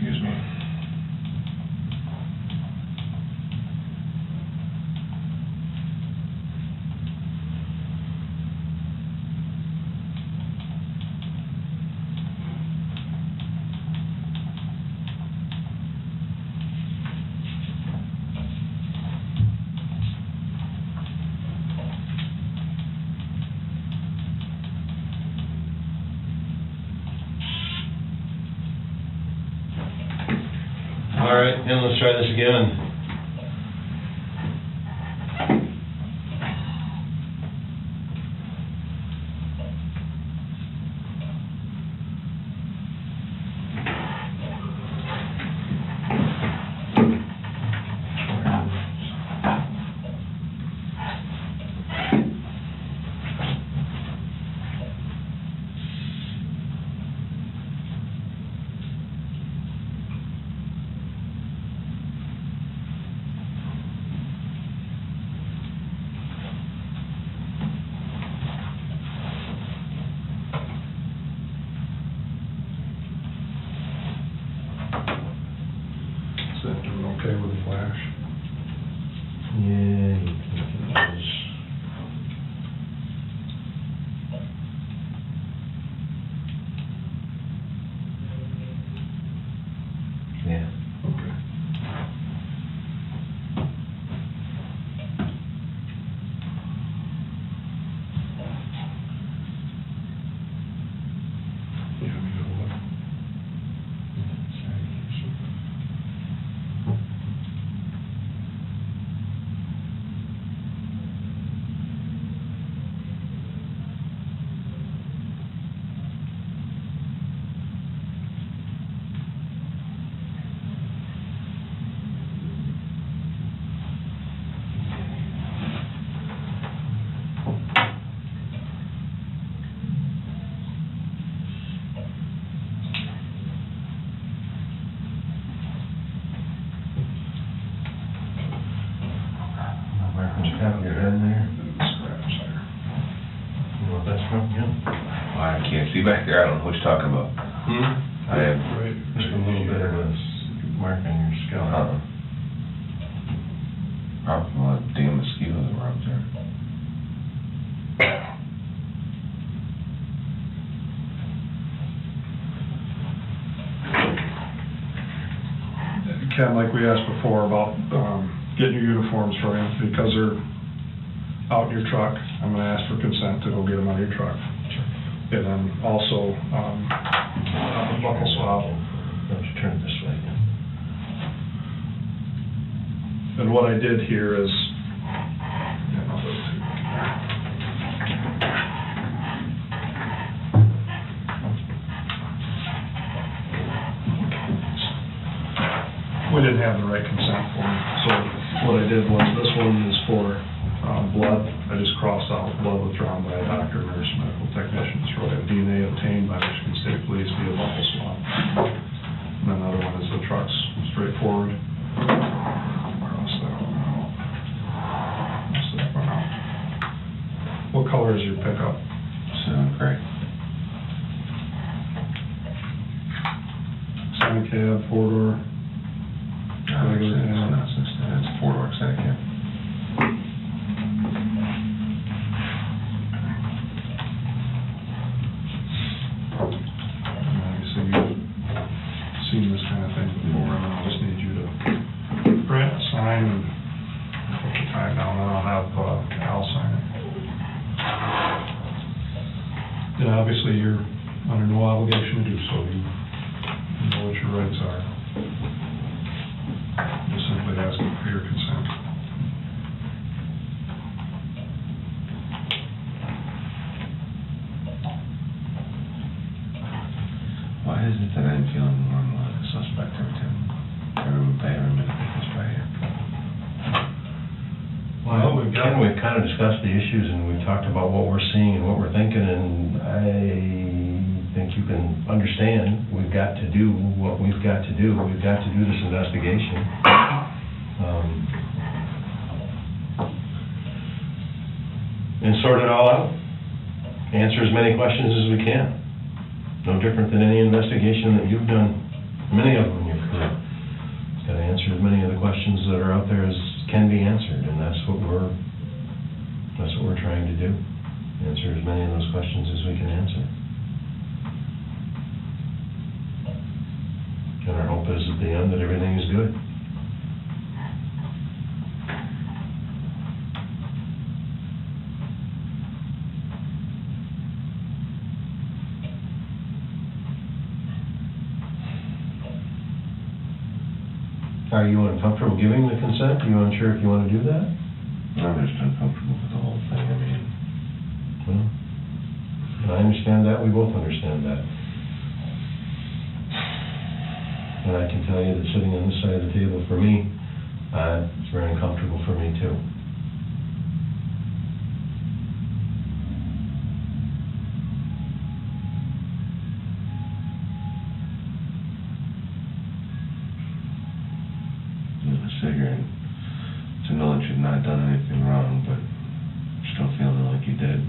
Excuse me. All right, then let's try this again. Well, I can't see back there, I don't know what you're talking about. I have, Just a little bit of a mark on your scalp. probably a lot of damn mosquitoes that were up there. Ken, like we asked before about, getting your uniforms for you, because they're out in your truck, I'm gonna ask for consent to go get them out of your truck. And then also, buckle swab. Why don't you turn it this way again? And what I did here is, we didn't have the right consent form, so what I did was, this one is for blood. I just crossed out blood withdrawn by a doctor, nurse, medical technician, throw in DNA obtained by Michigan State Police via buckle swab. And then another one is the trucks, straightforward. Cross that one out. Cross that one out. What color is your pickup? So, great. Semi cab, four-door? It's a four-door extended cab. Obviously, you've seen this kind of thing before, and I'll just need you to print, sign, and put the time down, and I'll have Al sign it. And obviously, you're under no obligation to do so. You know what your rights are. Just simply asking for your consent. Why is it that I'm feeling more and more like a suspect every time? Every minute I pass by here. Well, we've kind of discussed the issues, and we've talked about what we're seeing and what we're thinking, and I think you can understand, we've got to do what we've got to do. We've got to do this investigation. And sort it all out. Answer as many questions as we can. No different than any investigation that you've done, many of them in your career. It's got to answer as many of the questions that are out there as can be answered, and that's what we're trying to do. Answer as many of those questions as we can answer. And our hope is at the end that everything is good. Are you uncomfortable giving the consent? Are you unsure if you want to do that? I'm just uncomfortable with the whole thing, I mean. Well, and I understand that, we both understand that. And I can tell you that sitting on this side of the table, for me, it's very uncomfortable for me too. Sit here and to know that you've not done anything wrong, but still feeling like you did.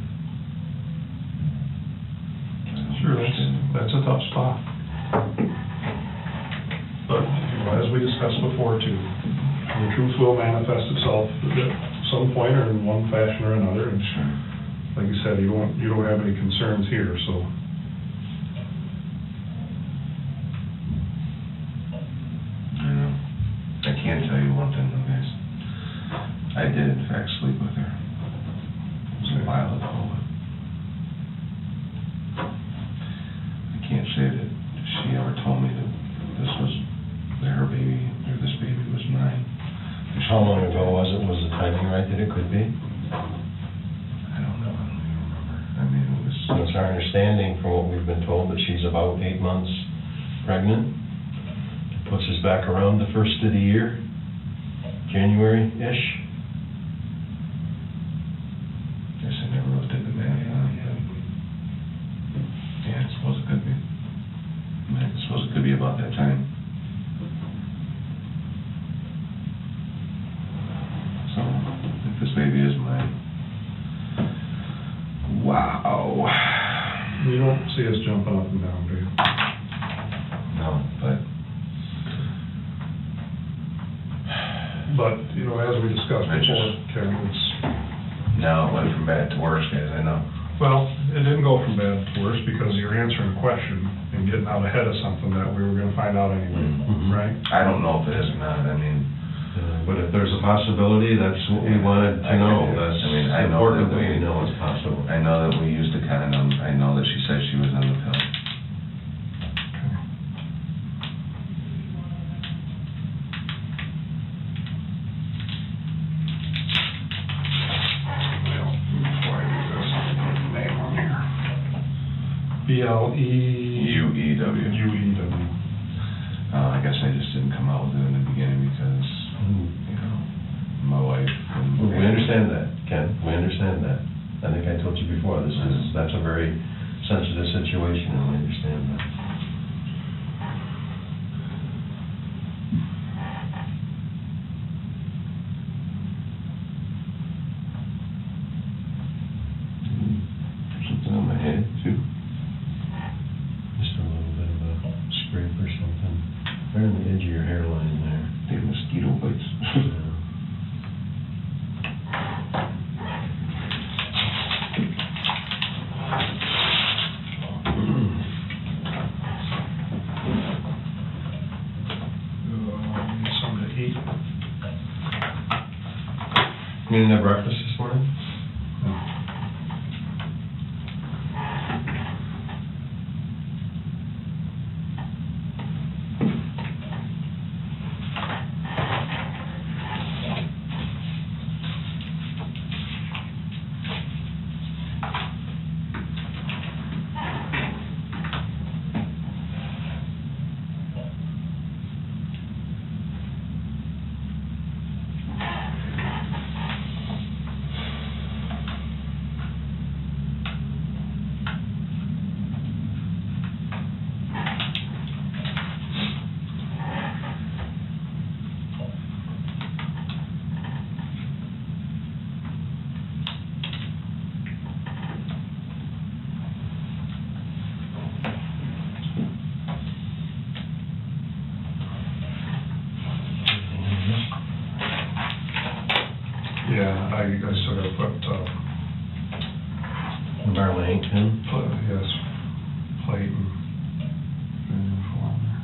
Sure, that's a tough spot. But as we discussed before too, the truth will manifest itself at some point or in one fashion or another. And like you said, you don't have any concerns here, so. I know. I can tell you one thing though, guys. I did in fact sleep with her. It was a while ago, but I can't say that she ever told me that this was her baby, or this baby was mine. How long ago was it? Was the timing right that it could be? I don't know, I don't even remember. I mean, it was... So it's our understanding from what we've been told that she's about 8 months pregnant. Puts us back around the first of the year, January-ish. Guess I never really did the math on it, but yeah, I suppose it could be. I mean, I suppose it could be about that time. So, if this baby is mine, wow. You don't see us jumping up and down, do you? No, but But, you know, as we discussed I before, just- Ken, it's, now it went from bad to worse, guys, I know. well, it didn't go from bad to worse because you're answering a question and getting out ahead of something that we were gonna find out anyway, Mhm. right? I don't know if it is or not, I mean, But if there's a possibility, that's what we wanted to know. That's I mean, I know important that that we- we know it's possible. I know that we used a condom, I know that she said she was on the pill. Well, before I do this, I'll put the name on here. BLE. UEW. UEW. I guess I just didn't come out with it in the beginning because, you know, my wife and. We understand that, Ken, we understand that. I think I told you before, that's a very sensitive situation, and we understand that. Something on my head too. Just a little bit of a scrape or something, right on the edge of your hairline there. They mosquito bites. Need something to eat. You didn't have breakfast this morning? Yeah, I still gotta put, Environment ink pen? yes, plate and info on there.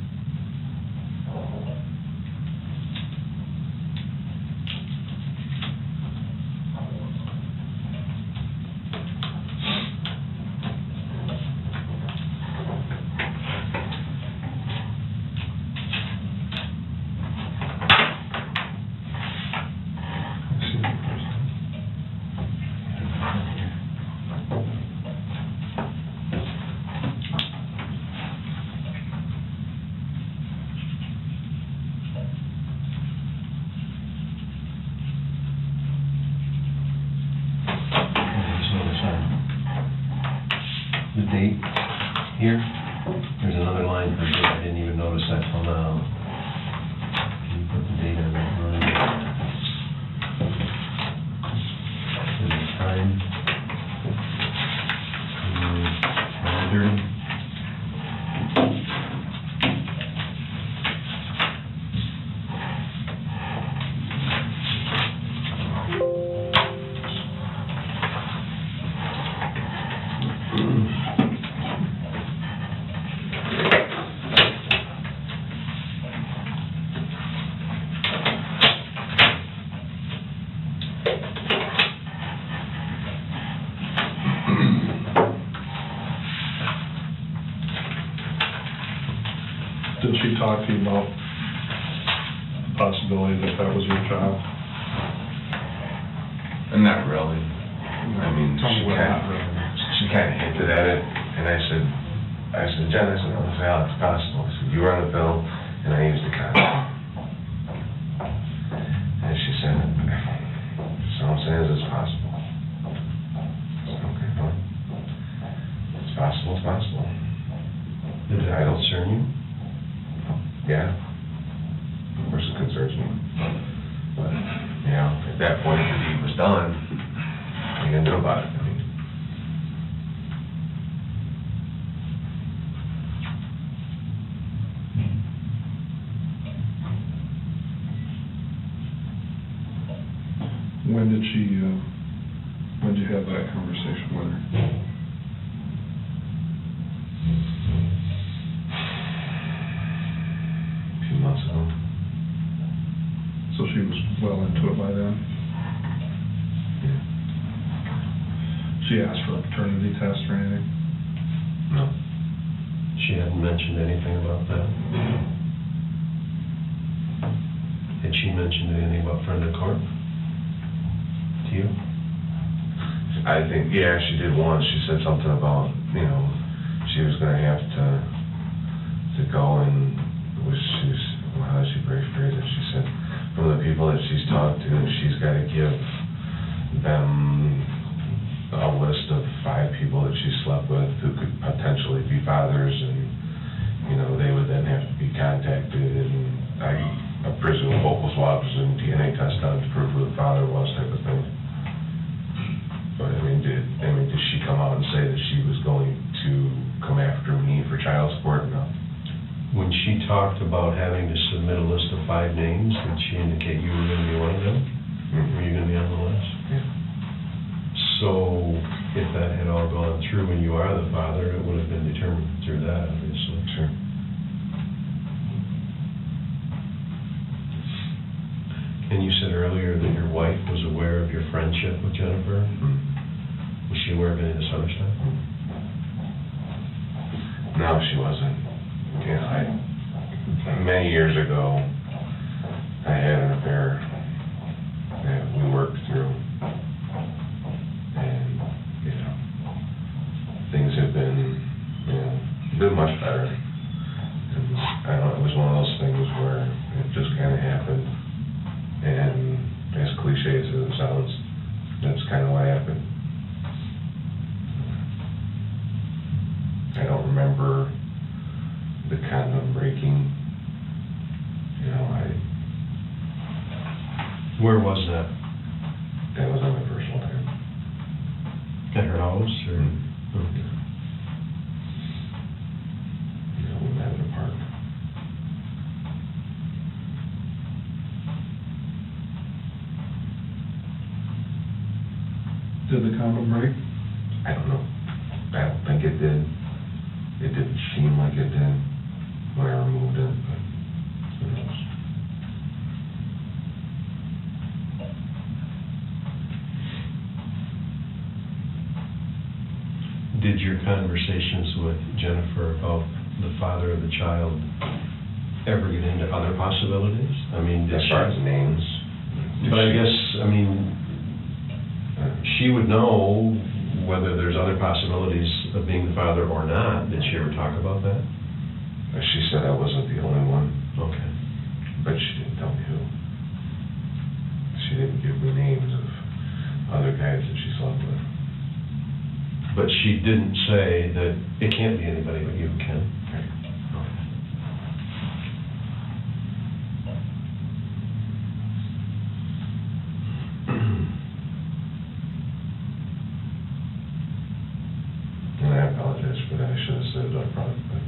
Let's see what there's- The date here, there's another line for date, I didn't even notice that till now. Can you put the date on that line? And the time? 9:30. Did she talk to you about the possibility that that was your child? Not really. I mean, Tell me what not really means. she kind of hinted at it, and I said, Jen, I said, oh, Val, it's possible. I said, you were on the pill, and I used the condom. And she said, so I'm saying is it's possible. I said, okay, fine. It's possible, it's possible. Did that concern you? Yeah. Of course it concerns me. But, you know, at that point, the deed was done, what are you gonna do about it? I mean, when did you have that conversation with her? A few months ago. So she was well into it by then? Yeah. She asked for a paternity test or anything? No. She hadn't mentioned anything about that? Had she mentioned anything about friend of court? To you? I think, yeah, she did once. She said something about, she was gonna have to go and how did she phrase it? She said, from the people that she's talked to, she's gotta give them a list of 5 people that she slept with who could potentially be fathers, and, they would then have to be contacted, and I presume vocal swabs and DNA tests done to prove who the father was, type of thing. But did she come out and say that she was going to come after me for child support? No. When she talked about having to submit a list of 5 names, did she indicate you were gonna be one of them? Mm-hmm. Were you gonna be on the list? Yeah. So, if that had all gone through and you are the father, it would have been determined through that, obviously. Sure. And you said earlier that your wife was aware of your friendship with Jennifer? Mm-hmm. Was she aware of any of this other stuff? No, she wasn't. Many years ago, I had an affair that we worked through, and, things have been much better. And it was one of those things where it just kind of happened, and as cliche as it sounds, that's kind of what happened. I don't remember the condom breaking. Where was that? That was on my personal time. At her house, or? Okay. We met in a park. Did the condom break? I don't know. I don't think it did. It didn't seem like it did when I removed it, but who knows? Did your conversations with Jennifer about the father of the child ever get into other possibilities? As far as names. But I guess, she would know whether there's other possibilities of being the father or not. Did she ever talk about that? She said I wasn't the only one. Okay. But she didn't tell me who. She didn't give me names of other guys that she slept with. But she didn't say that it can't be anybody but you, Ken? Right. And I apologize for that. I should have said it up front, but...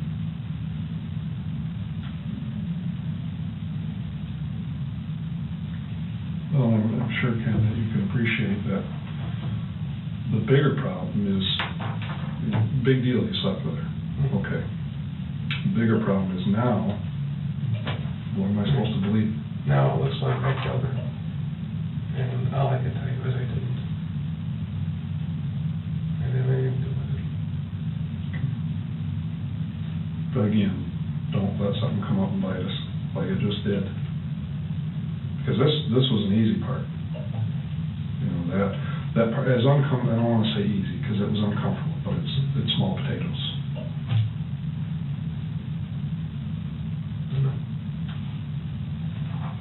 Well, I'm sure, Ken, that you can appreciate that. The bigger problem is, big deal, you slept with her. Okay. The bigger problem is now, what am I supposed to believe? Now it looks like I killed her. And all I can tell you is I didn't. I didn't have anything to do with it. But again, don't let something come up and bite us, like it just did. Because this was an easy part. That part is uncomfortable. I don't want to say easy, because it was uncomfortable, but it's small potatoes.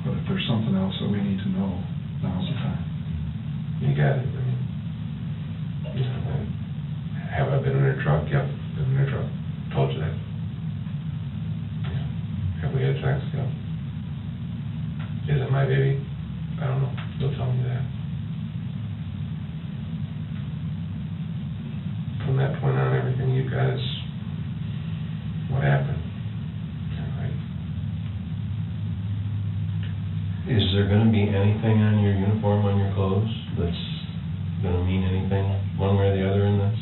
But if there's something else that we need to know, now's the time. You got it. Have I been in her truck? Yep, been in her truck. Told you that. Have we had sex? Yep. Is it my baby? I don't know. They'll tell me that. From that point on, everything you've got is what happened. Is there gonna be anything on your uniform, on your clothes, that's gonna mean anything, one way or the other in this?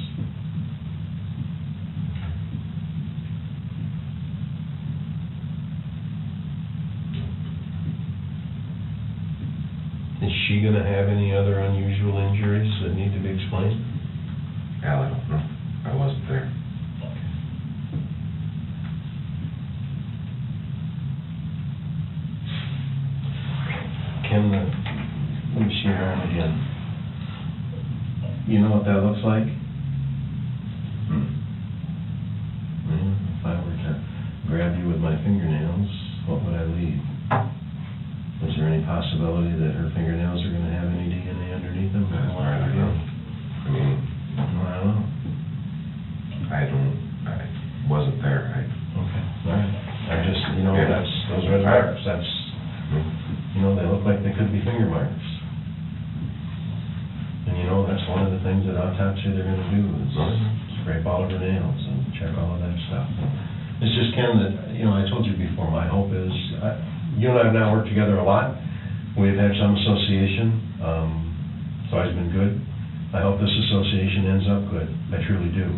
Is she gonna have any other unusual injuries that need to be explained? Al, I don't know. I wasn't there. Ken, let me see your arm again. You know what that looks like? If I were to grab you with my fingernails, what would I leave? Is there any possibility that her fingernails are gonna have any DNA underneath them? That's all right, I don't know. I mean, I don't know. I wasn't there. Okay, all right. I just, you know, Yeah. those red marks, you know, they look like they could be finger marks. And you know, that's one of the things that autopsy they're gonna do is scrape all of her nails and check all of that stuff. It's just, Ken, that, you know, I told you before, my hope is, you and I have now worked together a lot. We've had some association, it's always been good. I hope this association ends up good, I truly do.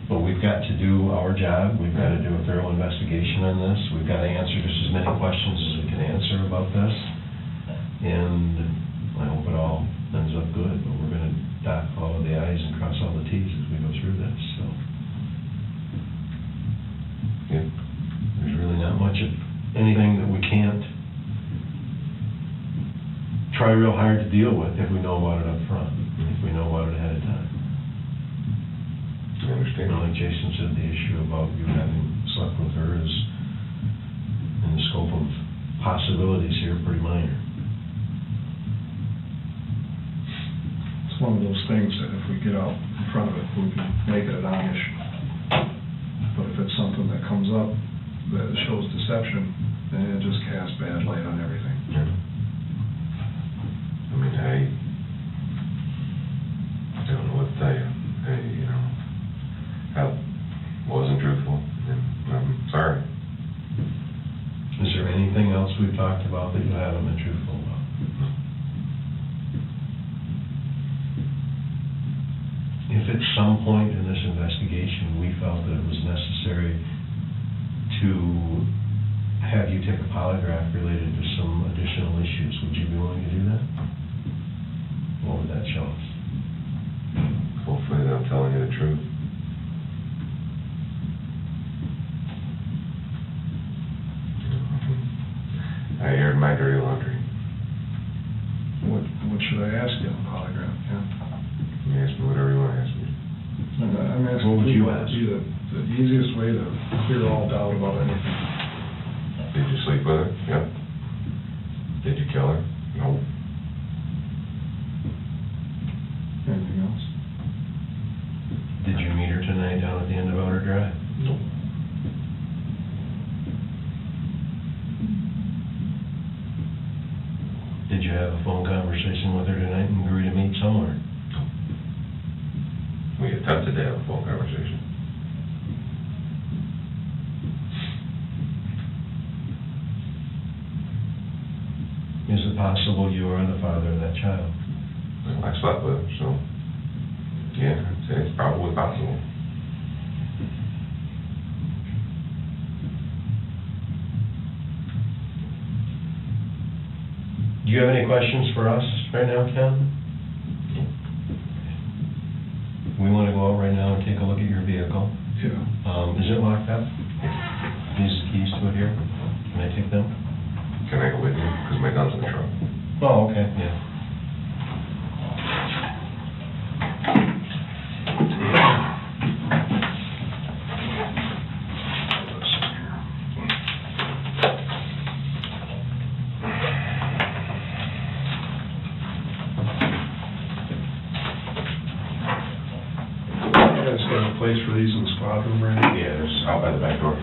But we've got to do our job, we've got to do a thorough investigation on this, we've got to answer just as many questions as we can answer about this. And I hope it all ends up good, but we're gonna dot all of the i's and cross all the t's as we go through this, so. Yeah. There's really not much of anything that we can't try real hard to deal with if we know about it up front, if we know about it ahead of time. I understand. You know, like Jason said, the issue about you having slept with her is, in the scope of possibilities here, pretty minor. It's one of those things that if we get out in front of it, we can make it a non-issue. But if it's something that comes up that shows deception, then it just casts bad light on everything. Yeah. I mean, I don't know what to tell you. You know, I wasn't truthful, and I'm sorry. Is there anything else we've talked about that you haven't been truthful about? If at some point in this investigation we felt that it was necessary to have you take a polygraph related to some additional issues, would you be willing to do that? What would that show us? Hopefully that I'm telling you the truth. I aired my dirty laundry. What should I ask you on polygraph, yeah? You ask me whatever you want to ask me. I'm asking. What would you what ask? would be the easiest way to clear all doubt about anything. Did you sleep with her? Yep. Did you kill her? No. Anything else? Did you meet her tonight down at the end of Outer Drive? No. Did you have a phone conversation with her tonight and agree to meet somewhere? We attempted to have a phone conversation. Is it possible you are the father of that child? Well, I slept with her, so yeah, I'd say it's probably possible. Do you have any questions for us right now, Ken? We want to go out right now and take a look at your vehicle. Yeah. Is it locked up? These keys to it here? Can I take them? Can I go with you? Because my gun's in the truck. Oh, okay, yeah. You guys got a place for these in the squad room, right? Yeah, there's out by the back door.